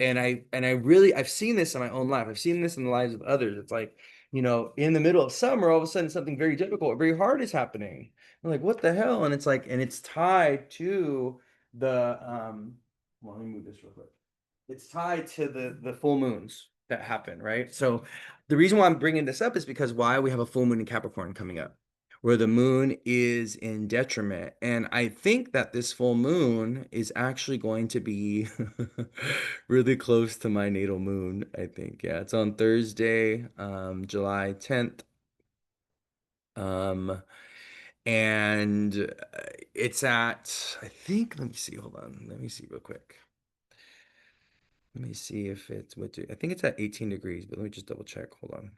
And I really, I've seen this in my own life. I've seen this in the lives of others. It's like, you know, in the middle of summer, all of a sudden something very difficult, very hard is happening. I'm like, what the hell? And it's like, and it's tied to the well, let me move this real quick. It's tied to the full moons that happen, right? So the reason why I'm bringing this up is because why we have a full moon in Capricorn coming up, where the moon is in detriment. And I think that this full moon is actually going to be really close to my natal moon, I think. Yeah, it's on Thursday, July 10th. Um, and it's at, I think, let me see, hold on. Let me see real quick. Let me see if it's I think it's at 18 degrees, but let me just double check. Hold on.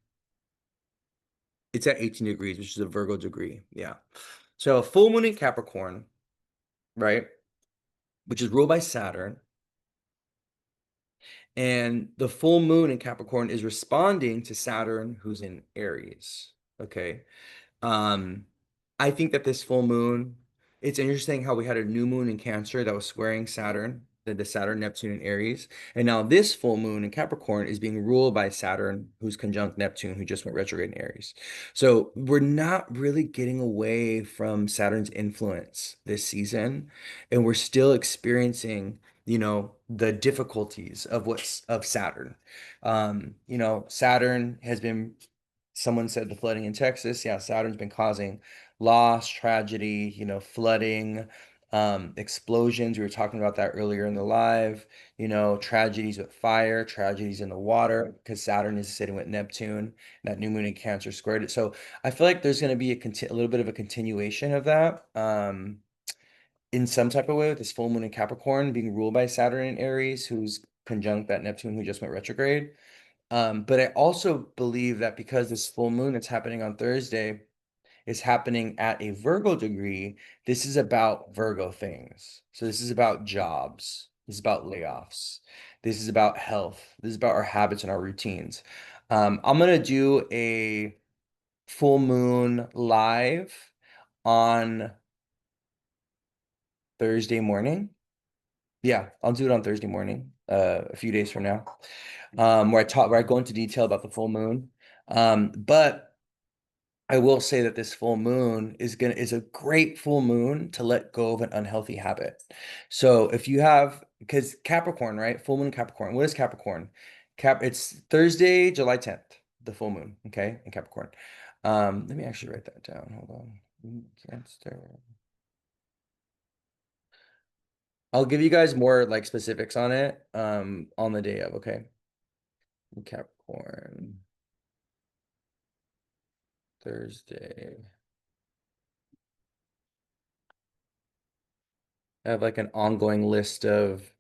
It's at 18 degrees, which is a Virgo degree. Yeah. So a full moon in Capricorn, right? Which is ruled by Saturn. And the full moon in Capricorn is responding to Saturn, who's in Aries. Okay. Um, I think that this full moon, it's interesting how we had a new moon in Cancer that was squaring Saturn, the Saturn, Neptune, and Aries. And now this full moon in Capricorn is being ruled by Saturn, who's conjunct Neptune, who just went retrograde in Aries. So we're not really getting away from Saturn's influence this season, and we're still experiencing, you know, the difficulties of Saturn. You know, Saturn has been, someone said the flooding in Texas. Yeah, Saturn's been causing loss, tragedy, you know, flooding, explosions. We were talking about that earlier in the live, you know, tragedies with fire, tragedies in the water, because Saturn is sitting with Neptune. That new moon in Cancer squared it. So I feel like there's going to be a little bit of a continuation of that. In some type of way with this full moon in Capricorn being ruled by Saturn in Aries, who's conjunct that Neptune who just went retrograde. But I also believe that because this full moon that's happening on Thursday is happening at a Virgo degree, this is about Virgo things. So this is about jobs. This is about layoffs. This is about health. This is about our habits and our routines. I'm gonna do a full moon live on Thursday morning. Yeah, I'll do it on Thursday morning, a few days from now, where I go into detail about the full moon. But I will say that this full moon is a great full moon to let go of an unhealthy habit. So if you have, because Capricorn, right? Full moon Capricorn. What is Capricorn? It's Thursday, July 10th, the full moon, okay, in Capricorn. Let me actually write that down. Hold on. Cancer. I'll give you guys more like specifics on it on the day of, okay? Capricorn, Thursday. I have like an ongoing list of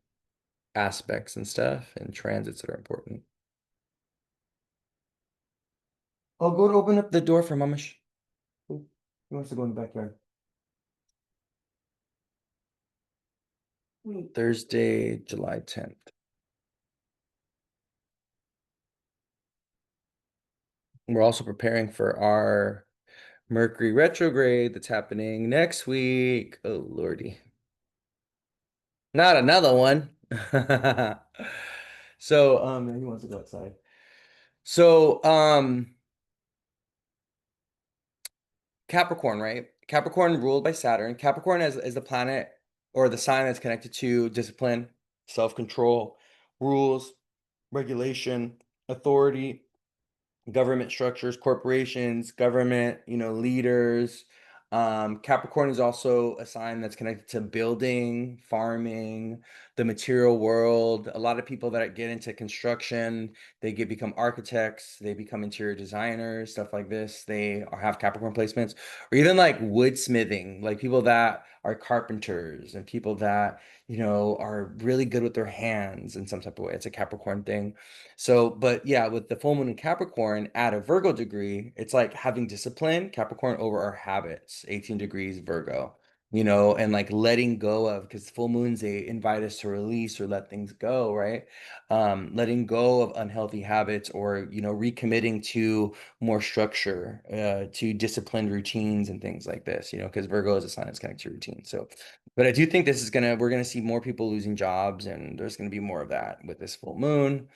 aspects and stuff and transits that are important. I'll go to open up the door for Mamish. He wants to go in the backyard. Thursday, July 10th. We're also preparing for our Mercury retrograde that's happening next week. Oh, Lordy. Not another one. So, he wants to go outside. So, Capricorn, right? Capricorn ruled by Saturn. Capricorn is the planet or the sign that's connected to discipline, self-control, rules, regulation, authority, government structures, corporations, government, leaders. Capricorn is also a sign that's connected to building, farming, the material world. A lot of people that get into construction, become architects, they become interior designers, stuff like this. They have Capricorn placements, or even like woodsmithing, like people that are carpenters and people that, are really good with their hands in some type of way. It's a Capricorn thing. So, but yeah, with the full moon in Capricorn at a Virgo degree, it's like having discipline, Capricorn over our habits, 18 degrees Virgo, and like letting go of, because full moons, they invite us to release or let things go, right? Letting go of unhealthy habits or, recommitting to more structure, to disciplined routines and things like this, because Virgo is a sign that's connected to routine. So, but I do think we're gonna see more people losing jobs, and there's gonna be more of that with this full moon.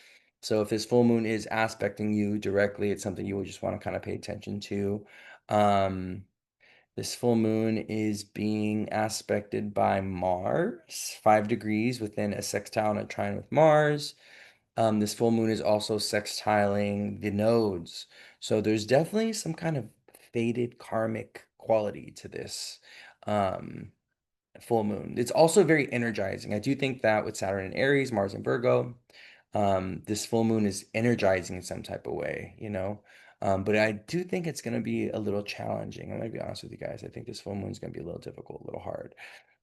So if this full moon is aspecting you directly, it's something you would just want to kind of pay attention to. Um, this full moon is being aspected by Mars, 5 degrees within a sextile and a trine with Mars. This full moon is also sextiling the nodes. So there's definitely some kind of fated karmic quality to this. Um, Full moon. It's also very energizing. I do think that with Saturn and Aries, Mars and Virgo, this full moon is energizing in some type of way, But I do think it's going to be a little challenging. I'm going to be honest with you guys. I think this full moon is going to be a little difficult, a little hard,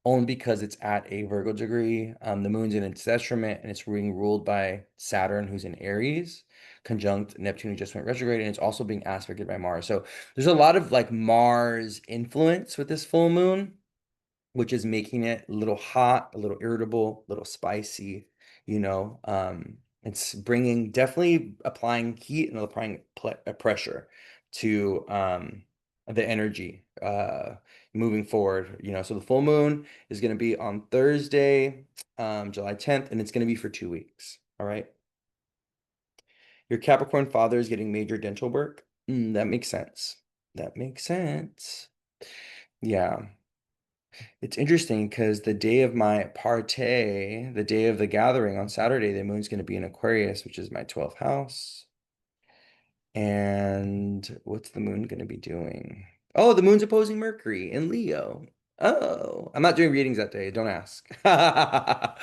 only because it's at a Virgo degree. The moon's in its detriment and it's being ruled by Saturn, who's in Aries, conjunct Neptune, who just went retrograde, and it's also being aspected by Mars. So there's a lot of like Mars influence with this full moon, which is making it a little hot, a little irritable, a little spicy, it's bringing definitely applying heat and applying pressure to the energy moving forward, so the full moon is going to be on Thursday, July 10th, and it's going to be for 2 weeks. All right. Your Capricorn father is getting major dental work. That makes sense. That makes sense. Yeah. It's interesting because the day of my party, the day of the gathering on Saturday, the moon's going to be in Aquarius, which is my 12th house. And what's the moon going to be doing? Oh, the moon's opposing Mercury in Leo. Oh, I'm not doing readings that day. Don't ask. I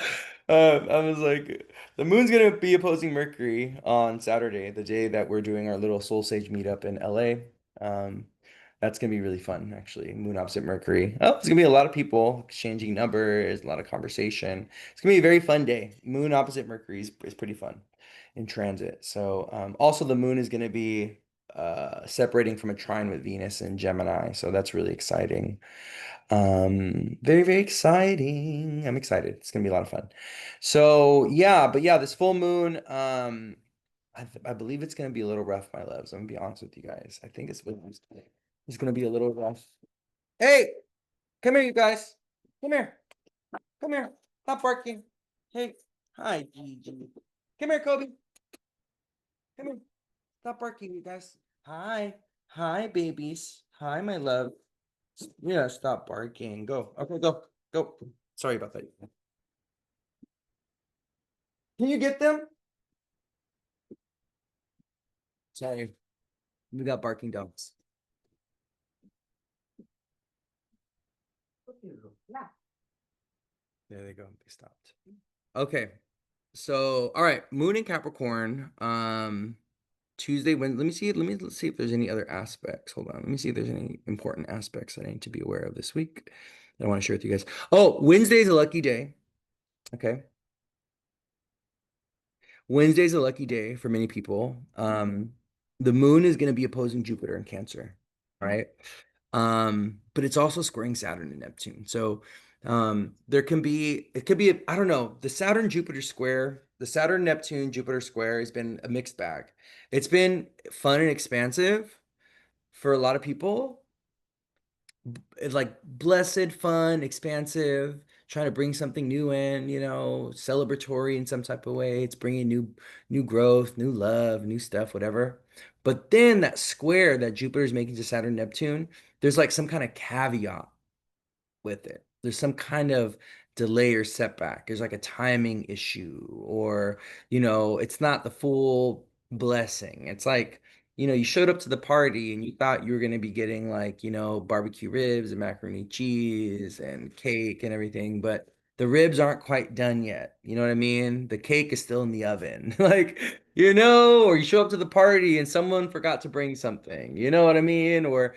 was like, the moon's going to be opposing Mercury on Saturday, the day that we're doing our little Soul Sage meetup in LA. Um, that's going to be really fun, actually. Moon opposite Mercury. Oh, there's going to be a lot of people exchanging numbers, a lot of conversation. It's going to be a very fun day. Moon opposite Mercury is pretty fun in transit. So also the moon is going to be separating from a trine with Venus and Gemini. So that's really exciting. Very, very exciting. I'm excited. It's gonna be a lot of fun. So yeah, but yeah, this full moon, I believe it's gonna be a little rough, my loves. I'm gonna be honest with you guys. I think it's gonna be a little rough. Hey, come here, you guys. Come here. Come here. Stop barking. Hey, hi, Gigi. Come here, Kobe. Come here. Stop barking, you guys. Hi. Hi, babies. Hi, my love. Yeah, stop barking. Go. Okay, go. Go. Sorry about that. Can you get them? Sorry. We got barking dogs. There they go. They stopped. Okay. So, all right, Moon in Capricorn. Tuesday, when let me see if there's any other aspects. Hold on. Let me see if there's any important aspects that I need to be aware of this week that I want to share with you guys. Oh, Wednesday's a lucky day. Okay. Wednesday's a lucky day for many people. The moon is going to be opposing Jupiter in Cancer, right? But it's also squaring Saturn and Neptune. So there can be it could be I don't know, the Saturn Jupiter square, the Saturn Neptune Jupiter square has been a mixed bag. It's been fun and expansive for a lot of people, it's like blessed, fun, expansive, trying to bring something new in, celebratory in some type of way. It's bringing new growth, new love, new stuff, whatever. But then that square that Jupiter is making to Saturn, Neptune, there's like some kind of caveat with it. There's some kind of delay or setback. There's like a timing issue, or, it's not the full blessing. It's like, you showed up to the party and you thought you were going to be getting like, barbecue ribs and macaroni and cheese and cake and everything, but the ribs aren't quite done yet. You know what I mean? The cake is still in the oven. Like, or you show up to the party and someone forgot to bring something. You know what I mean? Or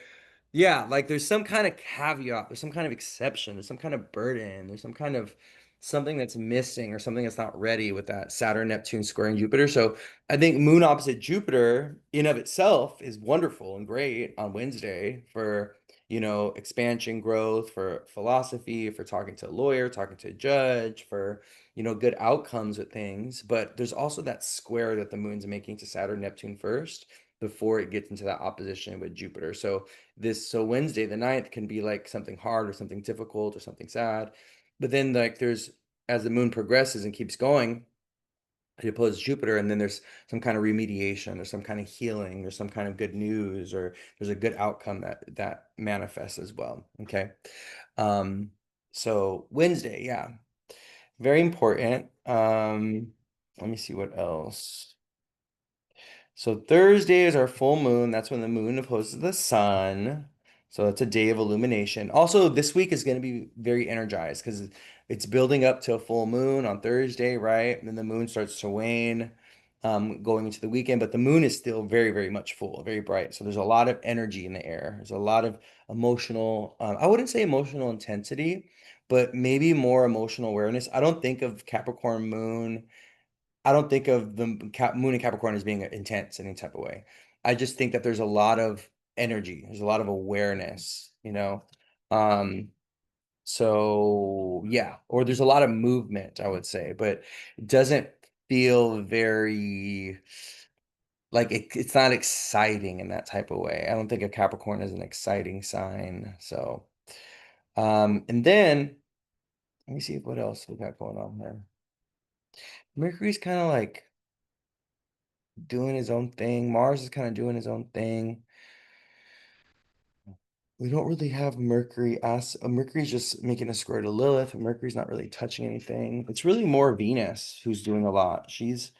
yeah, like there's some kind of caveat, there's some kind of exception, there's some kind of burden, there's some kind of something that's missing or something that's not ready with that Saturn, Neptune squaring Jupiter. So I think Moon opposite Jupiter in of itself is wonderful and great on Wednesday for, expansion, growth, for philosophy, for talking to a lawyer, talking to a judge, for, good outcomes with things. But there's also that square that the moon's making to Saturn, Neptune first before it gets into that opposition with Jupiter. So Wednesday the 9th can be like something hard or something difficult or something sad. But then like there's as the moon progresses and keeps going, it opposes Jupiter, and then there's some kind of remediation, there's some kind of healing, there's some kind of good news, or there's a good outcome that manifests as well. Okay. Um, so Wednesday, yeah, very important. Let me see what else. So Thursday is our full moon. That's when the moon opposes the sun. So it's a day of illumination. Also, this week is going to be very energized because it's building up to a full moon on Thursday, right? And then the moon starts to wane, going into the weekend. But the moon is still very, very much full, very bright. So there's a lot of energy in the air. There's a lot of emotional, I wouldn't say emotional intensity, but maybe more emotional awareness. I don't think of the moon in Capricorn as being intense in any type of way. I just think that there's a lot of energy, there's a lot of awareness. Um, so yeah, or there's a lot of movement, I would say, but it doesn't feel very like it's not exciting in that type of way. I don't think a Capricorn is an exciting sign. So, and then let me see what else we got going on there. Mercury's kind of like doing his own thing. Mars is kind of doing his own thing. We don't really have Mercury as Mercury's just making a square to Lilith. Mercury's not really touching anything. It's really more Venus who's doing a lot. She's,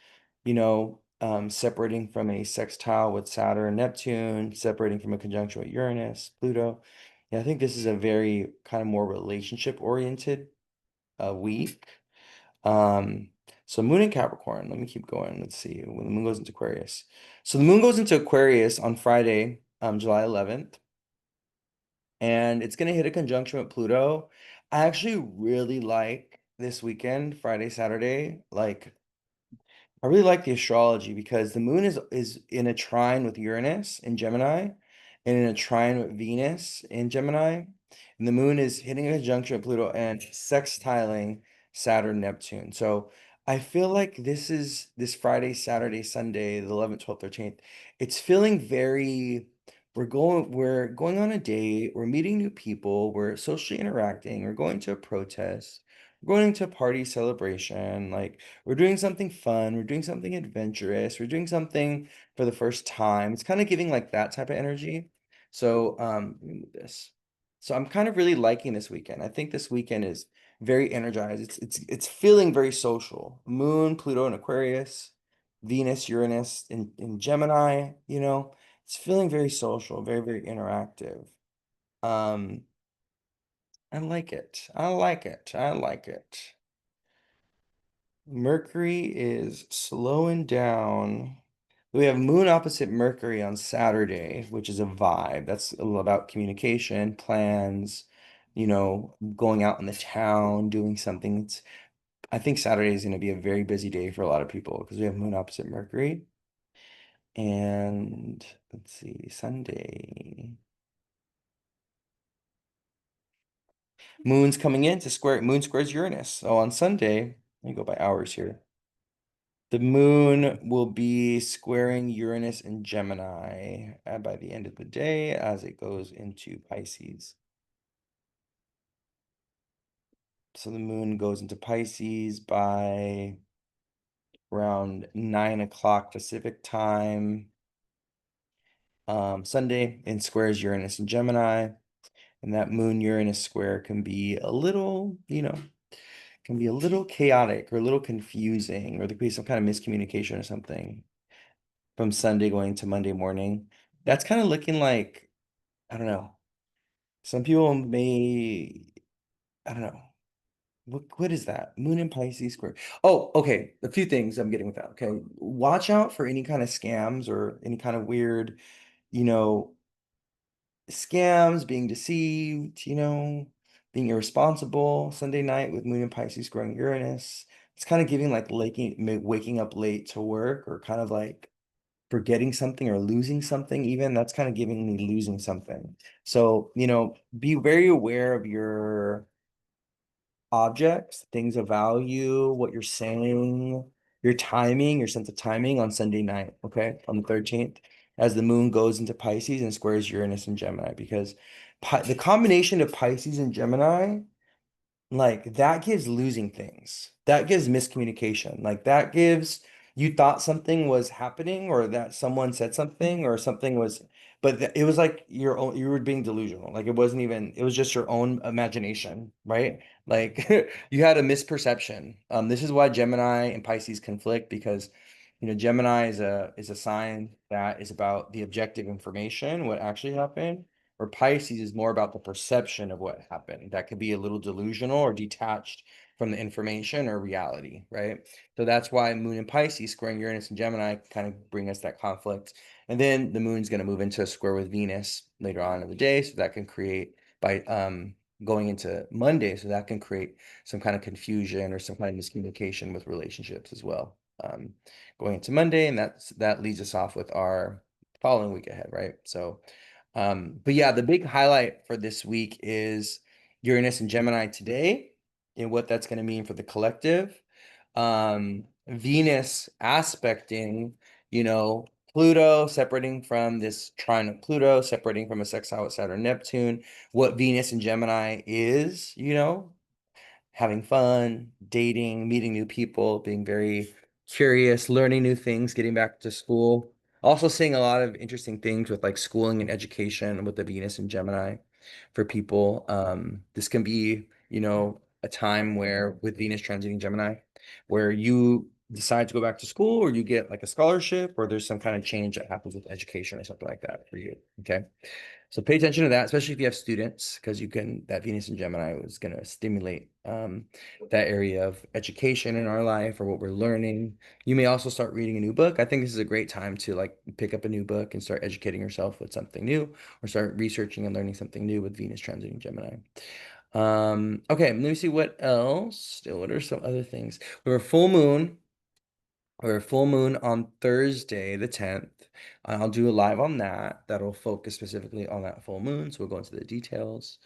separating from a sextile with Saturn, Neptune, separating from a conjunction with Uranus, Pluto. Yeah, I think this is a very kind of more relationship oriented week. Um, so Moon in Capricorn. Let me keep going. Let's see when the moon goes into Aquarius. So the moon goes into Aquarius on Friday, July 11th, and it's gonna hit a conjunction with Pluto. I actually really like this weekend, Friday, Saturday. Like I really like the astrology because the moon is in a trine with Uranus in Gemini and in a trine with Venus in Gemini. And the moon is hitting a conjunction with Pluto and sextiling Saturn, Neptune. So I feel like this Friday, Saturday, Sunday, the 11th, 12th, 13th. It's feeling very, we're going on a date, we're meeting new people, we're socially interacting, we're going to a protest, we're going to a party celebration, like we're doing something fun, we're doing something adventurous, we're doing something for the first time. It's kind of giving like that type of energy. So, let me move this. So I'm kind of really liking this weekend. I think this weekend is very energized. It's feeling very social. Moon, Pluto, and Aquarius, Venus, Uranus in Gemini, it's feeling very social, very, very interactive. Um, I like it. I like it. I like it. Mercury is slowing down. We have Moon opposite Mercury on Saturday, which is a vibe. That's all about communication, plans, going out in the town, doing something. I think Saturday is going to be a very busy day for a lot of people because we have Moon opposite Mercury. And let's see, Sunday. Moon's coming in to square, Moon squares Uranus. So on Sunday, let me go by hours here. The moon will be squaring Uranus in Gemini by the end of the day as it goes into Pisces. So the moon goes into Pisces by around 9 o'clock Pacific time, Sunday, and squares Uranus in Gemini. And that moon Uranus square can be a little, can be a little chaotic or a little confusing, or there could be some kind of miscommunication or something from Sunday going to Monday morning. That's kind of looking like, I don't know. Some people may, I don't know. What is that? Moon and Pisces square. Oh, okay. A few things I'm getting with that. Okay. Watch out for any kind of scams or any kind of weird, you know, scams, being deceived, being irresponsible. Sunday night with Moon and Pisces squaring Uranus. It's kind of giving like waking up late to work, or kind of like forgetting something or losing something. Even that's kind of giving me losing something. So, be very aware of your objects, things of value, what you're saying, your timing, your sense of timing on Sunday night, okay, on the 13th, as the moon goes into Pisces and squares Uranus and Gemini, because the combination of Pisces and Gemini, like that gives losing things. That gives miscommunication. Like that gives you thought something was happening, or that someone said something or something was, but it was like you were being delusional. Like it wasn't even, it was just your own imagination, right? Like you had a misperception. This is why Gemini and Pisces conflict, because Gemini is a sign that is about the objective information, what actually happened, where Pisces is more about the perception of what happened. That could be a little delusional or detached from the information or reality, right? So that's why Moon and Pisces squaring Uranus and Gemini kind of bring us that conflict. And then the Moon's going to move into a square with Venus later on in the day, so that can create by going into Monday, so that can create some kind of confusion or some kind of miscommunication with relationships as well. Going into Monday, and that leads us off with our following week ahead, right? So but yeah, the big highlight for this week is Uranus and Gemini today, and what that's going to mean for the collective. Venus aspecting, Pluto, separating from this trine of Pluto, separating from a sextile with Saturn, Neptune, what Venus and Gemini is, having fun, dating, meeting new people, being very curious, learning new things, getting back to school. Also seeing a lot of interesting things with like schooling and education with the Venus and Gemini for people. This can be, a time where with Venus transiting Gemini, where you decide to go back to school, or you get like a scholarship, or there's some kind of change that happens with education or something like that for you. Okay. So pay attention to that, especially if you have students, because that Venus and Gemini was going to stimulate that area of education in our life, or what we're learning. You may also start reading a new book. I think this is a great time to like pick up a new book and start educating yourself with something new, or start researching and learning something new with Venus transiting Gemini. Okay, let me see what else. Still, what are some other things? We have a full moon or full moon on Thursday, the 10th. I'll do a live on that. That'll focus specifically on that full moon. So we'll go into the details.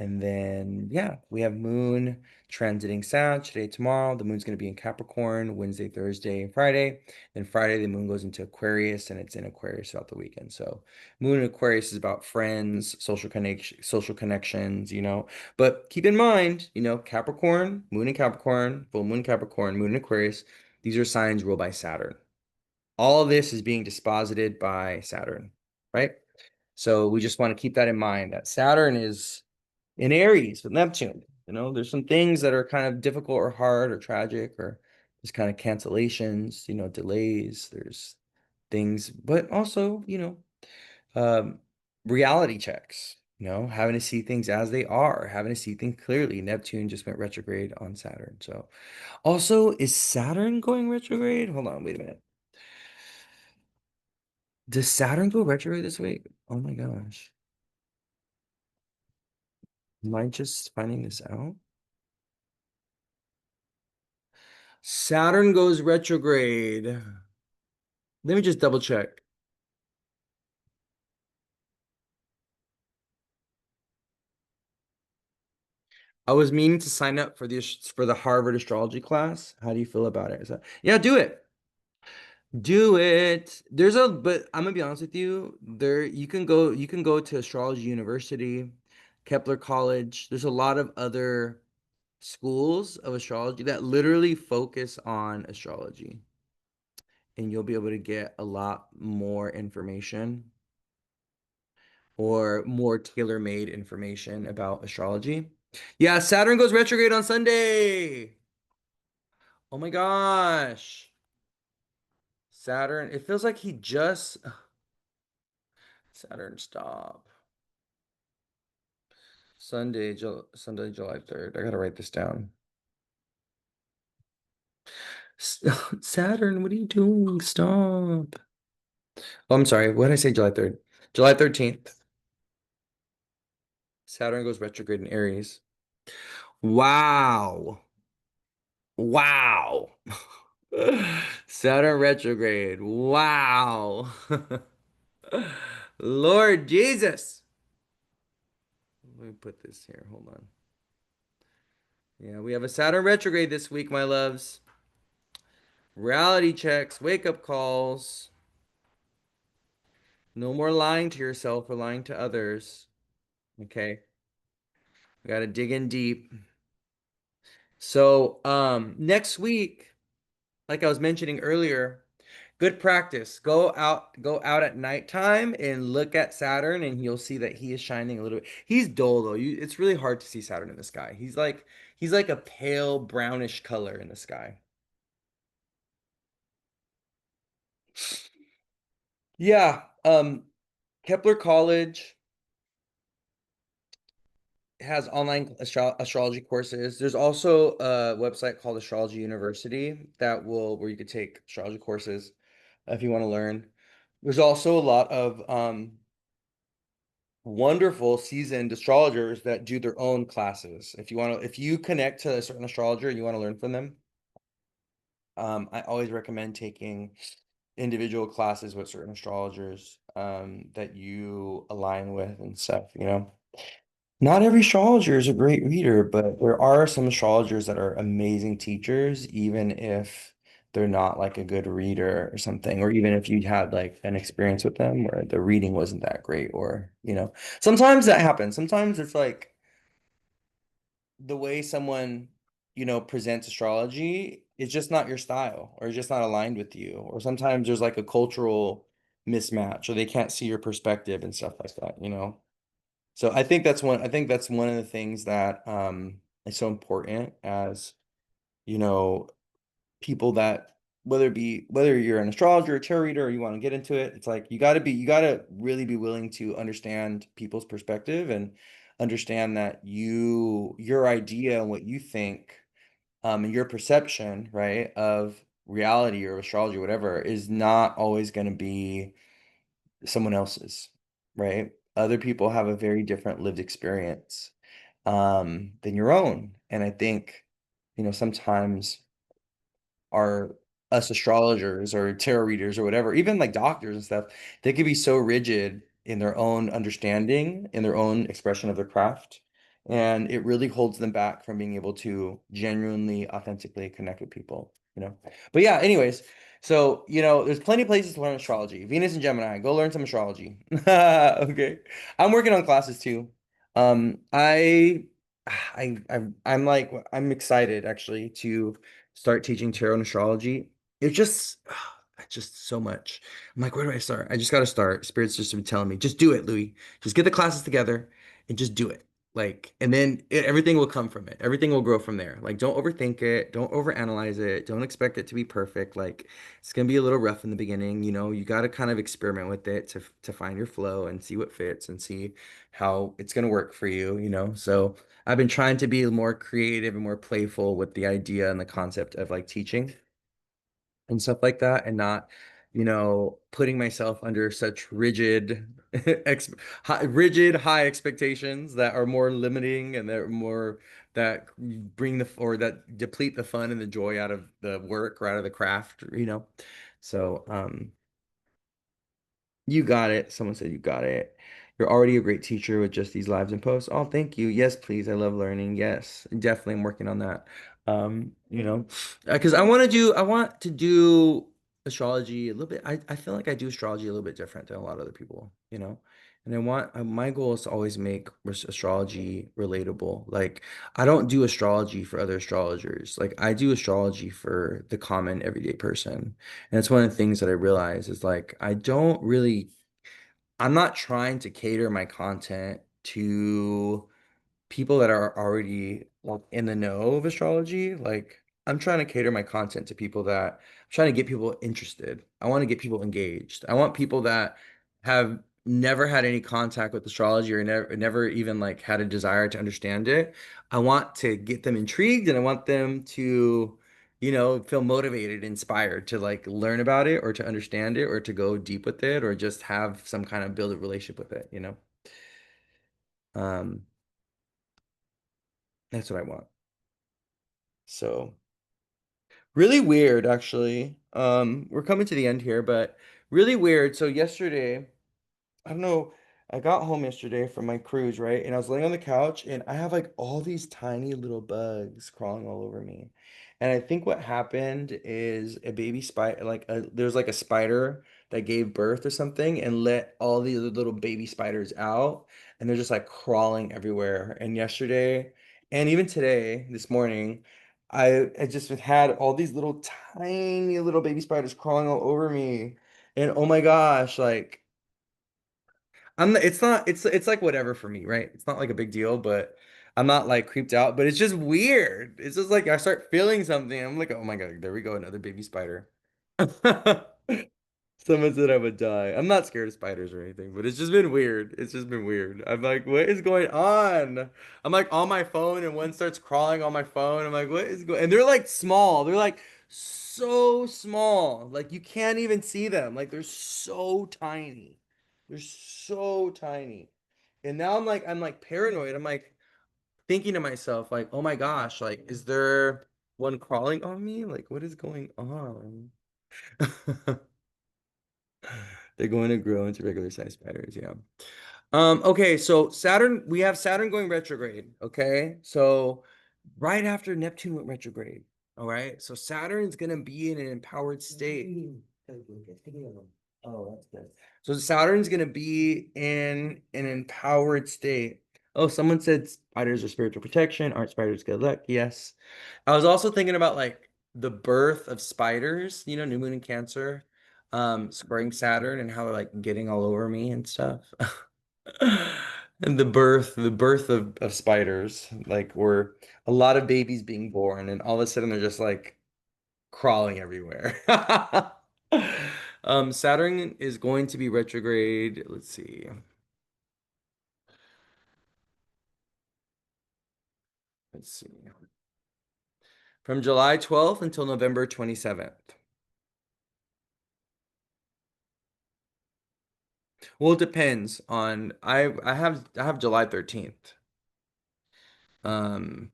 And then, yeah, we have moon transiting Sag today, tomorrow. The moon's going to be in Capricorn Wednesday, Thursday, and Friday. Then Friday, the moon goes into Aquarius and it's in Aquarius throughout the weekend. So, moon in Aquarius is about friends, social connections, But keep in mind, Capricorn, moon in Capricorn, full moon in Capricorn, moon in Aquarius. These are signs ruled by Saturn. All of this is being disposited by Saturn, right? So we just want to keep that in mind that Saturn is in Aries with Neptune. There's some things that are kind of difficult or hard or tragic or just kind of cancellations, delays. There's things, but also, um, reality checks, having to see things as they are, having to see things clearly. Neptune just went retrograde on Saturn. So also, is Saturn going retrograde? Hold on, wait a minute. Does Saturn go retrograde this week? Oh my gosh. Am I just finding this out? Saturn goes retrograde. Let me just double check. I was meaning to sign up for the Harvard astrology class. How do you feel about it? Yeah, do it. Do it. But I'm gonna be honest with you. You can go to Astrology University, Kepler College. There's a lot of other schools of astrology that literally focus on astrology, and you'll be able to get a lot more information or more tailor-made information about astrology. Yeah, Saturn goes retrograde on Sunday. Oh my gosh. Saturn, it feels like he just Saturn stop. Sunday, July 3rd. I gotta write this down. Saturn, what are you doing? Stop. Oh, I'm sorry. What did I say? July 3rd. July 13th. Saturn goes retrograde in Aries. Wow. Wow. Saturn retrograde. Wow. Lord Jesus. Let me put this here. Hold on. Yeah, we have a Saturn retrograde this week, my loves. Reality checks, wake up calls. No more lying to yourself or lying to others. Okay. We got to dig in deep. So, next week, like I was mentioning earlier, good practice. Go out at nighttime and look at Saturn, and you'll see that he is shining a little bit. He's dull though. It's really hard to see Saturn in the sky. He's like a pale brownish color in the sky. Yeah. Kepler College has online astrology courses. There's also a website called Astrology University where you could take astrology courses if you want to learn. There's also a lot of wonderful seasoned astrologers that do their own classes. If you connect to a certain astrologer and you want to learn from them, I always recommend taking individual classes with certain astrologers that you align with and stuff. Not every astrologer is a great reader, but there are some astrologers that are amazing teachers, even if they're not like a good reader or something, or even if you had like an experience with them where the reading wasn't that great, or sometimes that happens. Sometimes it's like the way someone presents astrology is just not your style, or just not aligned with you, or sometimes there's like a cultural mismatch, or they can't see your perspective and stuff like that. So I think that's one of the things that is so important as, you know, people that whether you're an astrologer, a tarot reader, or you want to get into it, it's like you gotta really be willing to understand people's perspective and understand that your idea and what you think, and your perception, right, of reality or astrology, whatever, is not always gonna be someone else's, right? Other people have a very different lived experience than your own. And I think, sometimes our us astrologers or tarot readers or whatever, even like doctors and stuff, they could be so rigid in their own understanding, in their own expression of their craft. And it really holds them back from being able to genuinely, authentically connect with people, you know? But yeah, anyways, so, there's plenty of places to learn astrology. Venus and Gemini, go learn some astrology. Okay. I'm working on classes too. Um, I, I'm excited actually to start teaching tarot and astrology. It's just, it's just so much. I'm like, where do I start? I just got to start. Spirit's just been telling me, just do it, Louis. Just get the classes together and just do it. Like, and then everything will come from it. Everything will grow from there. Like, don't overthink it. Don't overanalyze it. Don't expect it to be perfect. Like, it's gonna be a little rough in the beginning. You got to kind of experiment with it to find your flow and see what fits and see how it's gonna work for you. So I've been trying to be more creative and more playful with the idea and the concept of like teaching and stuff like that, and not, putting myself under such rigid high expectations that are more limiting and that bring the or that deplete the fun and the joy out of the work or out of the craft. So, you got it. Someone said you got it. You're already a great teacher with just these lives and posts. Oh, thank you. Yes, please. I love learning. Yes, definitely. I'm working on that. Because I want to do astrology a little bit. I feel like I do astrology a little bit different than a lot of other people. And my goal is to always make astrology relatable. Like, I don't do astrology for other astrologers. Like, I do astrology for the common everyday person. And it's one of the things that I realize is like, I'm not trying to cater my content to people that are already like in the know of astrology. Like, I'm trying to cater my content to people that I'm trying to get people interested. I want to get people engaged. I want people that have never had any contact with astrology or never even like had a desire to understand it. I want to get them intrigued and I want them to, feel motivated, inspired to like learn about it or to understand it or to go deep with it or just have some kind of build a relationship with it. Um, that's what I want. So really weird, actually. We're coming to the end here, but really weird. So yesterday, I don't know. I got home yesterday from my cruise, right? And I was laying on the couch and I have like all these tiny little bugs crawling all over me. And I think what happened is a baby spider, there's like a spider that gave birth or something and let all the other little baby spiders out. And they're just like crawling everywhere. And yesterday, and even today, this morning, I just had all these little tiny little baby spiders crawling all over me. And oh my gosh, like, it's not it's like whatever for me, right? It's not like a big deal, but I'm not like creeped out, but it's just weird. It's just like I start feeling something. I'm like, oh my God, there we go, another baby spider. Someone said I would die. I'm not scared of spiders or anything, but it's just been weird. It's just been weird. I'm like, what is going on? I'm like on my phone and one starts crawling on my phone. I'm like, what is going? And they're like small. They're like so small. Like you can't even see them. Like they're so tiny. They're so tiny. And now I'm like paranoid. I'm like thinking to myself, like, oh my gosh, like, is there one crawling on me? Like, what is going on? They're going to grow into regular sized spiders, yeah. Okay, so we have Saturn going retrograde. Okay, so right after Neptune went retrograde. All right, so Saturn's gonna be in an empowered state. Oh, that's good. So Saturn's gonna be in an empowered state. Oh, someone said spiders are spiritual protection. Aren't spiders good luck? Yes. I was also thinking about like the birth of spiders, new moon in Cancer, squaring Saturn and how they're like getting all over me and stuff. And the birth of spiders, like were a lot of babies being born, and all of a sudden they're just like crawling everywhere. Saturn is going to be retrograde. Let's see. Let's see. From July 12th until November 27th. Well, it depends on I have July 13th um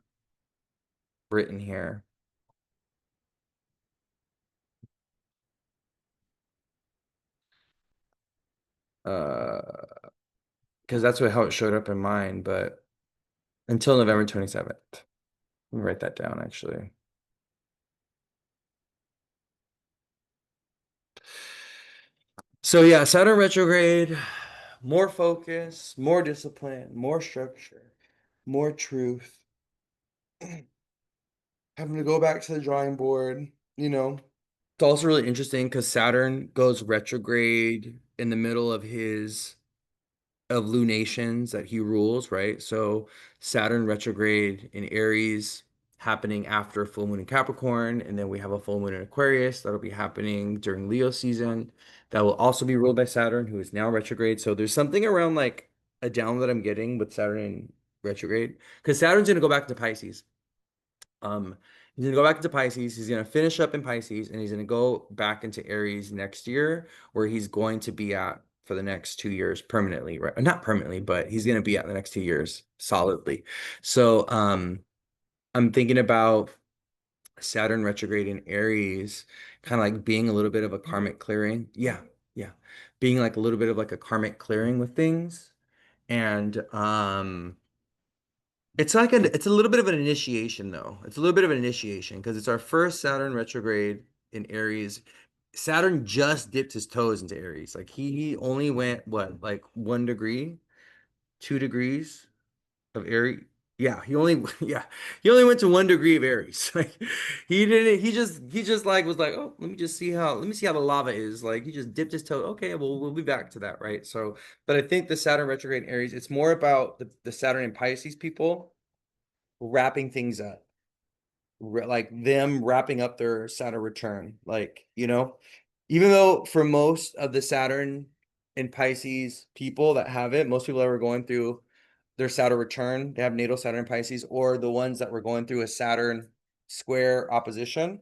written here. Uh, because that's how it showed up in mine, but until November 27th. Let me write that down actually. So yeah, Saturn retrograde, more focus, more discipline, more structure, more truth. Having to go back to the drawing board, you know. It's also really interesting because Saturn goes retrograde in the middle of his of lunations that he rules, right? So Saturn retrograde in Aries happening after full moon in Capricorn, and then we have a full moon in Aquarius that'll be happening during Leo season. That will also be ruled by Saturn, who is now retrograde. So there's something around like a down that I'm getting with Saturn in retrograde because Saturn's going to go back to Pisces. Um, he's gonna go back into Pisces. He's gonna finish up in Pisces, and he's gonna go back into Aries next year, where he's going to be at for the next 2 years permanently, right? Not permanently, but he's gonna be at the next 2 years solidly. So, I'm thinking about Saturn retrograde in Aries, kind of like being a little bit of a karmic clearing. Yeah, yeah, being like a little bit of like a karmic clearing with things, and it's a little bit of an initiation though. It's a little bit of an initiation because it's our first Saturn retrograde in Aries. Saturn just dipped his toes into Aries. Like he only went what, like 1 degree, 2 degrees of Aries. Yeah, he only yeah, he only went to 1 degree of Aries. Like he just like was like, oh, let me see how the lava is. Like he just dipped his toe. Okay, well, we'll be back to that, right? So, but I think the Saturn retrograde in Aries, it's more about the Saturn and Pisces people wrapping things up, like them wrapping up their Saturn return. Like, even though for most of the Saturn and Pisces people that have it, most people that were going through their Saturn return, they have natal Saturn and Pisces, or the ones that were going through a Saturn square opposition.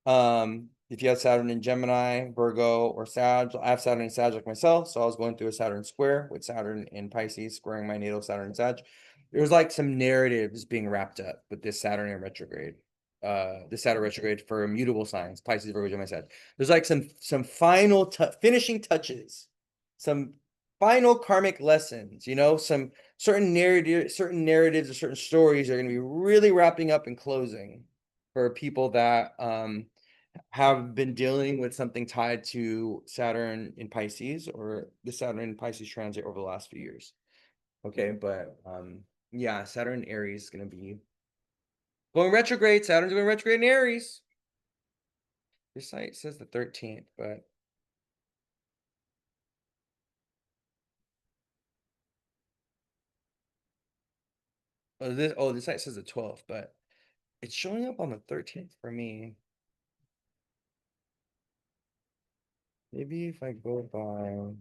If you have Saturn in Gemini, Virgo, or Sag, I have Saturn in Sag like myself, so I was going through a Saturn square with Saturn in Pisces squaring my natal Saturn and Sag. There was like some narratives being wrapped up with this Saturn in retrograde. The Saturn retrograde for immutable signs, Pisces, Virgo, Gemini, Sag. There's like some final finishing touches, some final karmic lessons, some certain narratives or certain stories are going to be really wrapping up and closing for people that have been dealing with something tied to Saturn in Pisces or the Saturn in Pisces transit over the last few years. Okay, but yeah, Saturn in Aries is gonna be going retrograde. Saturn's going retrograde in Aries. This site says the 13th, but this site says the 12th, but it's showing up on the 13th for me. Maybe if I go by,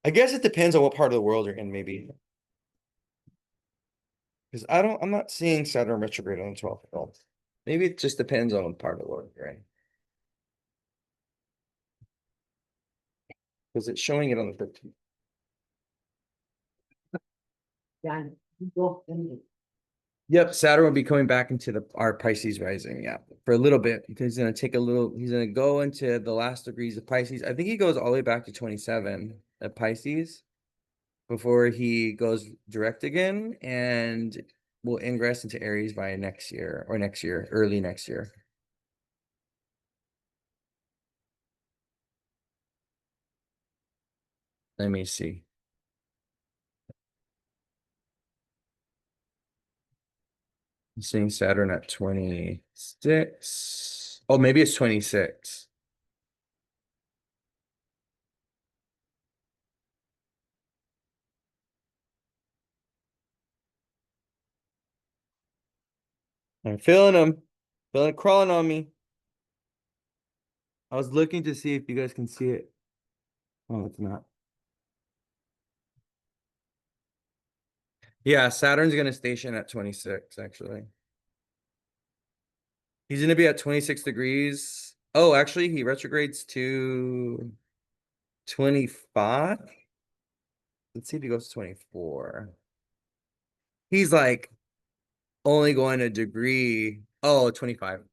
I guess it depends on what part of the world you're in, maybe. Because I'm not seeing Saturn retrograde on the 12th at all. Maybe it just depends on what part of the world you're in. Because it's showing it on the 13th. Yep, Saturn will be coming back into our Pisces rising, yeah, for a little bit because he's gonna go into the last degrees of Pisces. I think he goes all the way back to 27 at Pisces before he goes direct again and will ingress into Aries by next year, early next year. Let me see. I'm seeing Saturn at 26. Oh, maybe it's 26. I'm feeling him. Feeling it crawling on me. I was looking to see if you guys can see it. Oh, it's not. Yeah, Saturn's gonna station at 26, actually. He's gonna be at 26 degrees. Oh, actually, he retrogrades to 25. Let's see if he goes to 24. He's like only going a degree. Oh, 25.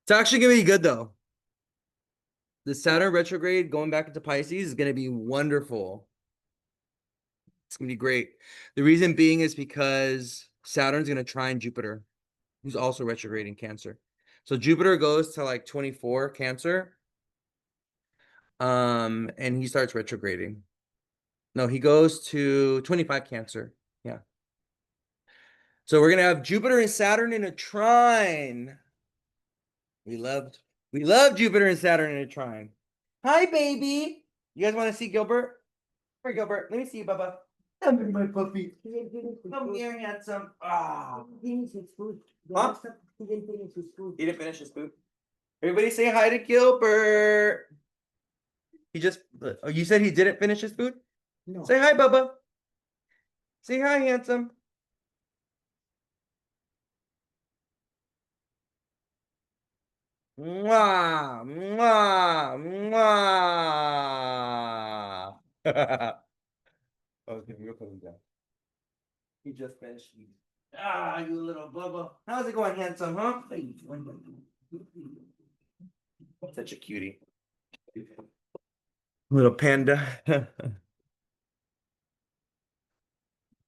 It's actually gonna be good though. The Saturn retrograde going back into Pisces is going to be wonderful. It's going to be great. The reason being is because Saturn's going to trine Jupiter, who's also retrograde in Cancer. So Jupiter goes to like 24 Cancer, and he starts retrograding. No, he goes to 25 Cancer. Yeah. So we're gonna have Jupiter and Saturn in a trine. We loved we love Jupiter and Saturn in a trine. Hi, baby. You guys want to see Gilbert? Here, Gilbert. Let me see you, Bubba. Come here, my puppy. Come here, handsome. Ah. Huh? He didn't finish his food. Everybody say hi to Gilbert. He just, oh, you said he didn't finish his food? No. Say hi, Bubba. Say hi, handsome. Mwah, mwah, mwah. Okay, we'll put him down. He just finished eating. Ah, you little Bubba. How's it going, handsome, huh? Such a cutie. Little panda.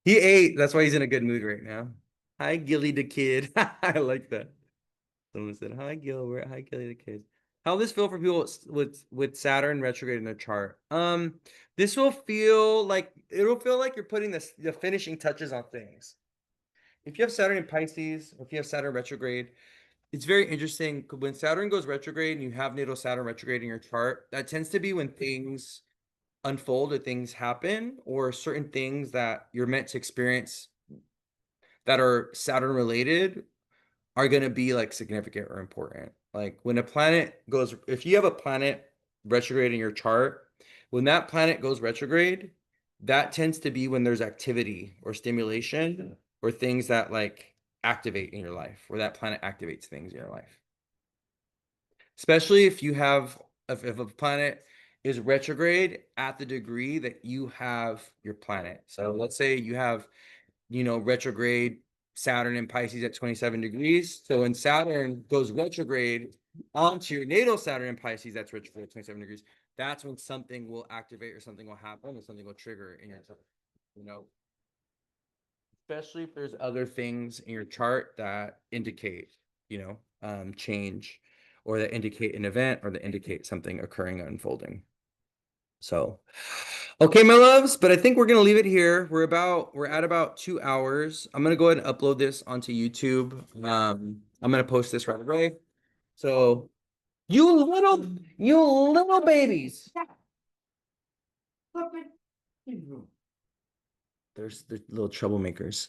He ate. That's why he's in a good mood right now. Hi, Gilly the kid. I like that. Someone said, "Hi, Gilbert. Hi, Gilly the kid." How will this feel for people with Saturn retrograde in their chart? This will feel like it'll feel like you're putting the finishing touches on things. If you have Saturn in Pisces, or if you have Saturn retrograde, it's very interesting when Saturn goes retrograde and you have natal Saturn retrograde in your chart. That tends to be when things unfold or things happen or certain things that you're meant to experience that are Saturn related are going to be like significant or important. Like when a planet goes, if you have a planet retrograde in your chart, when that planet goes retrograde, that tends to be when there's activity or stimulation or things that like activate in your life, where that planet activates things in your life. Especially if you have, if a planet is retrograde at the degree that you have your planet. So let's say you have, retrograde Saturn in Pisces at 27 degrees. So when Saturn goes retrograde onto your natal Saturn in Pisces, that's retrograde at 27 degrees. That's when something will activate or something will happen or something will trigger in your chart, you know, especially if there's other things in your chart that indicate, change or that indicate an event or that indicate something occurring or unfolding. So, okay, my loves, but I think we're gonna leave it here. We're at about 2 hours. I'm gonna go ahead and upload this onto YouTube. I'm gonna post this right away. So, you little babies. There's the little troublemakers.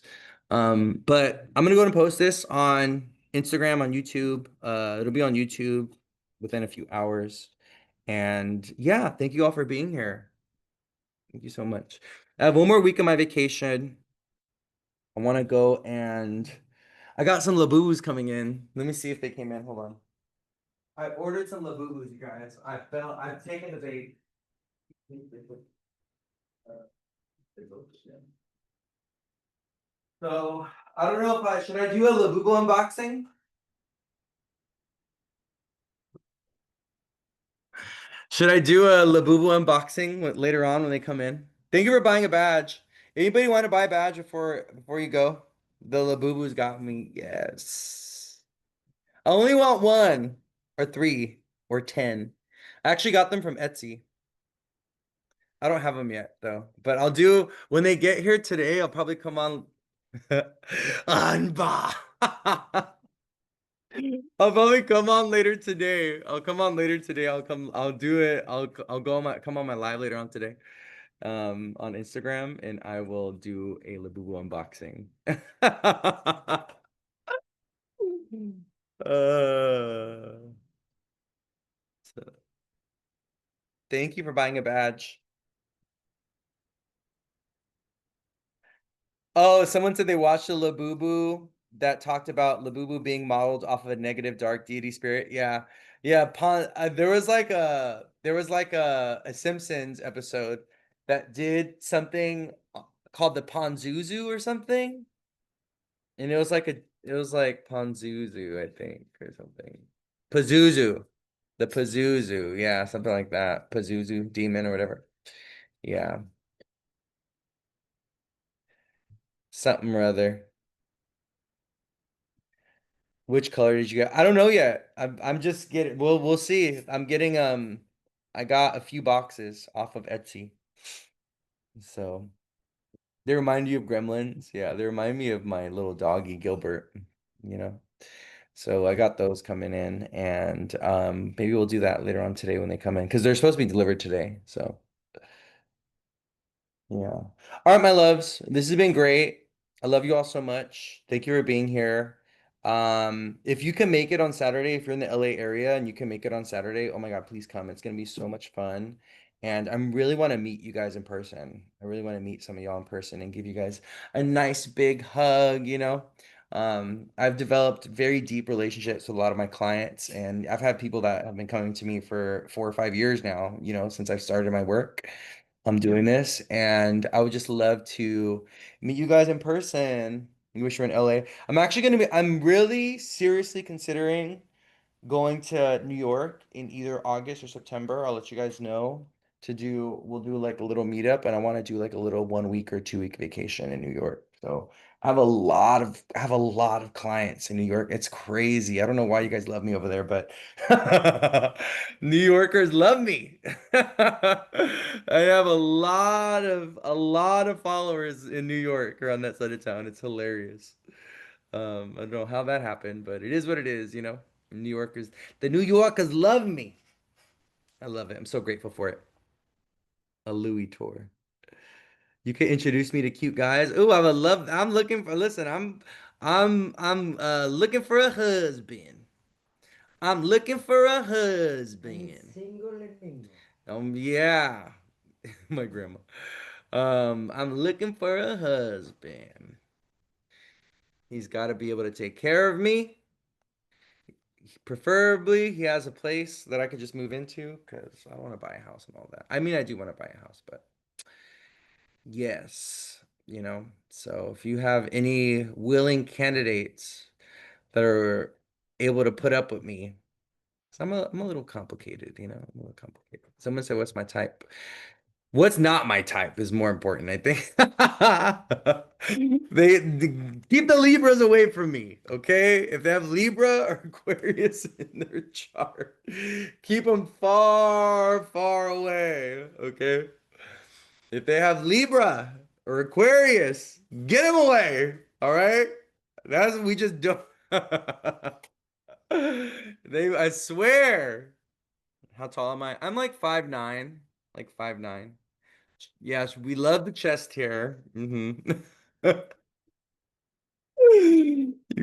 But I'm gonna go ahead and post this on Instagram, on YouTube. It'll be on YouTube within a few hours. And yeah, thank you all for being here. Thank you so much. I have one more week of my vacation. I want to go and I got some Labubus coming in. Let me see if they came in. Hold on. I ordered some Labubus, you guys. I've taken the bait. So I don't know if should I do a Labubu unboxing? Should I do a Labubu unboxing later on when they come in? Thank you for buying a badge. Anybody want to buy a badge before you go? The Labubus got me. Yes. I only want one or three or 10. I actually got them from Etsy. I don't have them yet though, but I'll do when they get here today. I'll probably come on unbox. I'll probably come on later today. I'll come on later today. I'll do it. I'll come on my live later on today, on Instagram, and I will do a Labubu unboxing. Uh, so thank you for buying a badge. Oh, someone said they watched a Labubu that talked about Labubu being modeled off of a negative dark deity spirit. Yeah. Yeah, there was like a Simpsons episode that did something called the Ponzuzu or something. And it was like Ponzuzu, I think, or something. Pazuzu. The Pazuzu, yeah, something like that. Pazuzu demon or whatever. Yeah, something or other. Which color did you get? I don't know yet. I'm just getting. We'll see. I'm getting I got a few boxes off of Etsy. So they remind you of gremlins. Yeah, they remind me of my little doggy Gilbert, you know. So I got those coming in, and maybe we'll do that later on today when they come in because they're supposed to be delivered today. So yeah. All right, my loves. This has been great. I love you all so much. Thank you for being here. If you can make it on Saturday, if you're in the LA area and you can make it on Saturday, oh my God, please come. It's gonna be so much fun. And I really want to meet you guys in person. I really want to meet some of y'all in person and give you guys a nice big hug, you know. I've developed very deep relationships with a lot of my clients, and I've had people that have been coming to me for 4 or 5 years now, you know, since I've started my work. I'm doing this, and I would just love to meet you guys in person. You wish you were in LA. I'm really seriously considering going to New York in either August or September. I'll let you guys know we'll do like a little meetup, and I want to do like a little 1 week or 2 week vacation in New York. So I have a lot of clients in New York. It's crazy. I don't know why you guys love me over there, but New Yorkers love me. I have a lot of followers in New York or on that side of town. It's hilarious. I don't know how that happened, but it is what it is, you know. The New Yorkers love me. I love it. I'm so grateful for it. A Louie tour. You can introduce me to cute guys. Ooh, I'm looking for, listen, I'm looking for a husband. I'm looking for a husband. Single and mingle. Yeah, my grandma. I'm looking for a husband. He's got to be able to take care of me. Preferably, he has a place that I could just move into because I want to buy a house and all that. I mean, I do want to buy a house, but yes, you know. So if you have any willing candidates that are able to put up with me, 'cause I'm a little complicated, you know. I'm a little complicated. Someone said, "What's my type?" What's not my type is more important, I think. Keep the Libras away from me, okay? If they have Libra or Aquarius in their chart, keep them far, far away, okay? If they have Libra or Aquarius, get them away, all right? We just don't. I swear. How tall am I? I'm like 5'9", like 5'9". Yes, we love the chest hair. You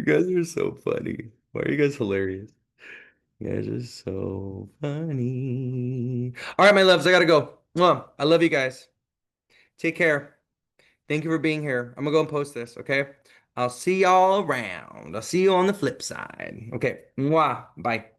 guys are so funny. Why are you guys hilarious? You guys are so funny. All right, my loves, I gotta go. Mwah. I love you guys. Take care. Thank you for being here. I'm gonna go and post this, okay? I'll see y'all around. I'll see you on the flip side. Okay. Mwah. Bye.